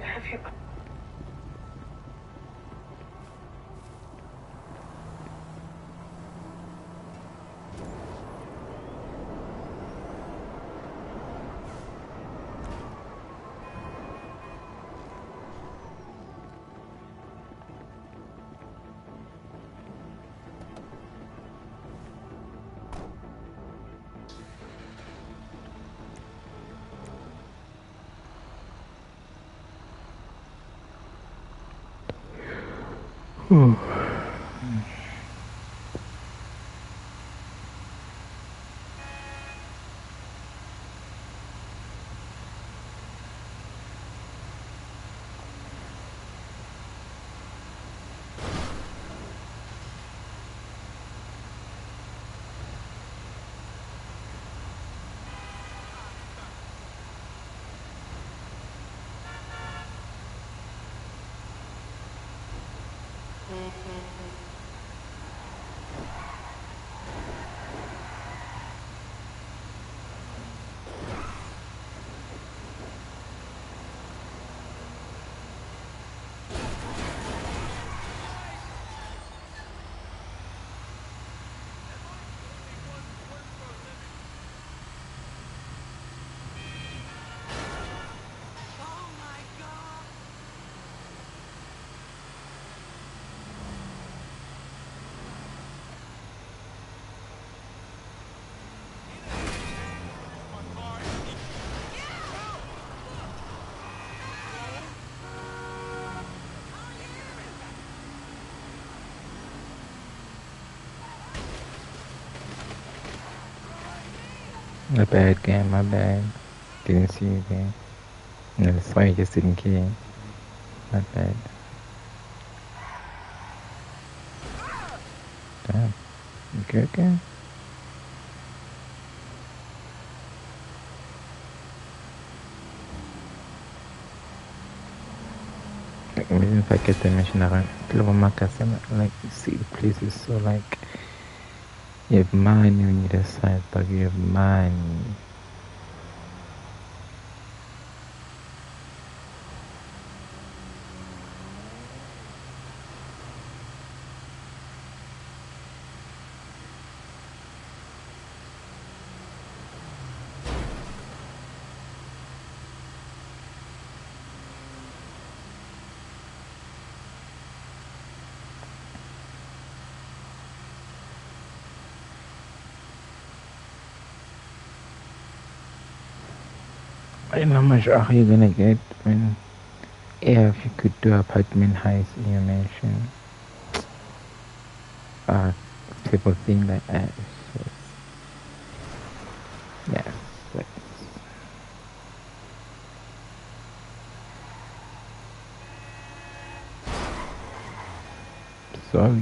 have you. My bad, game, my bad. Didn't see you there. No, that's why I just didn't care. My bad. Damn. Okay. Like, imagine if I get the mission around like, see, the place is so, like, you have money when you decide, like, you have money. I don't know how much are you gonna get when, if you could do apartment heist in your mansion. People think like that. Yes. Yes. Sorry.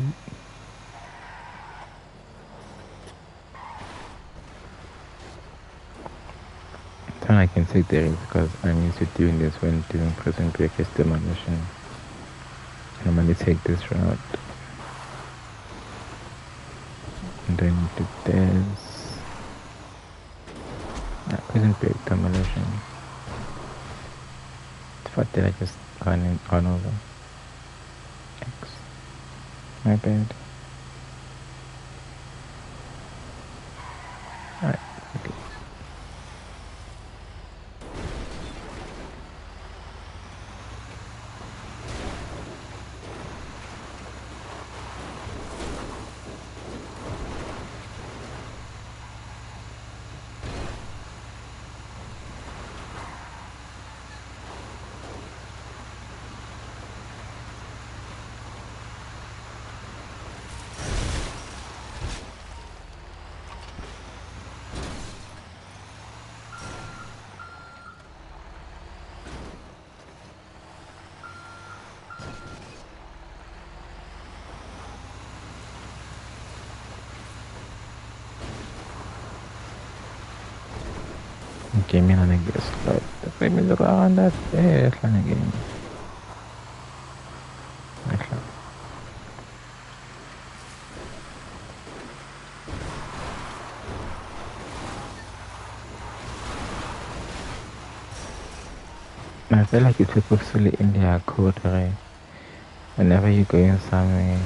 Then I can take the risk because I'm used to doing this when doing prison break demolition. I normally take this route. And then do this. Prison break demolition. The fact that I just run over. X. My bad. Alright, okay. Game na nag-slot. Tapi medyo kakandas lang na game. Wait lang. I feel like it's purposefully in their code, right? Whenever you're going somewhere,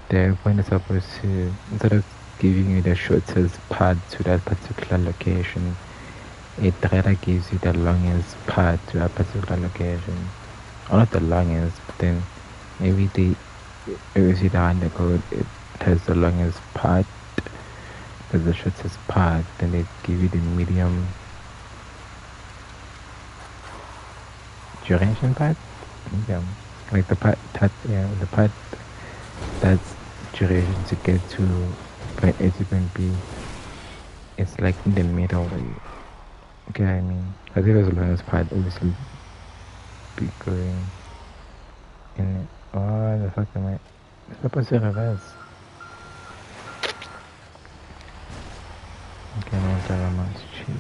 the point is supposed to, instead of giving you the shortest path to that particular location, it rather gives you the longest path to that particular location. Or not the longest, but then maybe you see down the code, it has the longest path, there's the shortest path, then they give you the medium duration path. Yeah, like the part that, yeah, the part that's duration to get to point A to point B. It's like in the middle. Like, okay, I mean, because if it's the longest part, obviously be going in it. Oh, the fuck am I? It's supposed to reverse. Okay, now that much chill.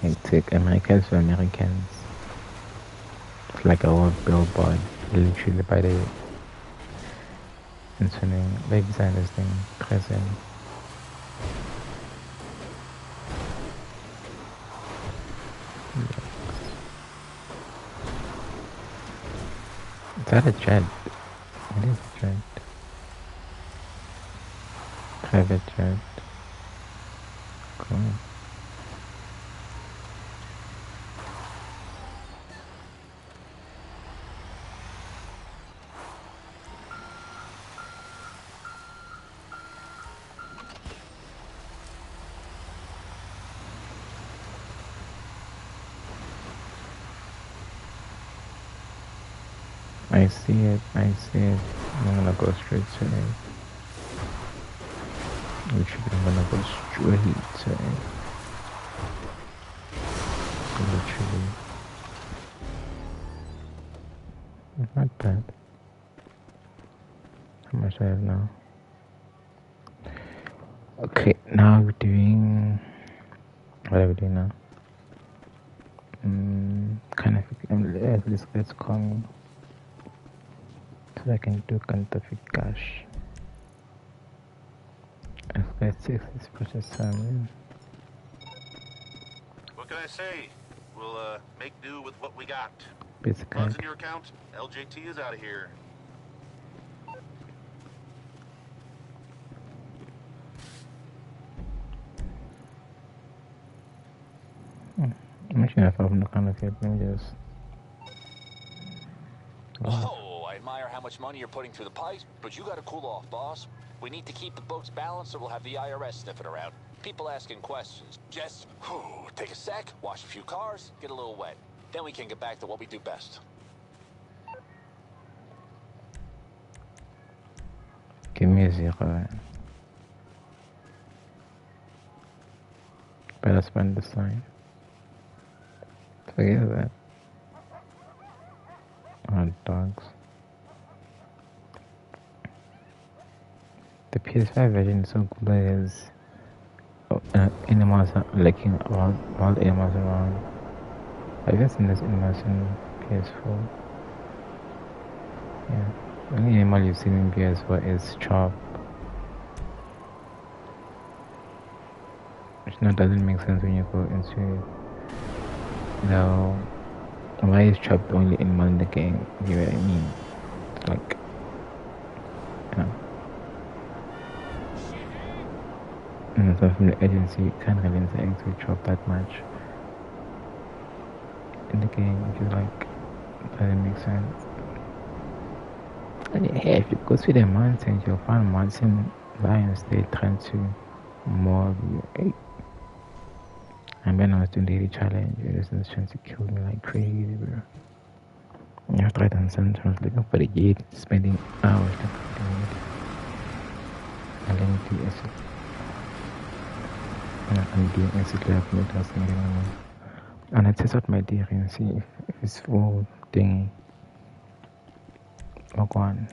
Like take Americans for Americans. It's like our billboard, literally by the mentioning web designers thing present. Is that a jet? It is a jet. Private jet. Cool. I see it, I see it. I'm gonna go straight to it. Literally, I'm gonna go straight to it. Literally. Not bad. How much I have now? Okay, now we're doing... What are we doing now? Kind of... let's call me. So I can do cash. F6 is precious time. What can I say? We'll make do with what we got. Basically. Funds in your account. LJT is out of here. I'm actually not far from the kind of yet. Let me just... Oh, I admire how much money you're putting through the pipes, but you gotta cool off, boss. We need to keep the books balanced or we'll have the IRS sniffing around. People asking questions. Just take a sec, wash a few cars, get a little wet. Then we can get back to what we do best. Give me a 0. Better spend this time. Forget that. Hot dogs. The PS5 version is so cool that there's animals looking around, wild animals around. Have you seen this animals in PS4? Yeah. The only animal you've seen in PS4 is Chop. Which now doesn't make sense when you go into it. Now, why is Chop the only animal in the game? You know what I mean? It's like, you know. And so from the agency, you can't really interact with Chop that much in the game, which is like, doesn't make sense. And yeah, if you go to the mountains, you'll find mountain lions, they're trying to mob you. Hey. And when I was doing the daily challenge, it was trying to kill me like crazy, bro. And after I done something, I was looking for the gate, spending hours looking for the gate. And then do exit. I'm doing exit left, no tasking anymore. And I test out my deer and see if it's full thingy. Log on.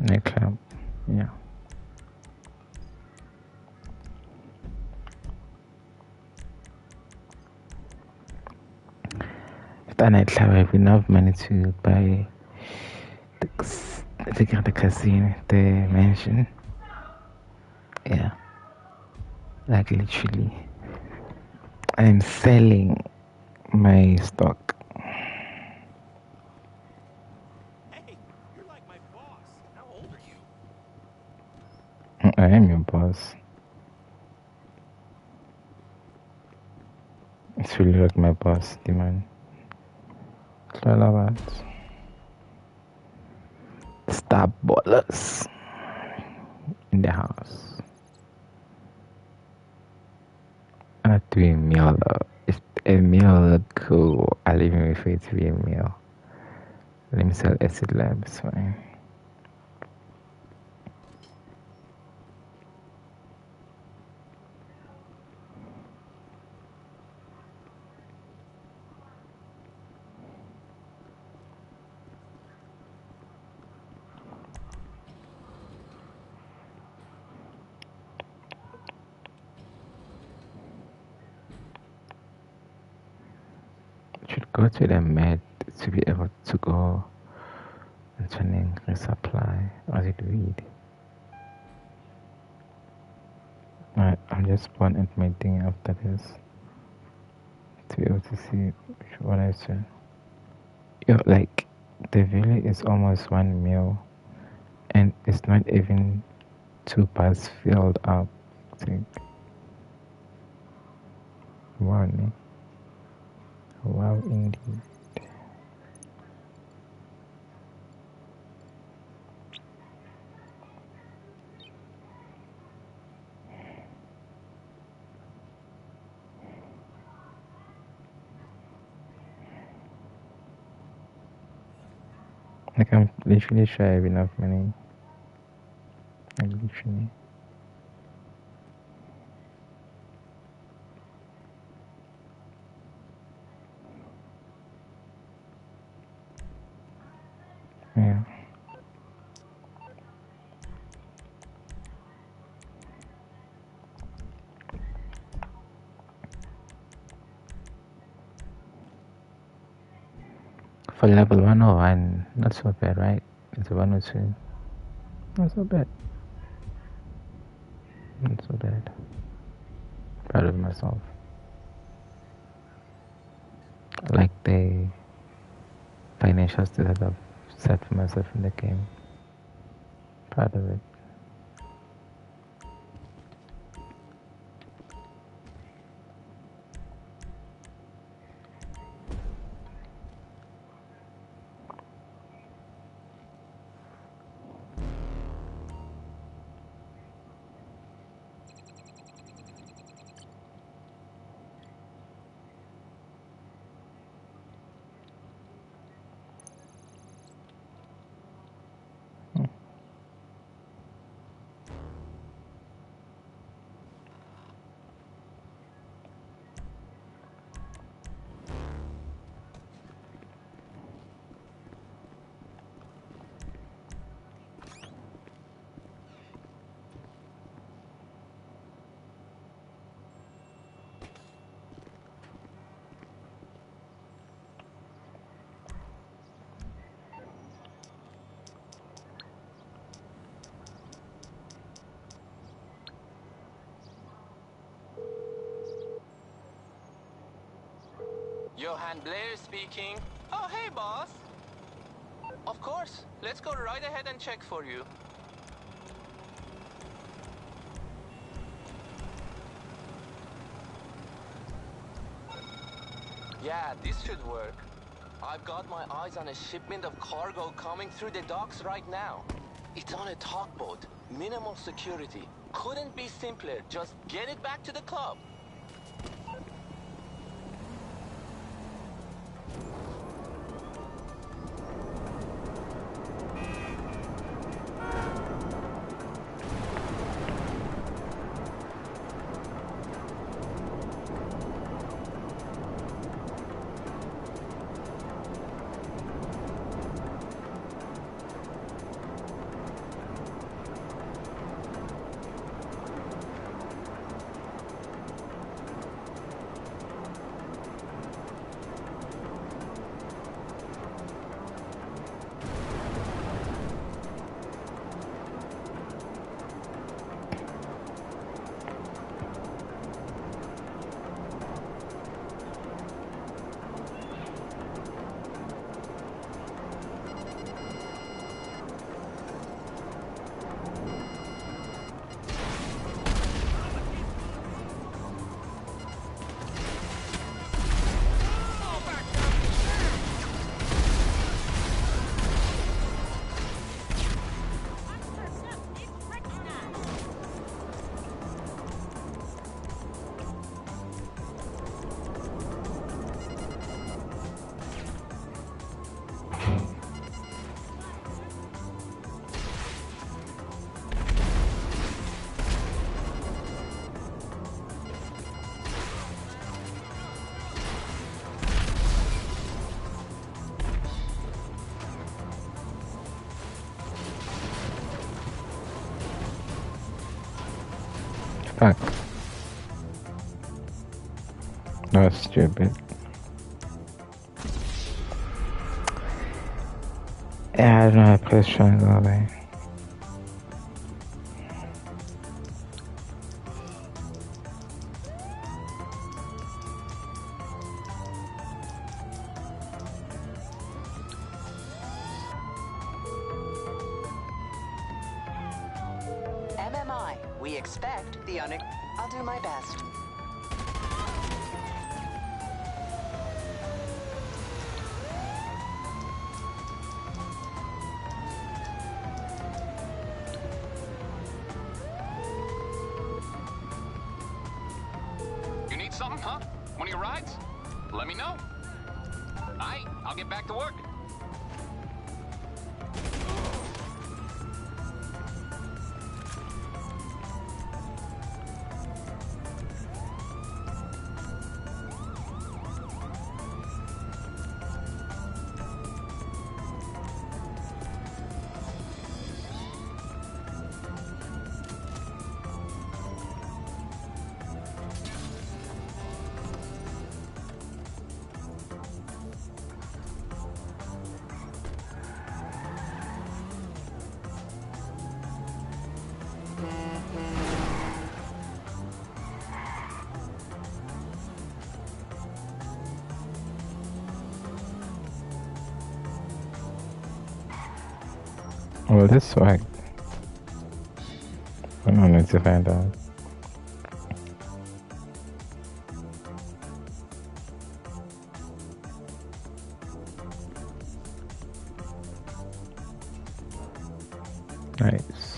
Nightclub. Yeah. After nightclub, I have enough money to buy the casino, the mansion. Yeah. Like literally. I'm selling my stock. Hey, you're like my boss. How old are you? I am your boss. It's really like my boss, the man. Star ballers in the house. I'm not doing a meal though. If a meal look cool, I'll even refer it to be a meal. Let me sell acid lab, it's fine. Should go to the med to be able to go and turning resupply as it read. Alright, I'm just spawn at my thing after this to be able to see what I said. Yo, like the village is almost 1 mil and it's not even 2 parts filled up. It's like, wow, wow indeed. Like I'm literally sure I have enough money. Like literally. Yeah. For level 101, not so bad, right? It's 102. Not so bad. Not so bad. Proud of myself. Like the financial status I've set for myself in the game. Proud of it. Johan Blair speaking. Oh, hey, boss. Of course. Let's go right ahead and check for you. Yeah, this should work. I've got my eyes on a shipment of cargo coming through the docks right now. It's on a tugboat. Minimal security. Couldn't be simpler. Just get it back to the club. Fuck. That was stupid. Yeah, I don't know how to press triangle away. MMI, we expect the I'll do my best. You need something, huh? One of your rides? Let me know. Aight, I'll get back to work. Well, this swag. I don't need to find out. Nice.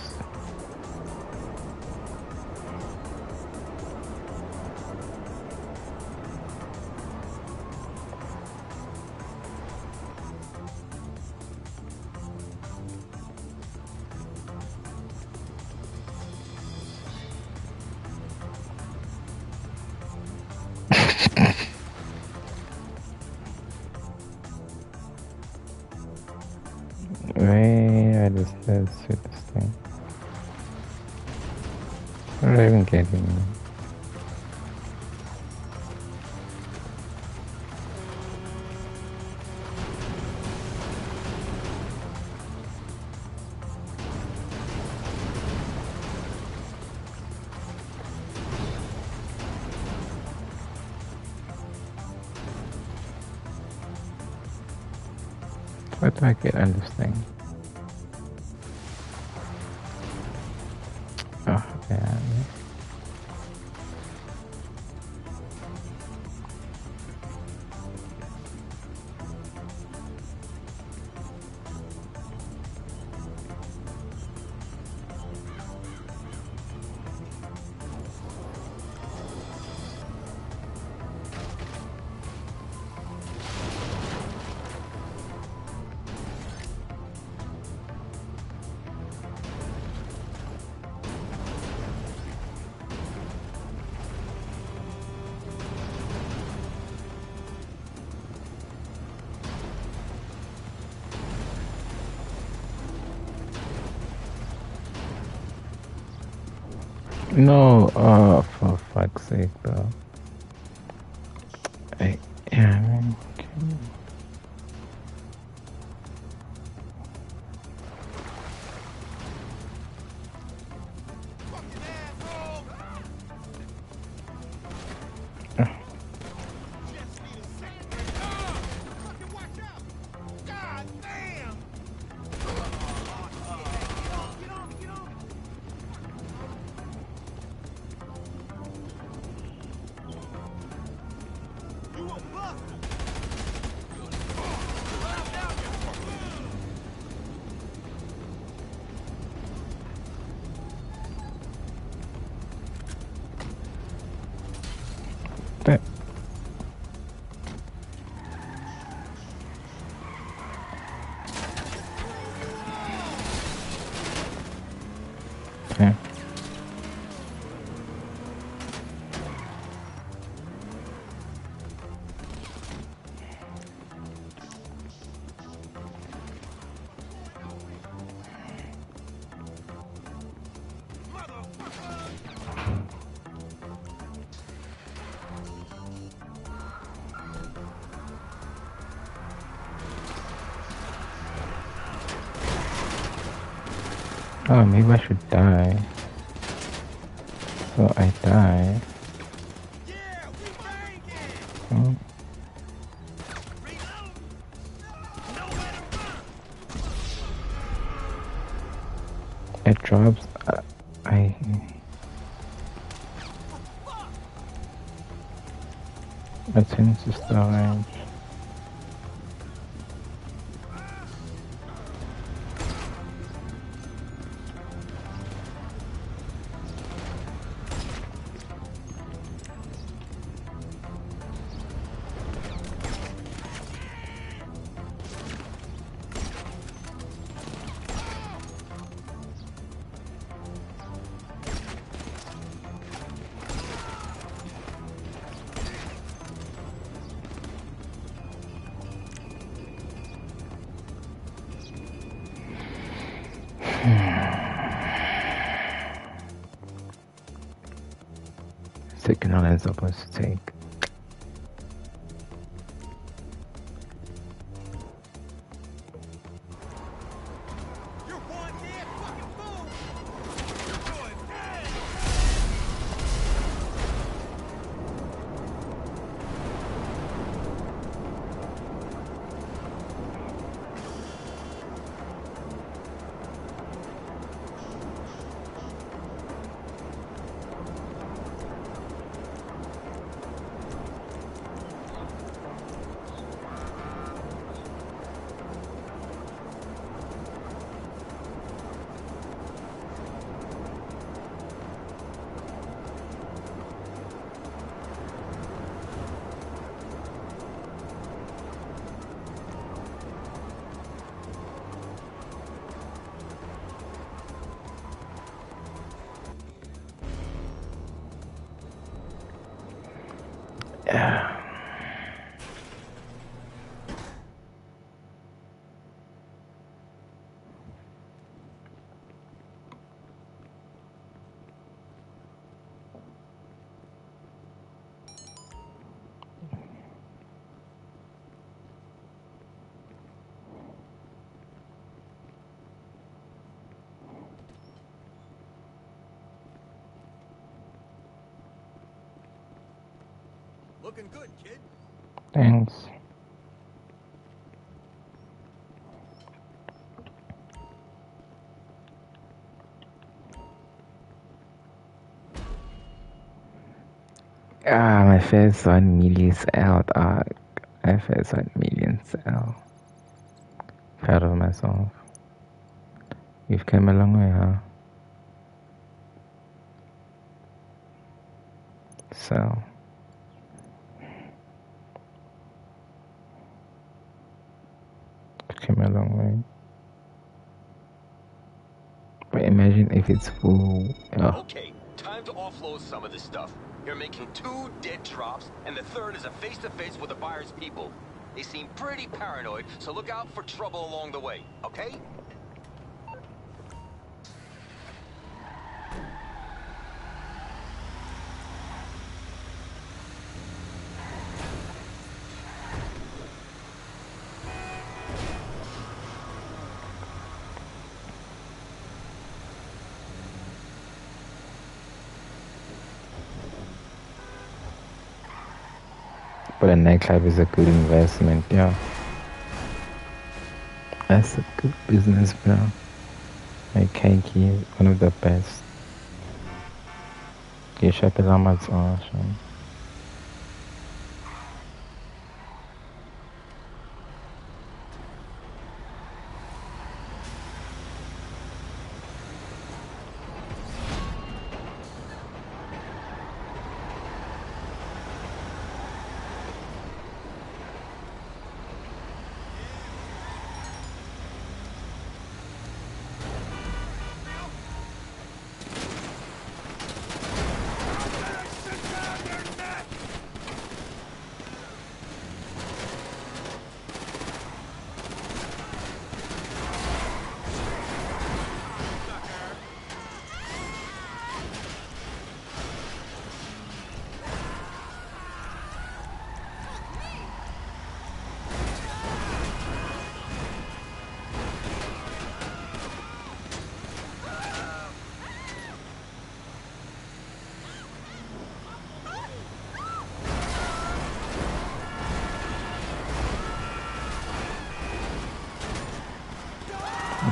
Where I just with this thing. I'm not even getting it. What do I get on this thing? Oh, yeah. No, oh, for fuck's sake, though. Yeah, man. That. Okay. Oh, maybe I should die. So I die. Hmm. It drops. I change the storage. Signal is supposed to take. Yeah. Looking good, kid. Thanks. Ah, my first 1 million out. My first 1 million out. Proud of myself. We've come a long way, huh? So. We've come a long way. But imagine if it's full. Okay, time to offload some of this stuff. You're making 2 dead drops, and the third is a face-to-face with the buyer's people. They seem pretty paranoid, so look out for trouble along the way, okay? But a nightclub is a good investment, yeah. That's a good business, bro. My cake is one of the best. You shop it on awesome.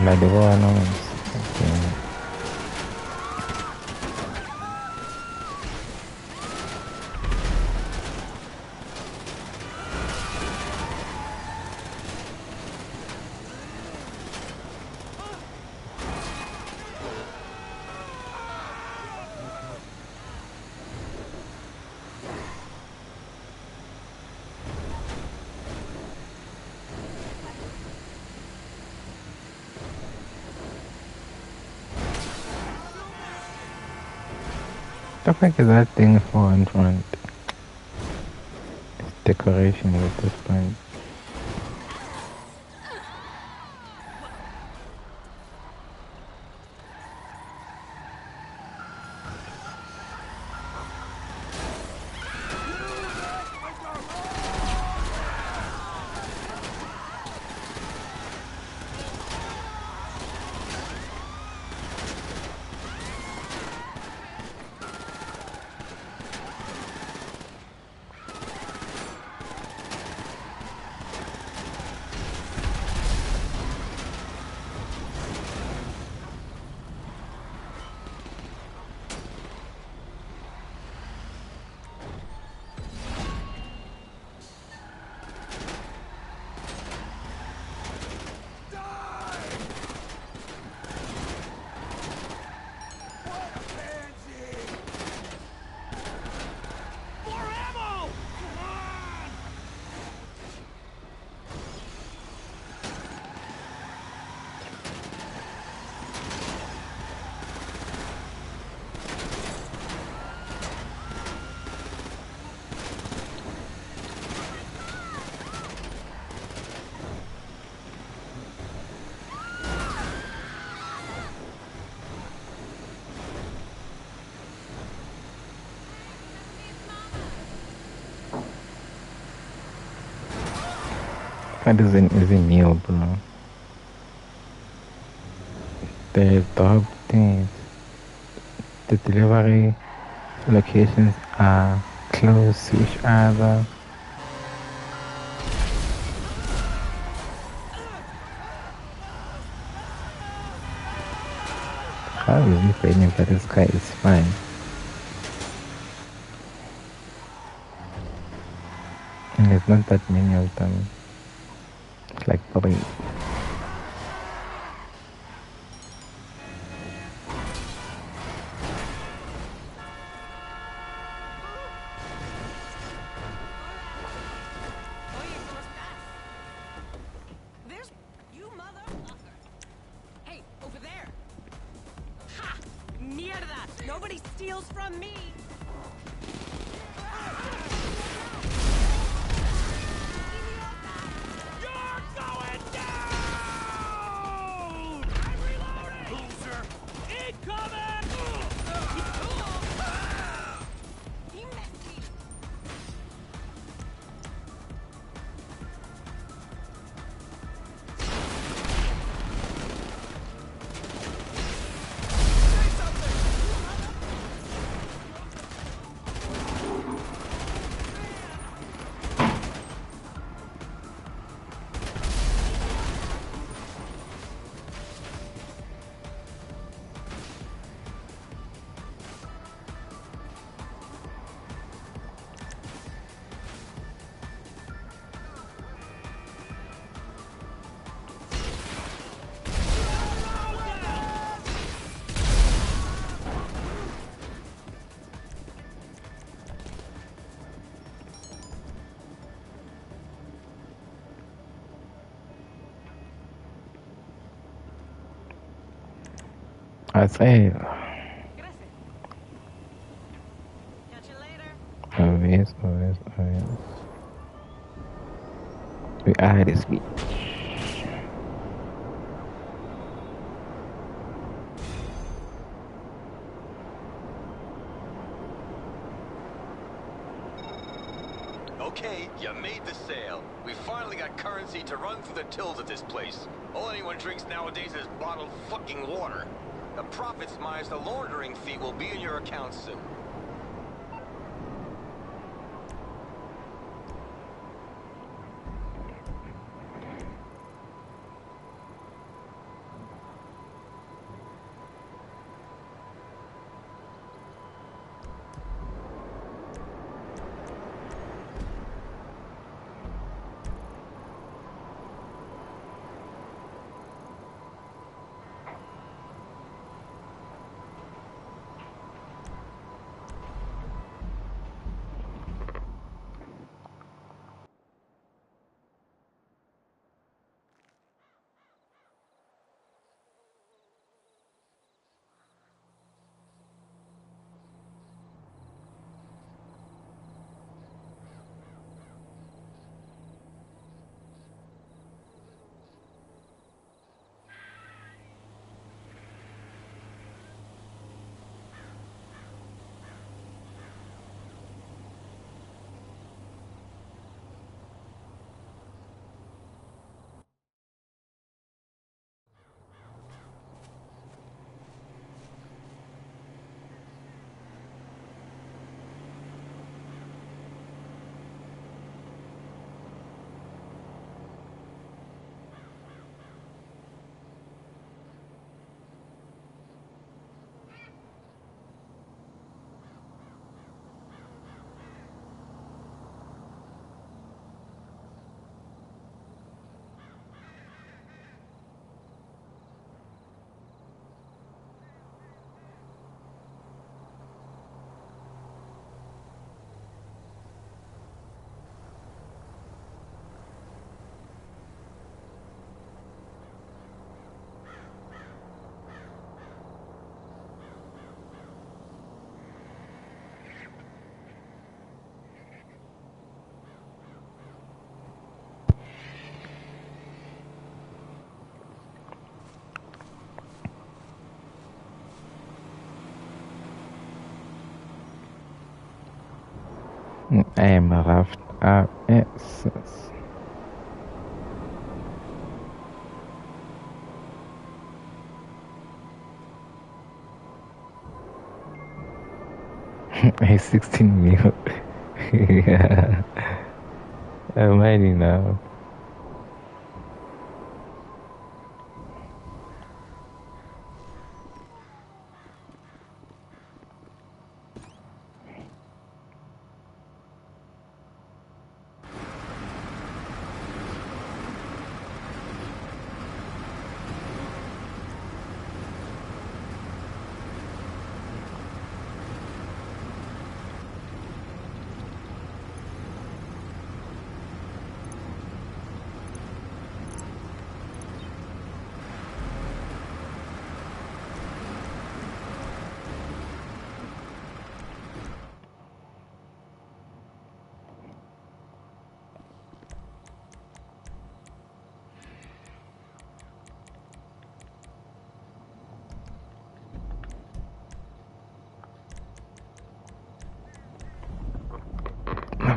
Like the one on okay. The fuck is that thing for in front? It's decoration at this point. That is an easy meal, bro. The top things, the delivery locations are close to each other. How is he fighting, but this guy is fine. There's not that many of them. It's like 3. There's you motherfucker. Hey, over there. Ha! Mierda! Nobody steals from me. You're going down! I'm reloading! Loser! Incoming! He messed me. I say, always. We are this week. Okay, you made the sale. We finally got currency to run through the tills at this place. All anyone drinks nowadays is bottled fucking water. The profits minus the laundering fee will be in your account soon. I am raft RSS. I 16 mil. Yeah. I'm mighty now.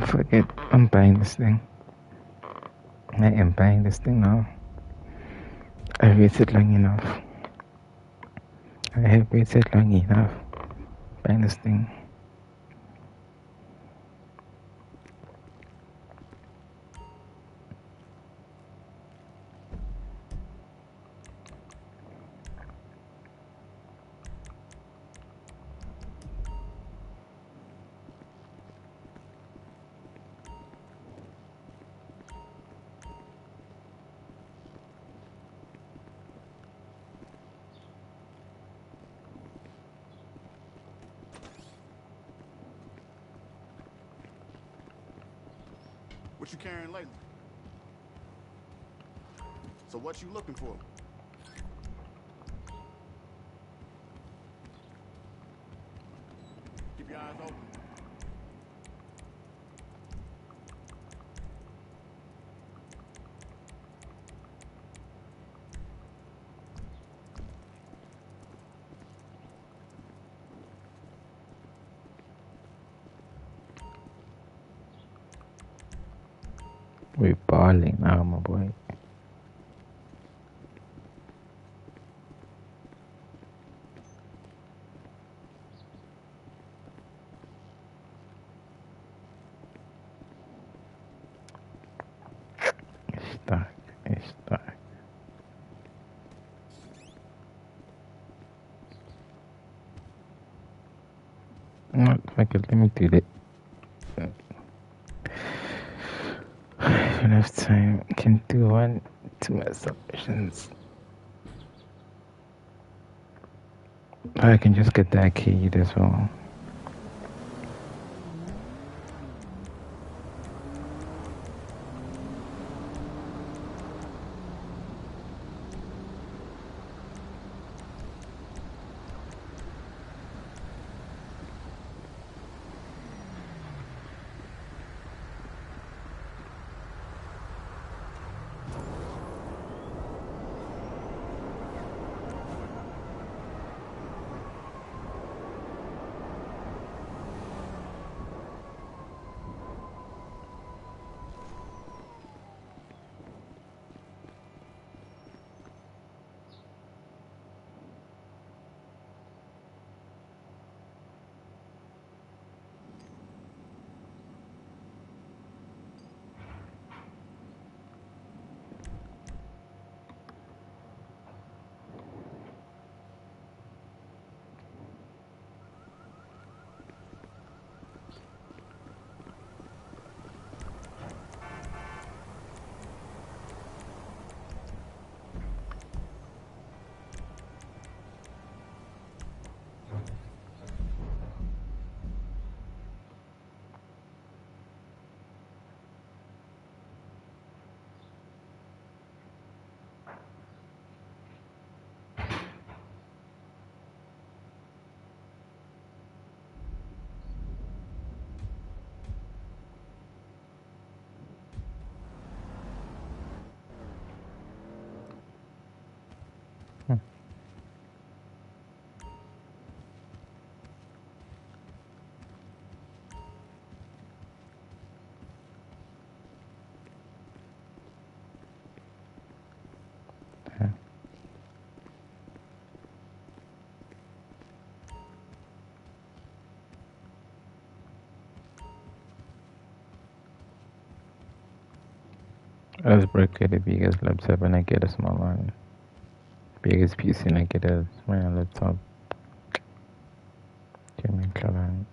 Forget, I'm buying this thing. I am buying this thing now. I waited long enough. I have waited long enough. Buying this thing. What you carrying lately? So what you looking for? Keep your eyes open. We're balling now, my boy. It's stuck. Not fucking limited it. Enough time. Can do 1, 2 submissions. I can just get that keyed as well. As break the biggest laptop and I get a small one. Biggest PC and I get a small laptop. Gaming client.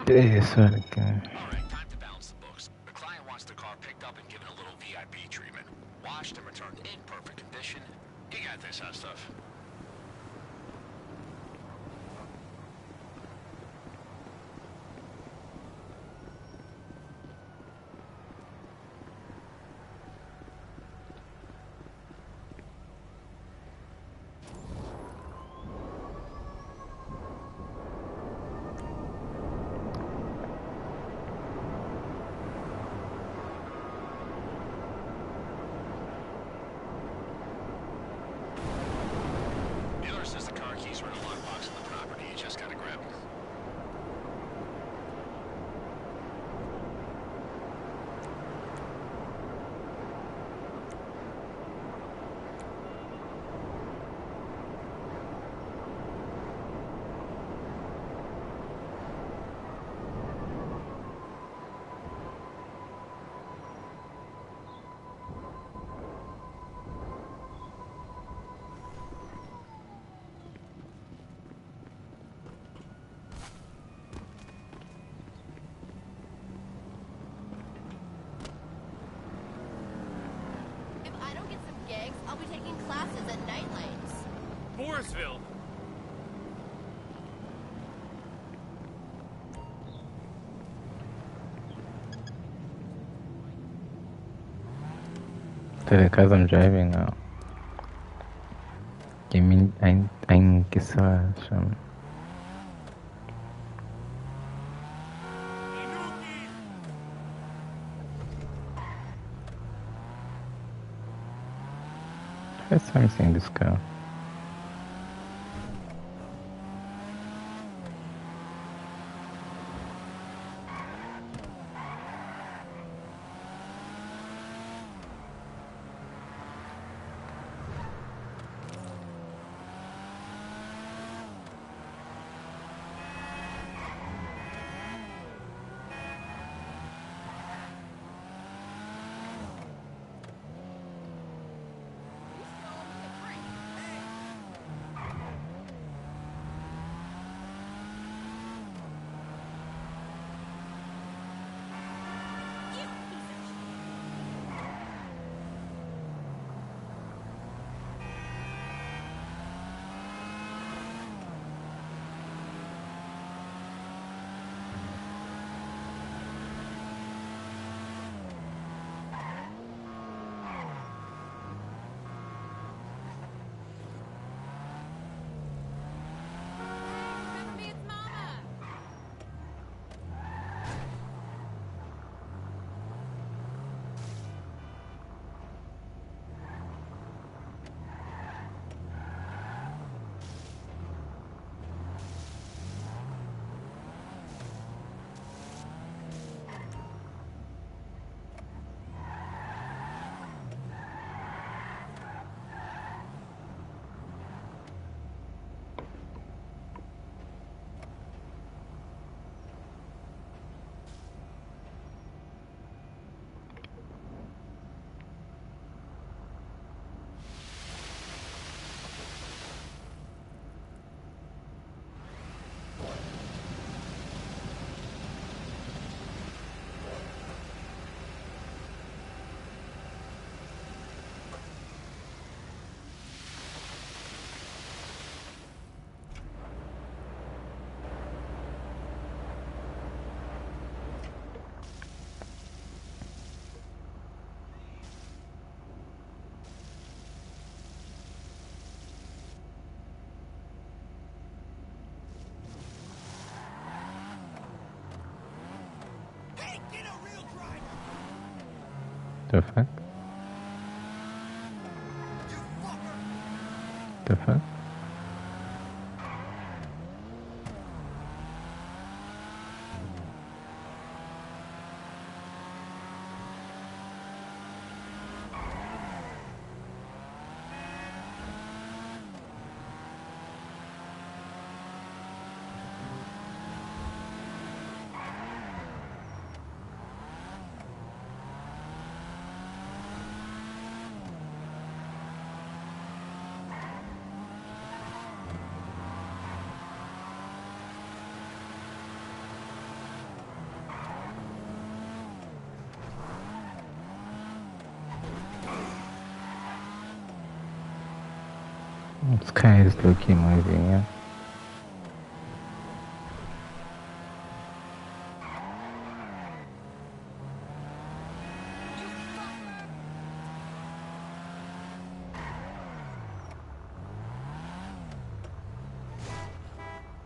This one again. Alright, time to balance the books. The client wants the car picked up and given a little VIP treatment. Washed and returned in perfect condition. You got this, hot stuff. Mooresville. To the cars I'm driving now. I mean, I'm some. First time seeing this car. The fuck? The fuck? Sky is looking moving, yeah.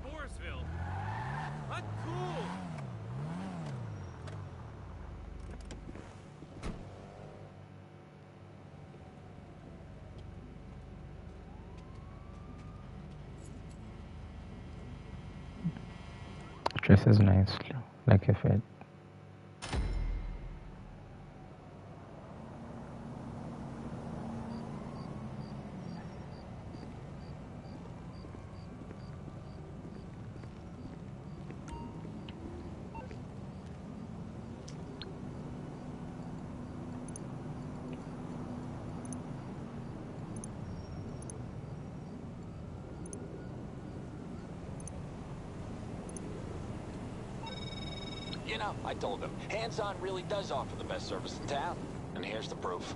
Mooresville. What cool. Dresses nicely, like I said. You know, I told him, Hands-On really does offer the best service in town. And here's the proof.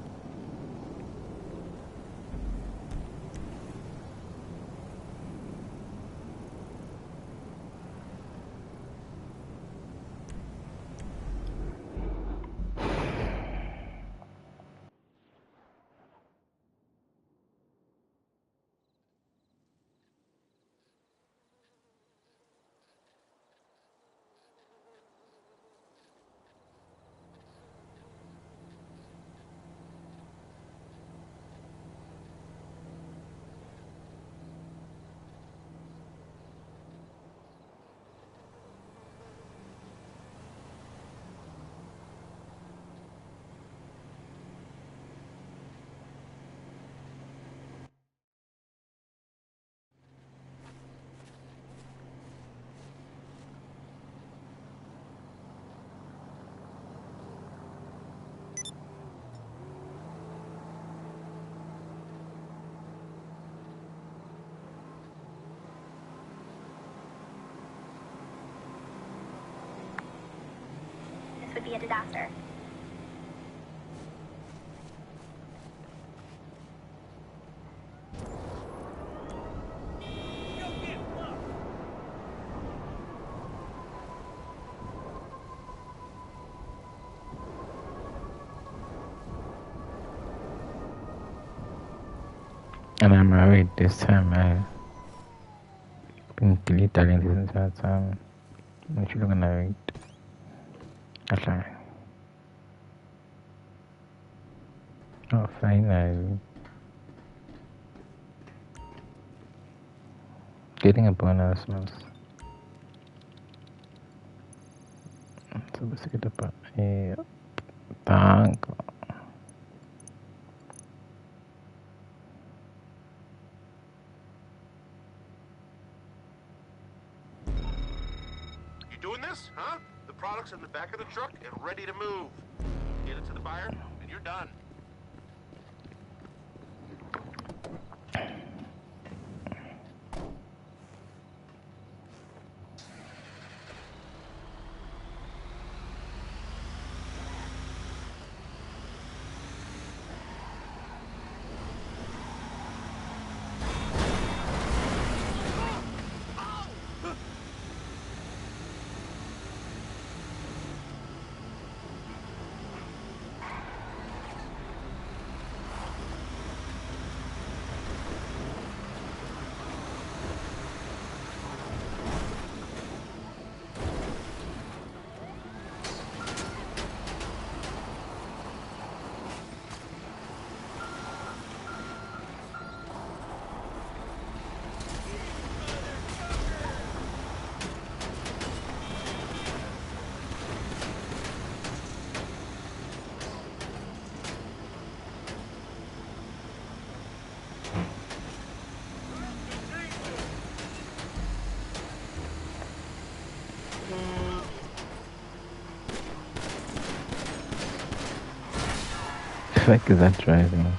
be a disaster. And I'm married this time. I've been deleting this entire time. I'm actually gonna read. Okay. Oh, finally. Getting a bonus was supposed to get a thank. You doing this, huh? The product's in the back of the truck and ready to move. Get it to the buyer, and you're done. The fuck is that driving?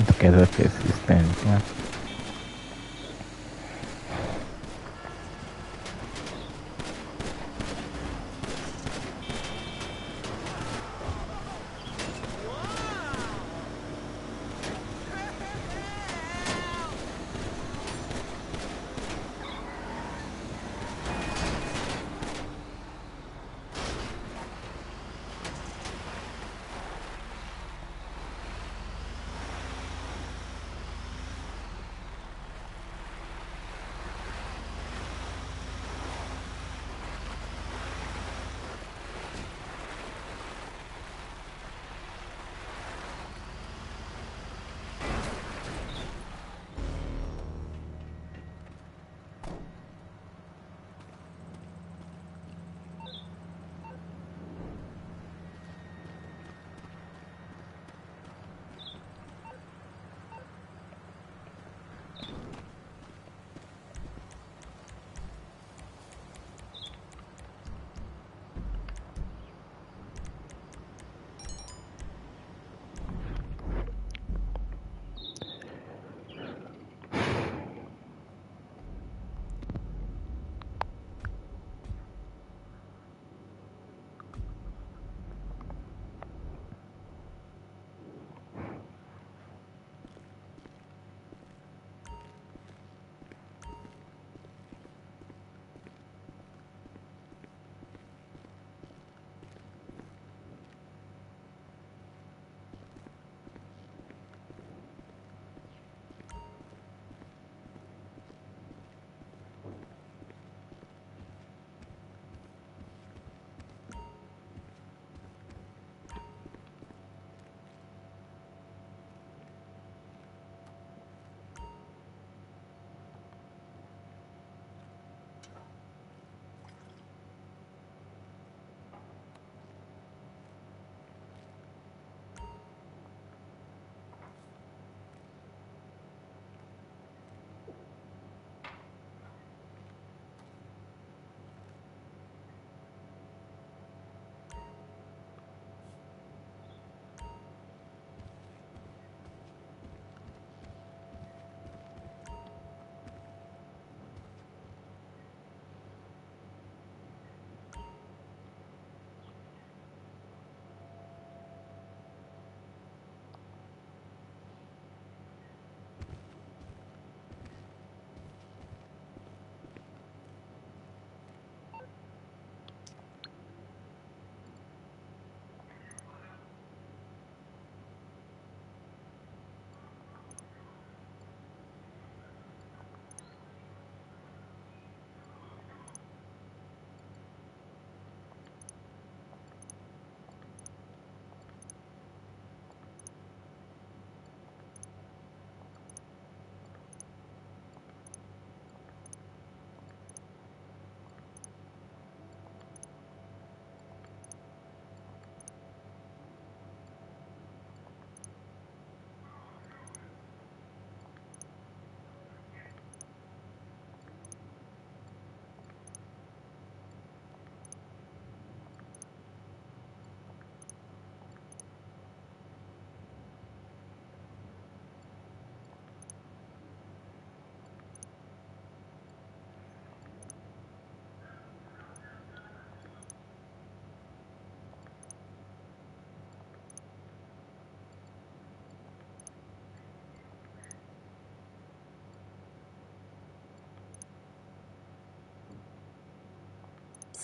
Together persistent, yeah.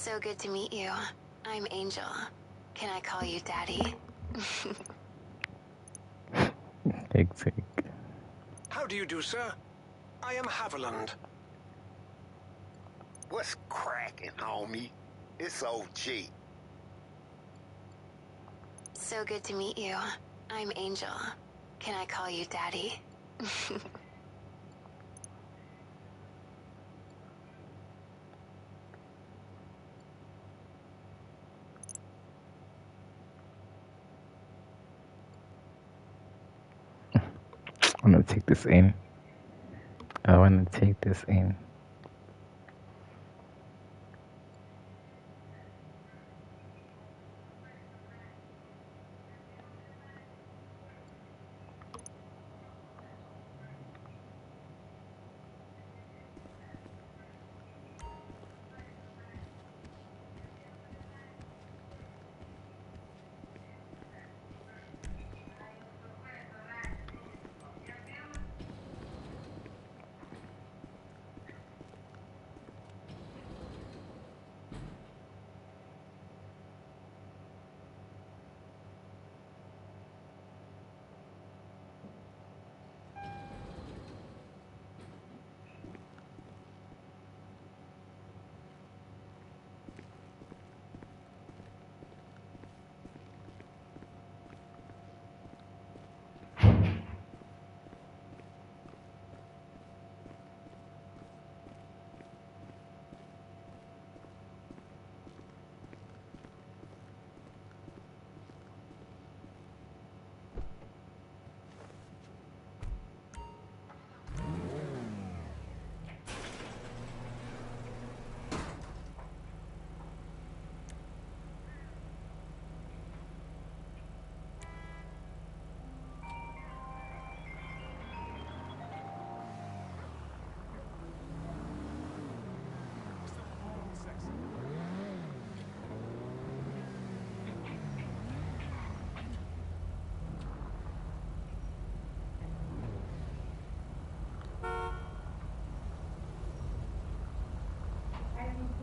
So good to meet you. I'm Angel. Can I call you Daddy? Exactly. How do you do, sir? I am Haviland. What's cracking, homie? It's OG. So good to meet you. I'm Angel. Can I call you Daddy? I'm gonna take this in. I wanna take this in.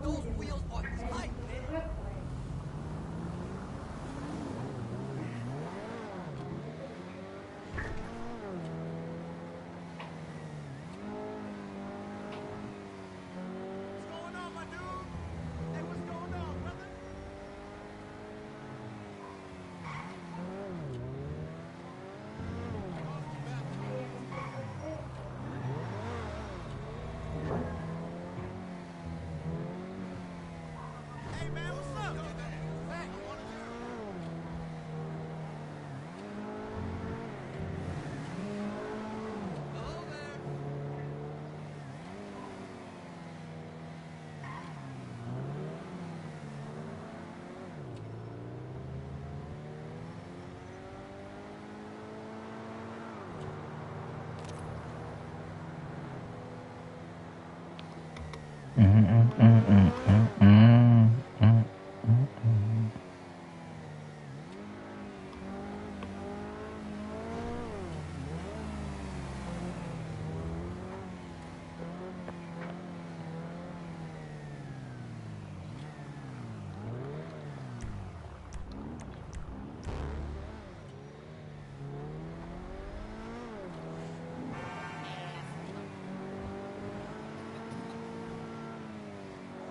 Those wheels are tight, man. What's going on, my dude? Hey, what's going on, brother? Hey, man, what's up? Hey, you want a beer? Hello there.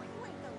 You ain't the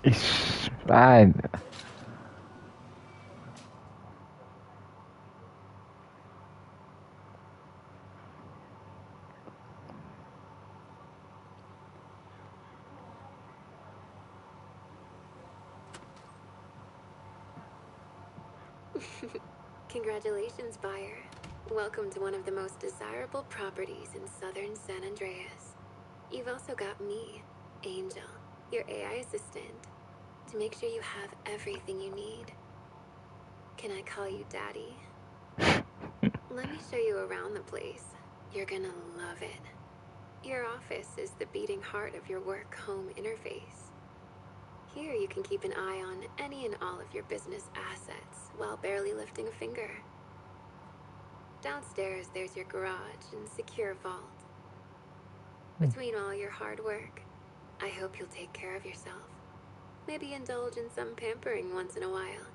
It's fine. Congratulations, buyer. Welcome to one of the most desirable properties in southern San Andreas. You've also got me, Angel, your AI assistant, to make sure you have everything you need. Can I call you Daddy? Let me show you around the place. You're gonna love it. Your office is the beating heart of your work-home interface. Here you can keep an eye on any and all of your business assets while barely lifting a finger. Downstairs, there's your garage and secure vault. Between all your hard work, I hope you'll take care of yourself. Maybe indulge in some pampering once in a while.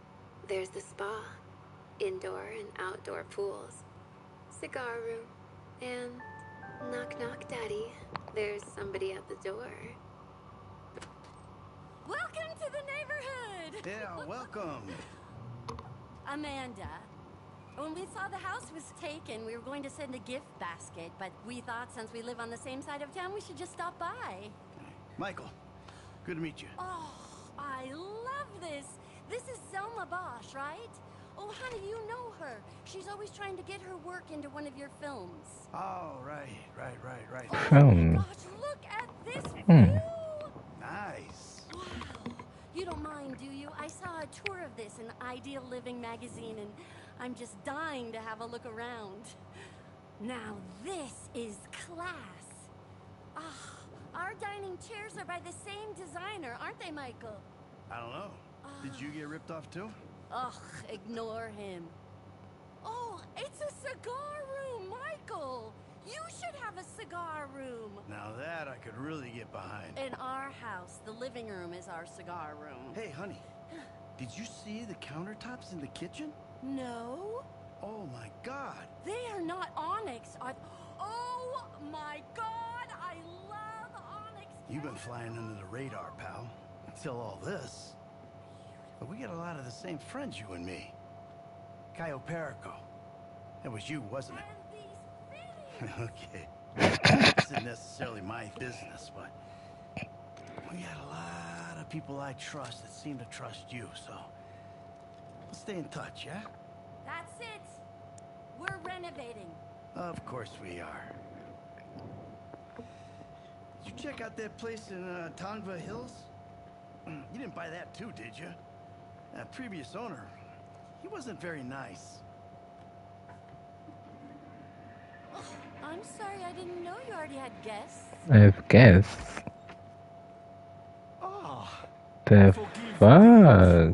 There's the spa, indoor and outdoor pools, cigar room, and knock knock, Daddy. There's somebody at the door. Welcome to the neighborhood! Yeah, welcome. Amanda. When we saw the house was taken, we were going to send a gift basket, but we thought since we live on the same side of town, we should just stop by. Michael, good to meet you. Oh, I love this. This is Selma Bosch, right? Oh, honey, you know her. She's always trying to get her work into one of your films. Oh, right. Oh my gosh, look at this view! Nice. Wow. You don't mind, do you? I saw a tour of this in Ideal Living magazine, and I'm just dying to have a look around. Now this is class. Ah, our dining chairs are by the same designer, aren't they, Michael? I don't know. Did you get ripped off too? Ugh, ignore him. Oh, it's a cigar room, Michael! You should have a cigar room. Now that I could really get behind. In our house, the living room is our cigar room. Hey, honey, did you see the countertops in the kitchen? No. Oh my God. They are not onyx. Oh my God, I love onyx. You've been flying under the radar, pal. Until all this. But we got a lot of the same friends, you and me. Cayo Perico. That was you, wasn't it? Okay. This isn't necessarily my business, but we got a lot of people I trust that seem to trust you, so let's stay in touch, yeah? That's it. We're renovating. Of course we are. Did you check out that place in Tongva Hills? You didn't buy that too, did you? That previous owner, he wasn't very nice. I'm sorry, I didn't know you already had guests. I have guessed. Ah, The fuck?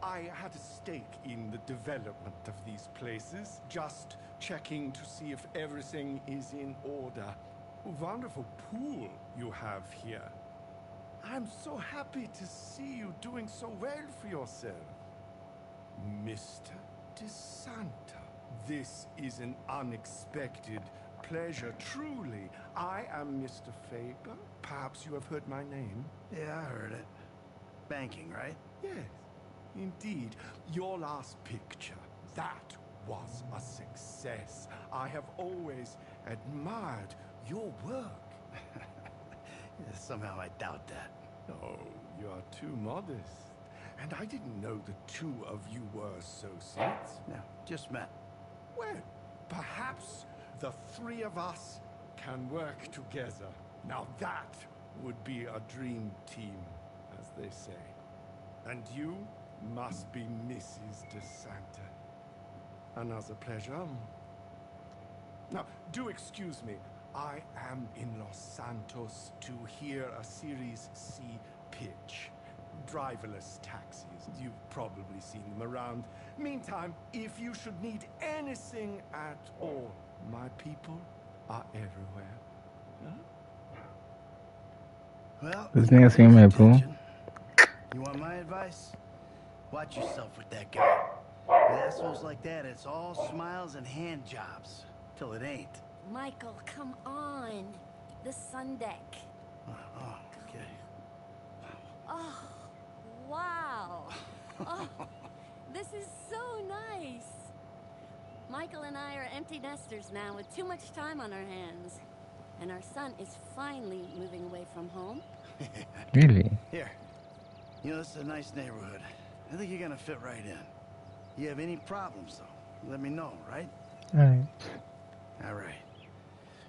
I had a stake in the development of these places, just checking to see if everything is in order. A wonderful pool you have here. I'm so happy to see you doing so well for yourself. Mr. DeSanta, this is an unexpected pleasure, truly. I am Mr. Faber. Perhaps you have heard my name? Yeah, I heard it. Banking, right? Yes, indeed. Your last picture, that was a success. I have always admired your work. Somehow I doubt that. Oh, you are too modest. And I didn't know the two of you were associates. No, just met. Well, perhaps the three of us can work together. Now that would be a dream team, as they say. And you must be Mrs. DeSanta. Another pleasure. Now, do excuse me. I am in Los Santos to hear a Series C pitch. Driverless taxis. You've probably seen them around. Meantime, if you should need anything at all, my people are everywhere. Well, This nigga's seeing my boo. you want my advice? Watch yourself with that guy. With assholes like that, it's all smiles and hand jobs. Till it ain't. Michael, come on. The sun deck. Oh, okay. Oh, Oh, wow. Oh, this is so nice. Michael and I are empty nesters now with too much time on our hands. And our son is finally moving away from home. Really? Here. You know, this is a nice neighborhood. I think you're gonna fit right in. You have any problems, though, let me know, right? Alright. All right.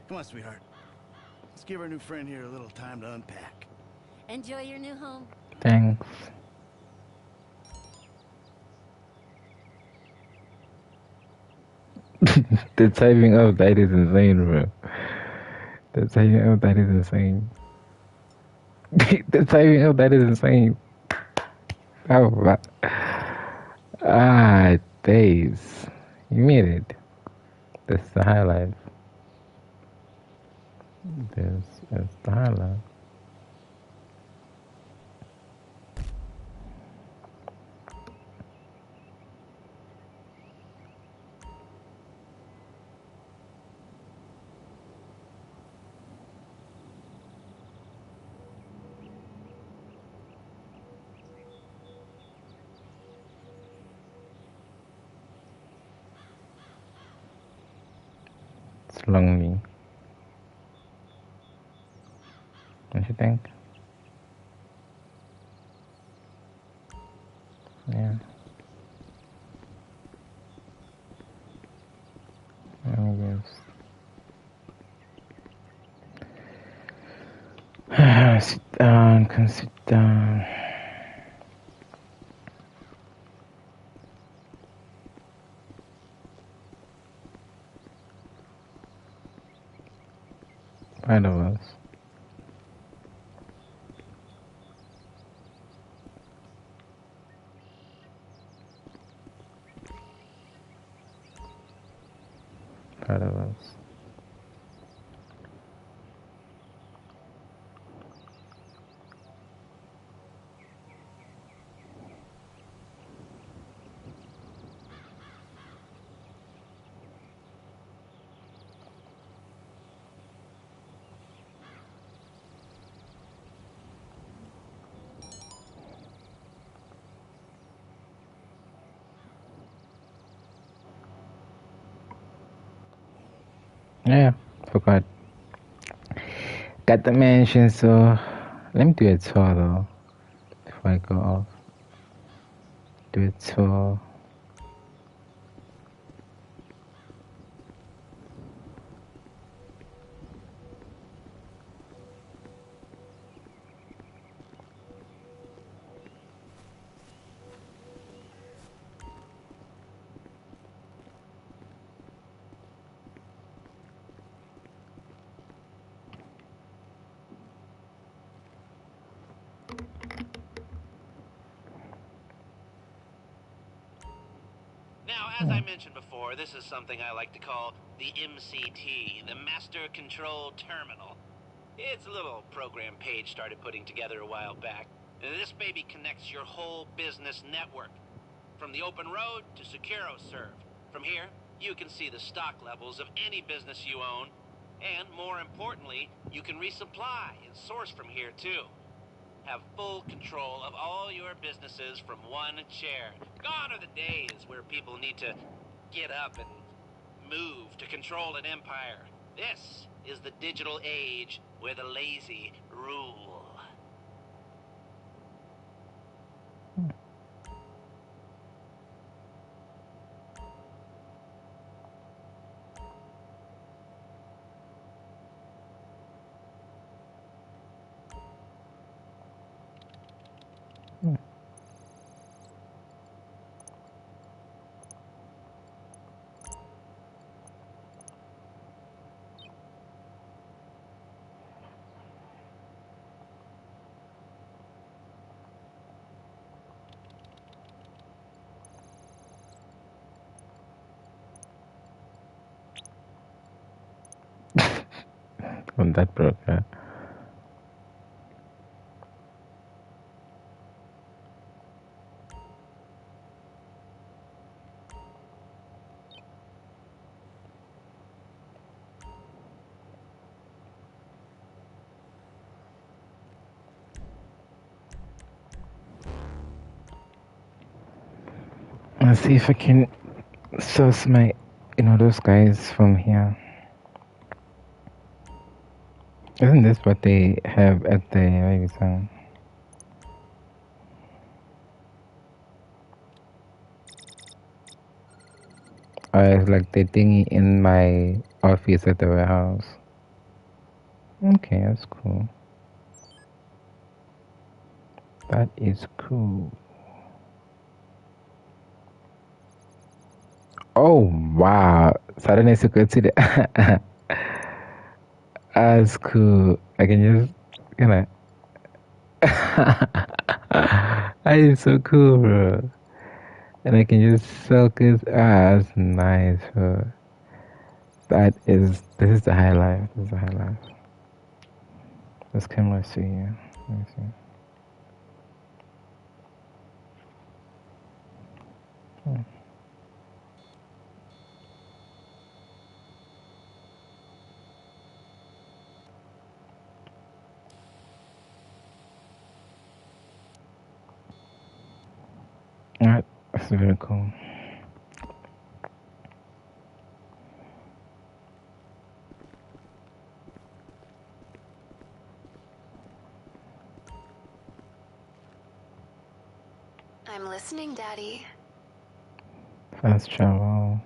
Come on, sweetheart. Let's give our new friend here a little time to unpack. Enjoy your new home. Thanks. The typing of that is insane, bro. The typing of that is insane. The typing of that is insane. Oh, my. Ah, days. You made it. That's the highlight. That's the highlight. It's lonely. Don't you think? Yeah. I guess. Sit down, come sit down. Part of us. Part of us. Yeah, forgot. Got the mention, so let me do a tour though before I go off. Do a tour. Now, as I mentioned before, this is something I like to call the MCT, the Master Control Terminal. It's a little program Paige started putting together a while back. This baby connects your whole business network, from the open road to SecuroServe. From here, you can see the stock levels of any business you own, and more importantly, you can resupply and source from here too. Have full control of all your businesses from one chair. Gone are the days where people need to get up and move to control an empire. This is the digital age where the lazy rule. On that broke, huh? Let's see if I can source my, those guys from here. Isn't this what they have at the Raven? It's like the thingy in my office at the warehouse. Okay, that's cool. That is cool. Oh, wow. Suddenly I could see the... That's cool. I can just, that is so cool, bro. And I can just soak his ass. Nice, bro. This is the high life. This is the high life. Let's come, let's see here. Let me see. Alright, that's very cool. I'm listening, Daddy. Fast travel.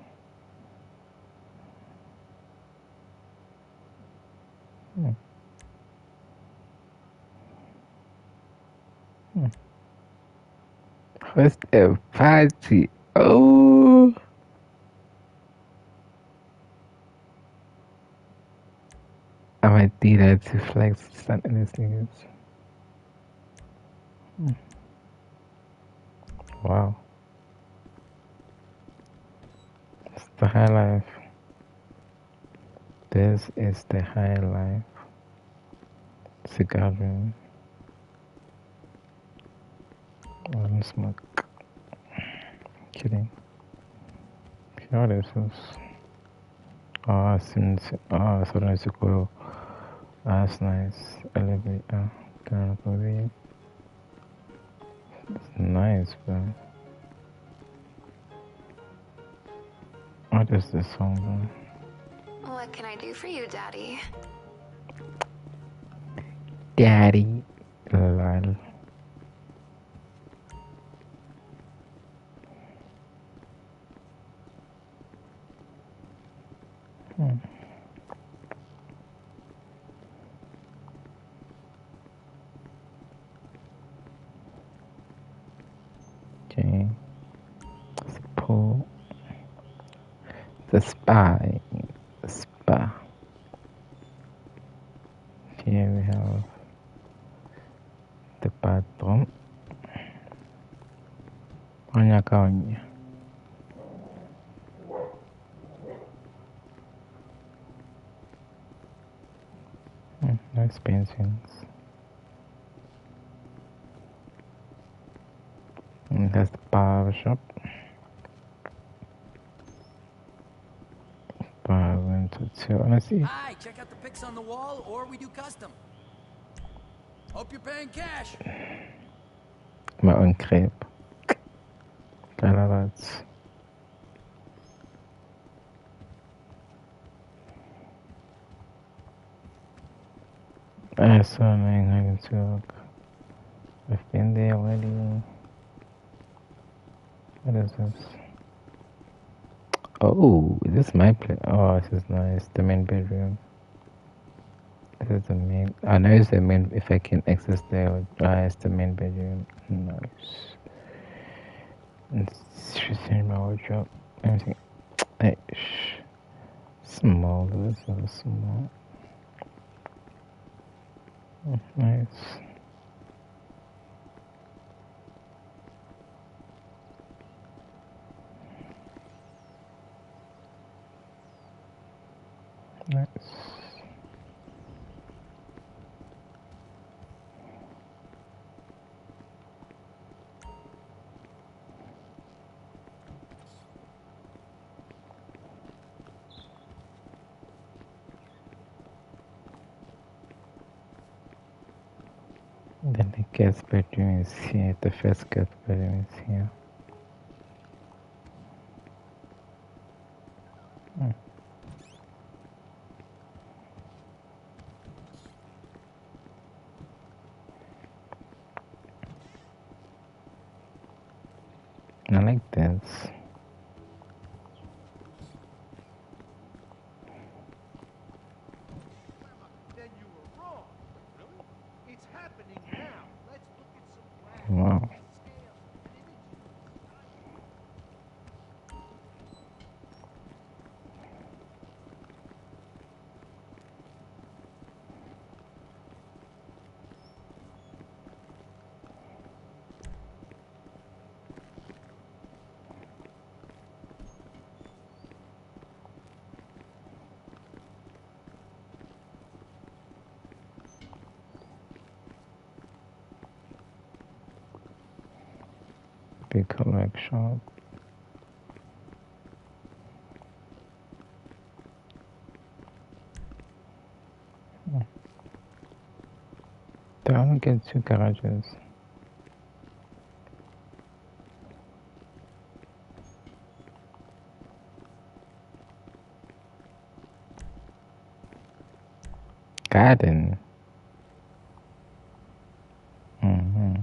First ever party. Oh. I might do that to flex something this niggas. Wow. It's the high life. This is the high life. Cigar room. I don't smoke. Kidding. You know this is. So nice to go. That's nice. Elevator. Turn up over here. It's nice, bro. What is this song, bro? What can I do for you, Daddy? Daddy. Lol. Okay. Support. The spy. Spa. Here we have the bathroom. Conya. Nice paintings. And that's the barber shop. Barber to let's see. Hi, check out the pics on the wall, or we do custom. Hope you're paying cash. My own crepe. Calavats. I saw 902. I've been there already. What is this? Oh, this is my place. Oh, this is nice. The main bedroom. This is the main. I know it's the main. If I can access there, it's the main bedroom. Nice. It's in my wardrobe. Everything. Hey, small. This is small. Nice. Nice. Then the guest bedroom is here. The first guest bedroom is here. I like this. Then you were wrong. Really? It's happening now. Let's look at some graphs. Wow. Scale and images. Big collection. They only get 2 garages. Garden. Mm-hmm.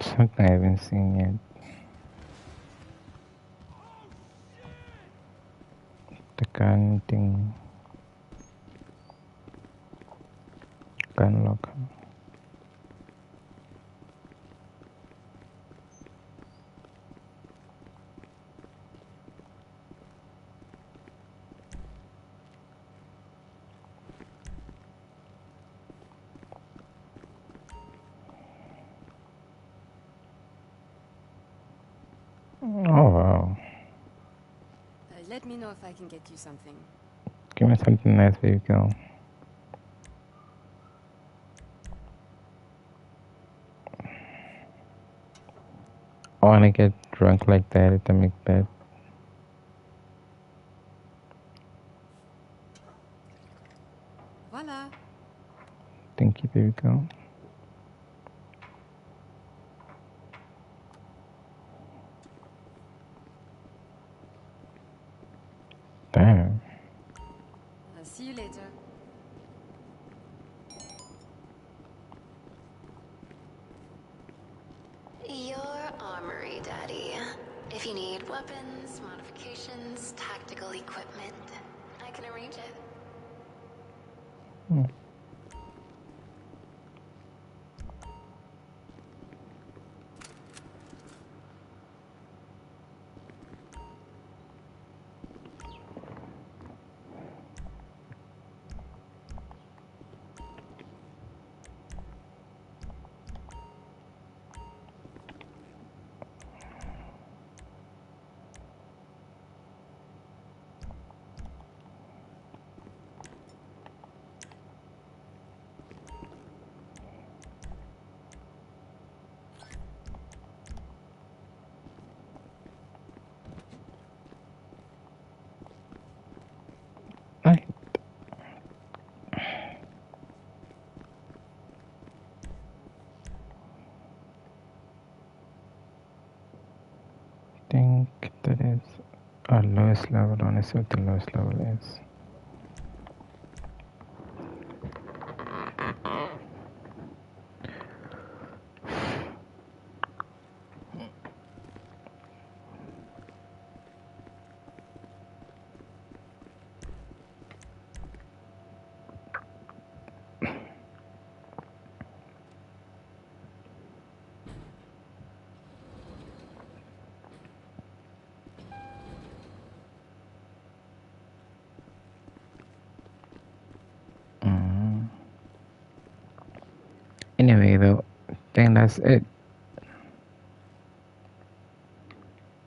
Something I haven't seen yet. The gun thing. Gun locker. Oh wow. Let me know if I can get you something. Give me something nice, baby girl. I wanna get drunk like that to make that. Voila. Thank you, baby girl. Damn. I'll see you later. Your armory, Daddy. If you need weapons, modifications, tactical equipment, I can arrange it. Hmm. think that is our lowest level. I want to see what the lowest level is. Anyway, though, I think that's it.